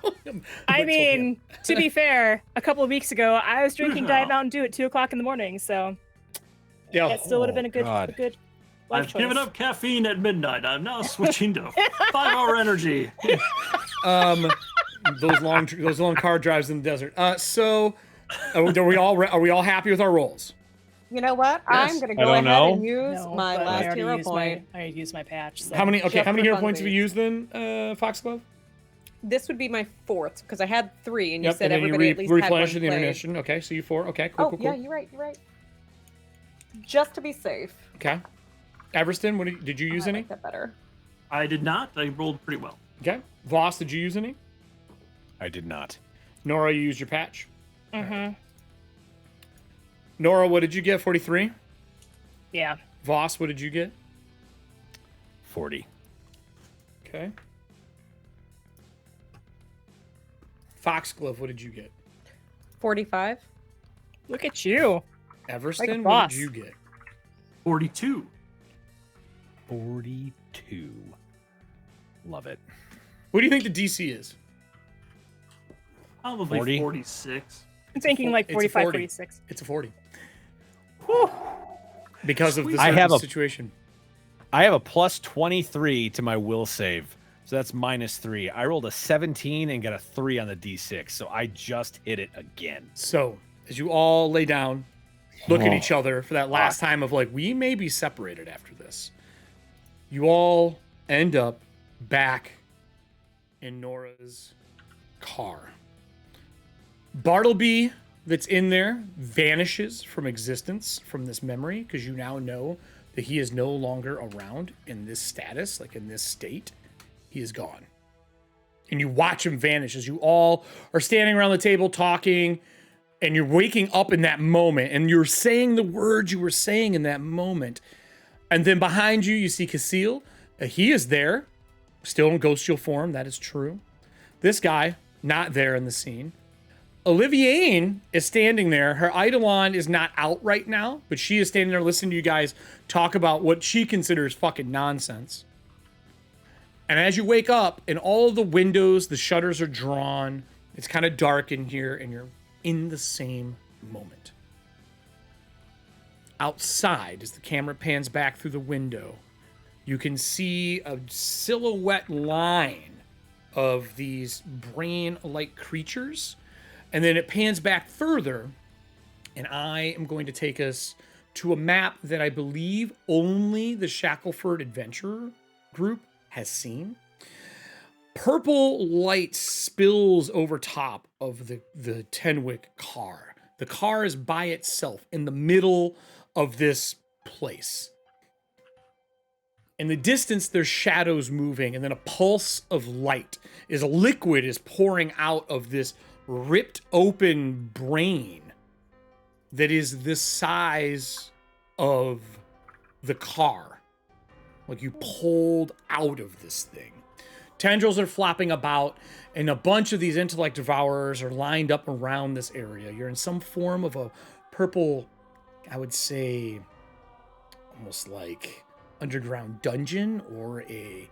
[SPEAKER 1] I mean, to be fair, a couple of weeks ago, I was drinking Diet Mountain Dew at 2 o'clock in the morning, so
[SPEAKER 4] yeah,
[SPEAKER 1] that still would have been a good life
[SPEAKER 3] I've
[SPEAKER 1] choice.
[SPEAKER 3] given up caffeine at midnight. I'm now switching to 5-hour energy.
[SPEAKER 4] Those long car drives in the desert. So, are we all happy with our rolls?
[SPEAKER 6] You know what?
[SPEAKER 4] Yes.
[SPEAKER 6] I'm going to
[SPEAKER 2] I
[SPEAKER 6] go
[SPEAKER 2] don't
[SPEAKER 6] ahead
[SPEAKER 2] know.
[SPEAKER 6] and use
[SPEAKER 1] No,
[SPEAKER 6] my
[SPEAKER 1] but I
[SPEAKER 6] last
[SPEAKER 1] already
[SPEAKER 6] hero
[SPEAKER 1] used
[SPEAKER 6] point.
[SPEAKER 1] I used my patch. So.
[SPEAKER 4] How many hero
[SPEAKER 6] Just
[SPEAKER 4] points have
[SPEAKER 6] for
[SPEAKER 4] you used then, Foxglove?
[SPEAKER 6] This would be my 4th because I had 3 and you
[SPEAKER 4] Yep,
[SPEAKER 6] said
[SPEAKER 4] and then
[SPEAKER 6] everybody
[SPEAKER 4] you
[SPEAKER 6] at least had one
[SPEAKER 4] replenish the
[SPEAKER 6] played.
[SPEAKER 4] ammunition. Okay, so you 4. Okay, cool,
[SPEAKER 6] Oh,
[SPEAKER 4] cool,
[SPEAKER 6] yeah,
[SPEAKER 4] cool.
[SPEAKER 6] you're right. Just to be safe.
[SPEAKER 4] Okay. Everston, did you use
[SPEAKER 6] I
[SPEAKER 4] any?
[SPEAKER 6] like that better.
[SPEAKER 3] I did not. I rolled pretty well.
[SPEAKER 4] Okay. Voss, did you use any?
[SPEAKER 2] I did not.
[SPEAKER 4] Nora, you used your patch.
[SPEAKER 1] Mm-hmm.
[SPEAKER 4] Nora, what did you get? 43?
[SPEAKER 1] Yeah.
[SPEAKER 4] Voss, what did you get?
[SPEAKER 2] 40.
[SPEAKER 4] Okay. Foxglove, what did you get?
[SPEAKER 6] 45.
[SPEAKER 1] Look at you.
[SPEAKER 4] Everston, what
[SPEAKER 1] boss.
[SPEAKER 4] did you get?
[SPEAKER 3] 42.
[SPEAKER 2] 42. Love it.
[SPEAKER 4] What do you think the DC is?
[SPEAKER 3] Probably
[SPEAKER 2] 40?
[SPEAKER 3] 46.
[SPEAKER 1] I'm thinking like
[SPEAKER 4] It's a
[SPEAKER 1] 45,
[SPEAKER 4] 40.
[SPEAKER 1] 46.
[SPEAKER 4] It's a 40. Because of the
[SPEAKER 2] I have a-
[SPEAKER 4] situation.
[SPEAKER 2] I have a plus 23 to my will save. So that's -3. I rolled a 17 and got a 3 on the D6. So I just hit it again.
[SPEAKER 4] So, as you all lay down, look at
[SPEAKER 2] Oh.
[SPEAKER 4] each other for that last time of like, we may be separated after this. You all end up back in Nora's car. Bartleby, that's in there, vanishes from existence from this memory because you now know that he is no longer around in this status, like in this state. He is gone. And you watch him vanish as you all are standing around the table talking, and you're waking up in that moment, and you're saying the words you were saying in that moment. And then behind you, you see Casil. He is there, still in ghostial form. That is true. This guy not there in the scene. Olivier is standing there. Her Eidolon is not out right now, but she is standing there listening to you guys talk about what she considers fucking nonsense. And as you wake up, and all of the windows, the shutters are drawn, it's kind of dark in here, and you're in the same moment. Outside, as the camera pans back through the window, you can see a silhouette line of these brain-like creatures. And then it pans back further, and I am going to take us to a map that I believe only the Shackleford Adventure group has seen. Purple light spills over top of the Tenwick car. The car is by itself in the middle of this place. In the distance, there's shadows moving, and then a pulse of light is a liquid is pouring out of this ripped open brain that is the size of the car. Like you pulled out of this thing. Tendrils are flopping about, and a bunch of these intellect devourers are lined up around this area. You're in some form of a purple, I would say, almost like underground dungeon or a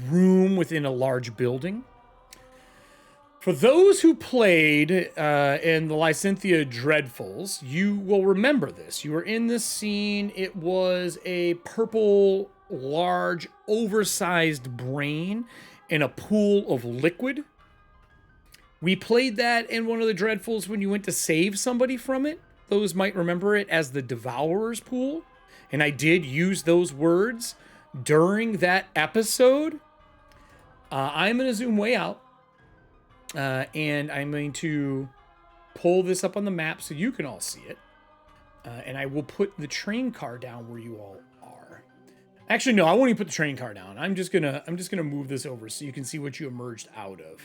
[SPEAKER 4] room within a large building. For those who played in the Lysynthia Dreadfuls, you will remember this. You were in this scene. It was a purple, large, oversized brain in a pool of liquid. We played that in one of the Dreadfuls when you went to save somebody from it. Those might remember it as the Devourer's Pool. And I did use those words during that episode. I'm going to zoom way out. And I'm going to pull this up on the map so you can all see it. And I will put the train car down where you all are. Actually, no, I won't even put the train car down. I'm just gonna move this over so you can see what you emerged out of.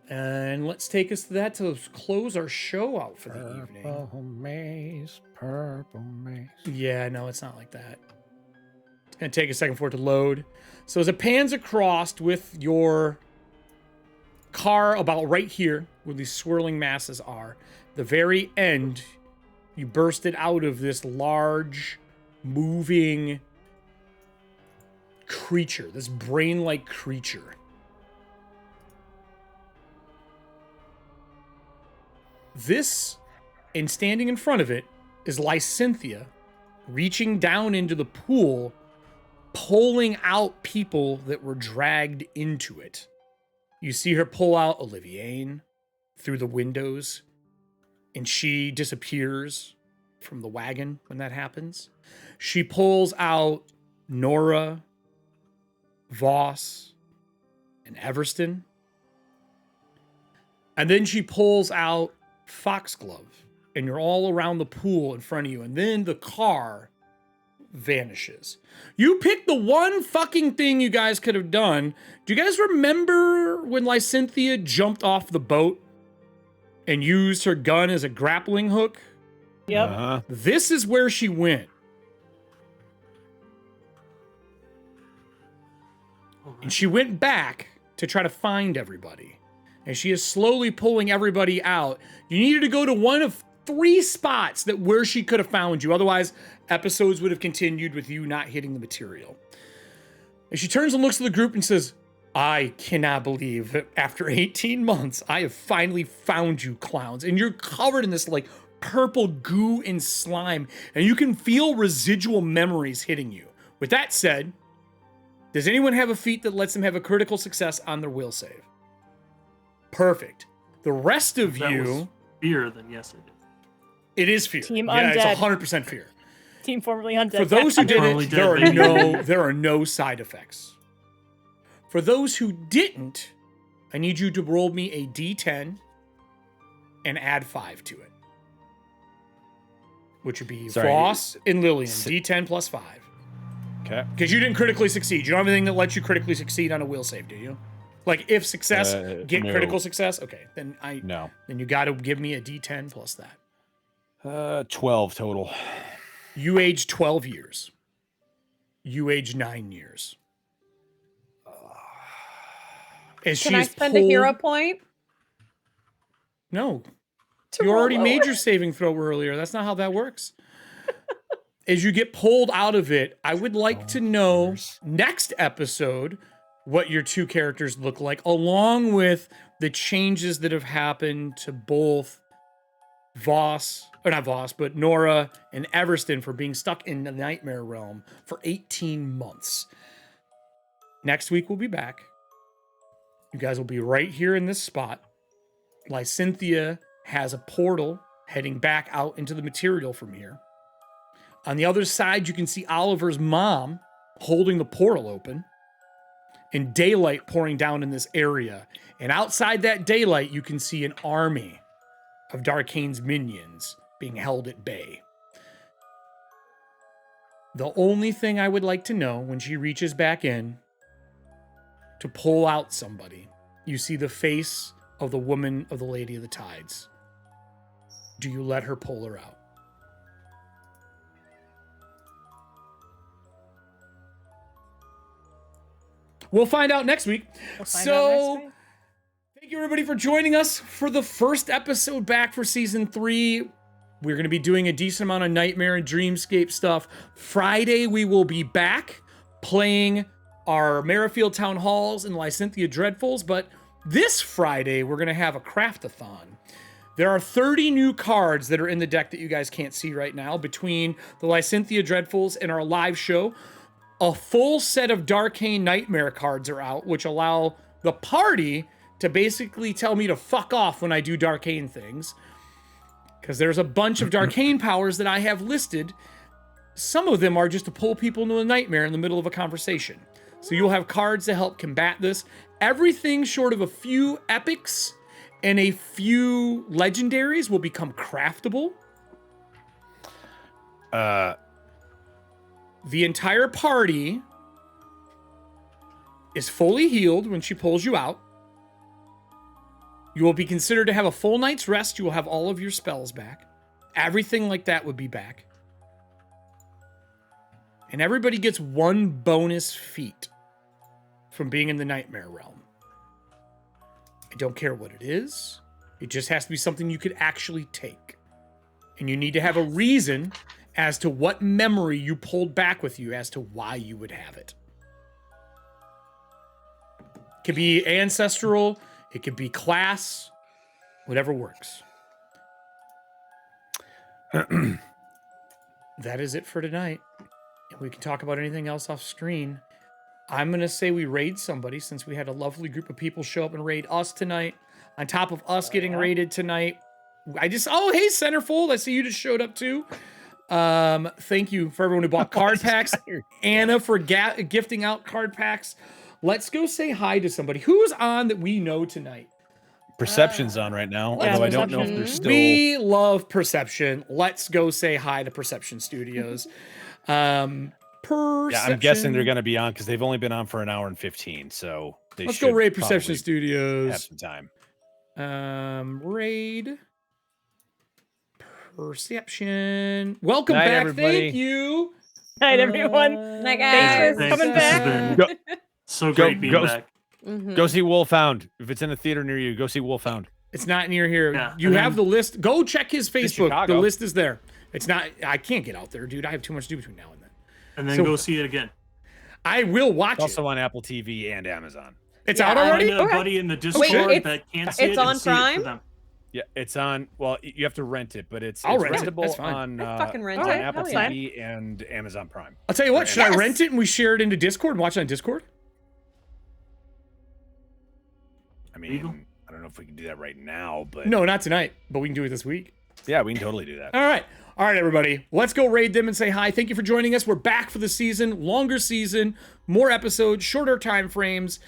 [SPEAKER 4] And let's take us to that to close our show out for the evening.
[SPEAKER 2] Purple maze, purple maze.
[SPEAKER 4] Yeah, no, it's not like that. It's gonna take a second for it to load. So as it pans across with your car about right here where these swirling masses are, the very end, you bursted out of this large moving creature, this brain-like creature. This, and standing in front of it, is Lysynthia reaching down into the pool, pulling out people that were dragged into it. You see her pull out Olivier through the windows, and she disappears from the wagon when that happens. She pulls out Nora, Voss, and Everston. And then she pulls out Foxglove, and you're all around the pool in front of you, and then the car vanishes. You picked the one fucking thing you guys could have done. Do you guys remember when Lysynthia jumped off the boat and used her gun as a grappling hook?
[SPEAKER 1] Yep.
[SPEAKER 4] This is where she went. And she went back to try to find everybody. And she is slowly pulling everybody out. You needed to go to one of 3 spots that where she could have found you. Otherwise, episodes would have continued with you not hitting the material. And she turns and looks at the group and says, I cannot believe that after 18 months, I have finally found you clowns. And you're covered in this like purple goo and slime. And you can feel residual memories hitting you. With that said, does anyone have a feat that lets them have a critical success on their will save? Perfect. The rest of
[SPEAKER 3] That
[SPEAKER 4] you...
[SPEAKER 3] was fear, then yes, I did.
[SPEAKER 4] It is fear.
[SPEAKER 1] Team
[SPEAKER 4] yeah,
[SPEAKER 1] undead.
[SPEAKER 4] it's 100% fear.
[SPEAKER 1] Team formerly undead.
[SPEAKER 4] For those who did
[SPEAKER 3] Formerly
[SPEAKER 4] it,
[SPEAKER 3] dead,
[SPEAKER 4] there are no side effects. For those who didn't, I need you to roll me a d10 and add 5 to it. Which would be Voss and Lillian. D10 plus 5.
[SPEAKER 2] Okay.
[SPEAKER 4] Because you didn't critically succeed. You don't have anything that lets you critically succeed on a will save, do you? Like, if success, get
[SPEAKER 2] no.
[SPEAKER 4] critical success? Okay, then
[SPEAKER 2] No.
[SPEAKER 4] Then you got to give me a d10 plus that.
[SPEAKER 2] 12 total.
[SPEAKER 4] You age 12 years. You age 9 years. As
[SPEAKER 6] Can
[SPEAKER 4] she
[SPEAKER 6] I
[SPEAKER 4] is
[SPEAKER 6] spend a hero
[SPEAKER 4] pulled-
[SPEAKER 6] point?
[SPEAKER 4] No.
[SPEAKER 6] To
[SPEAKER 4] You
[SPEAKER 6] roll
[SPEAKER 4] already made
[SPEAKER 6] lower?
[SPEAKER 4] your saving throw earlier. That's not how that works. As you get pulled out of it, I would like to know next episode what your two characters look like, along with the changes that have happened to both Nora and Everston for being stuck in the Nightmare Realm for 18 months. Next week, we'll be back. You guys will be right here in this spot. Lysynthia has a portal heading back out into the material from here. On the other side, you can see Oliver's mom holding the portal open and daylight pouring down in this area. And outside that daylight, you can see an army of Darkane's minions being held at bay. The only thing I would like to know when she reaches back in to pull out somebody, you see the face of the woman of the Lady of the Tides. Do you let her pull her out? We'll find out next week. Thank you everybody for joining us for the first episode back for season 3. We're going to be doing a decent amount of Nightmare and Dreamscape stuff. Friday, we will be back playing our Merrifield Town Halls and Lysynthia Dreadfuls, but this Friday, we're going to have a craft-a-thon. There are 30 new cards that are in the deck that you guys can't see right now between the Lysynthia Dreadfuls and our live show. A full set of Darkane Nightmare cards are out, which allow the party to basically tell me to fuck off when I do Darkane things. Because there's a bunch of Darkane powers that I have listed. Some of them are just to pull people into a nightmare in the middle of a conversation. So you'll have cards to help combat this. Everything short of a few epics and a few legendaries will become craftable. The entire party is fully healed when she pulls you out. You will be considered to have a full night's rest. You will have all of your spells back. Everything like that would be back. And everybody gets 1 bonus feat from being in the Nightmare Realm. I don't care what it is. It just has to be something you could actually take. And you need to have a reason as to what memory you pulled back with you as to why you would have it. It could be ancestral, it could be class, whatever works. That is it for tonight. And we can talk about anything else off screen. I'm going to say we raid somebody since we had a lovely group of people show up and raid us tonight. On top of us getting raided tonight. Oh, hey, Centerfold. I see you just showed up too. Thank you for everyone who bought card packs. Anna for gifting out card packs. Let's go say hi to somebody. Who's on that we know tonight?
[SPEAKER 2] Perception's on right now, although I don't know if they're still...
[SPEAKER 4] We love Perception. Let's go say hi to Perception Studios. Perception.
[SPEAKER 2] Yeah, I'm guessing they're going to be on because they've only been on for an hour and 15, so they
[SPEAKER 4] Let's
[SPEAKER 2] should
[SPEAKER 4] go raid Perception
[SPEAKER 2] probably
[SPEAKER 4] Studios.
[SPEAKER 2] have some time.
[SPEAKER 4] Raid Perception. Welcome
[SPEAKER 2] Night,
[SPEAKER 4] back.
[SPEAKER 2] everybody.
[SPEAKER 4] Thank you.
[SPEAKER 1] Night, everyone.
[SPEAKER 6] Night,
[SPEAKER 1] Thanks
[SPEAKER 6] guys.
[SPEAKER 1] for coming back.
[SPEAKER 3] So great being back.
[SPEAKER 2] Go see Wolfhound. If it's in a theater near you, go see Wolfhound.
[SPEAKER 4] It's not near here.
[SPEAKER 3] Yeah,
[SPEAKER 4] You have the list. Go check his Facebook. The
[SPEAKER 2] Chicago.
[SPEAKER 4] list is there. It's not. I can't get out there, dude. I have too much to do between now and then.
[SPEAKER 3] And then
[SPEAKER 4] So-
[SPEAKER 3] go see it again.
[SPEAKER 4] I will watch
[SPEAKER 2] It's also
[SPEAKER 4] it.
[SPEAKER 2] on Apple TV and Amazon.
[SPEAKER 4] It's
[SPEAKER 6] Yeah,
[SPEAKER 4] out already?
[SPEAKER 3] Find a buddy in the Discord
[SPEAKER 6] Wait,
[SPEAKER 3] that can't see
[SPEAKER 6] it's
[SPEAKER 3] it
[SPEAKER 6] on
[SPEAKER 3] and see it
[SPEAKER 6] Prime?
[SPEAKER 3] for them.
[SPEAKER 2] Yeah, it's on. Well, you have to rent it, but it's
[SPEAKER 4] I'll rent it.
[SPEAKER 2] rentable
[SPEAKER 4] That's fine.
[SPEAKER 2] on
[SPEAKER 6] I'd fucking rent
[SPEAKER 2] on
[SPEAKER 6] it.
[SPEAKER 2] Apple
[SPEAKER 6] Hell yeah.
[SPEAKER 2] TV and Amazon Prime.
[SPEAKER 4] I'll tell you what. Should I
[SPEAKER 6] Yes.
[SPEAKER 4] rent it and we share it into Discord and watch it on Discord?
[SPEAKER 2] I mean,
[SPEAKER 3] Legal?
[SPEAKER 2] I don't know if we can do that right now, but
[SPEAKER 4] No, not tonight, but we can do it this week.
[SPEAKER 2] yeah, we can totally do that.
[SPEAKER 4] All right, everybody. Let's go raid them and say hi. Thank you for joining us. We're back for the season, longer season, more episodes, shorter time frames.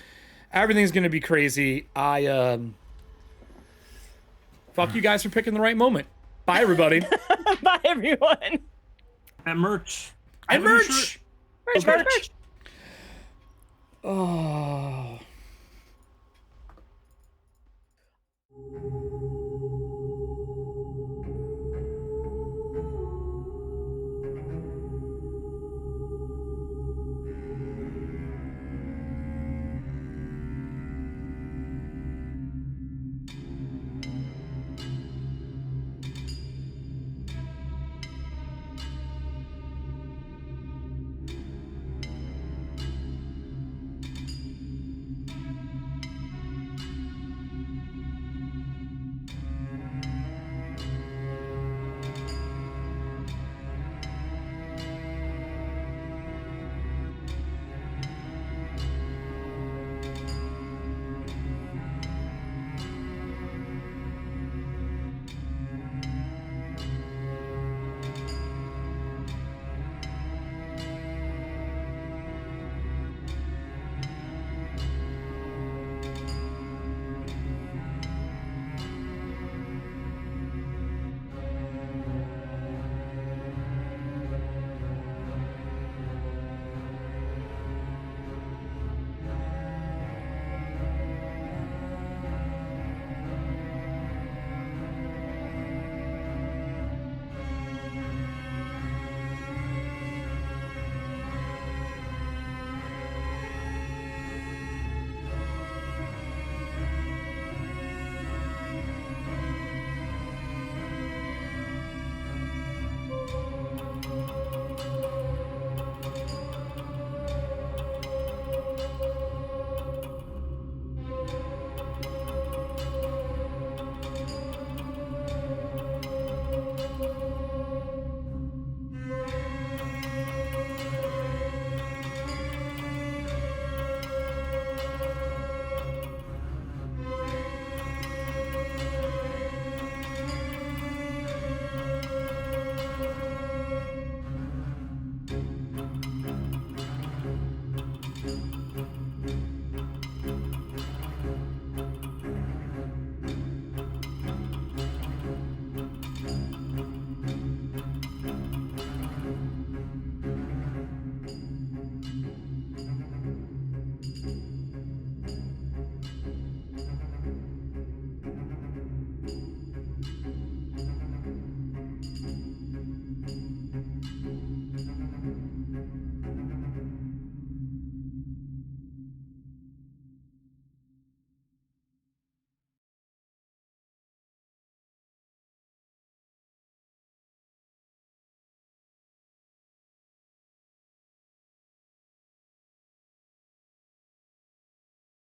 [SPEAKER 4] Everything's gonna be crazy. Fuck you guys for picking the right moment. Bye, everybody.
[SPEAKER 1] Bye, everyone.
[SPEAKER 3] And merch.
[SPEAKER 4] And
[SPEAKER 3] Have a new
[SPEAKER 4] merch.
[SPEAKER 3] shirt.
[SPEAKER 1] Merch.
[SPEAKER 4] Oh.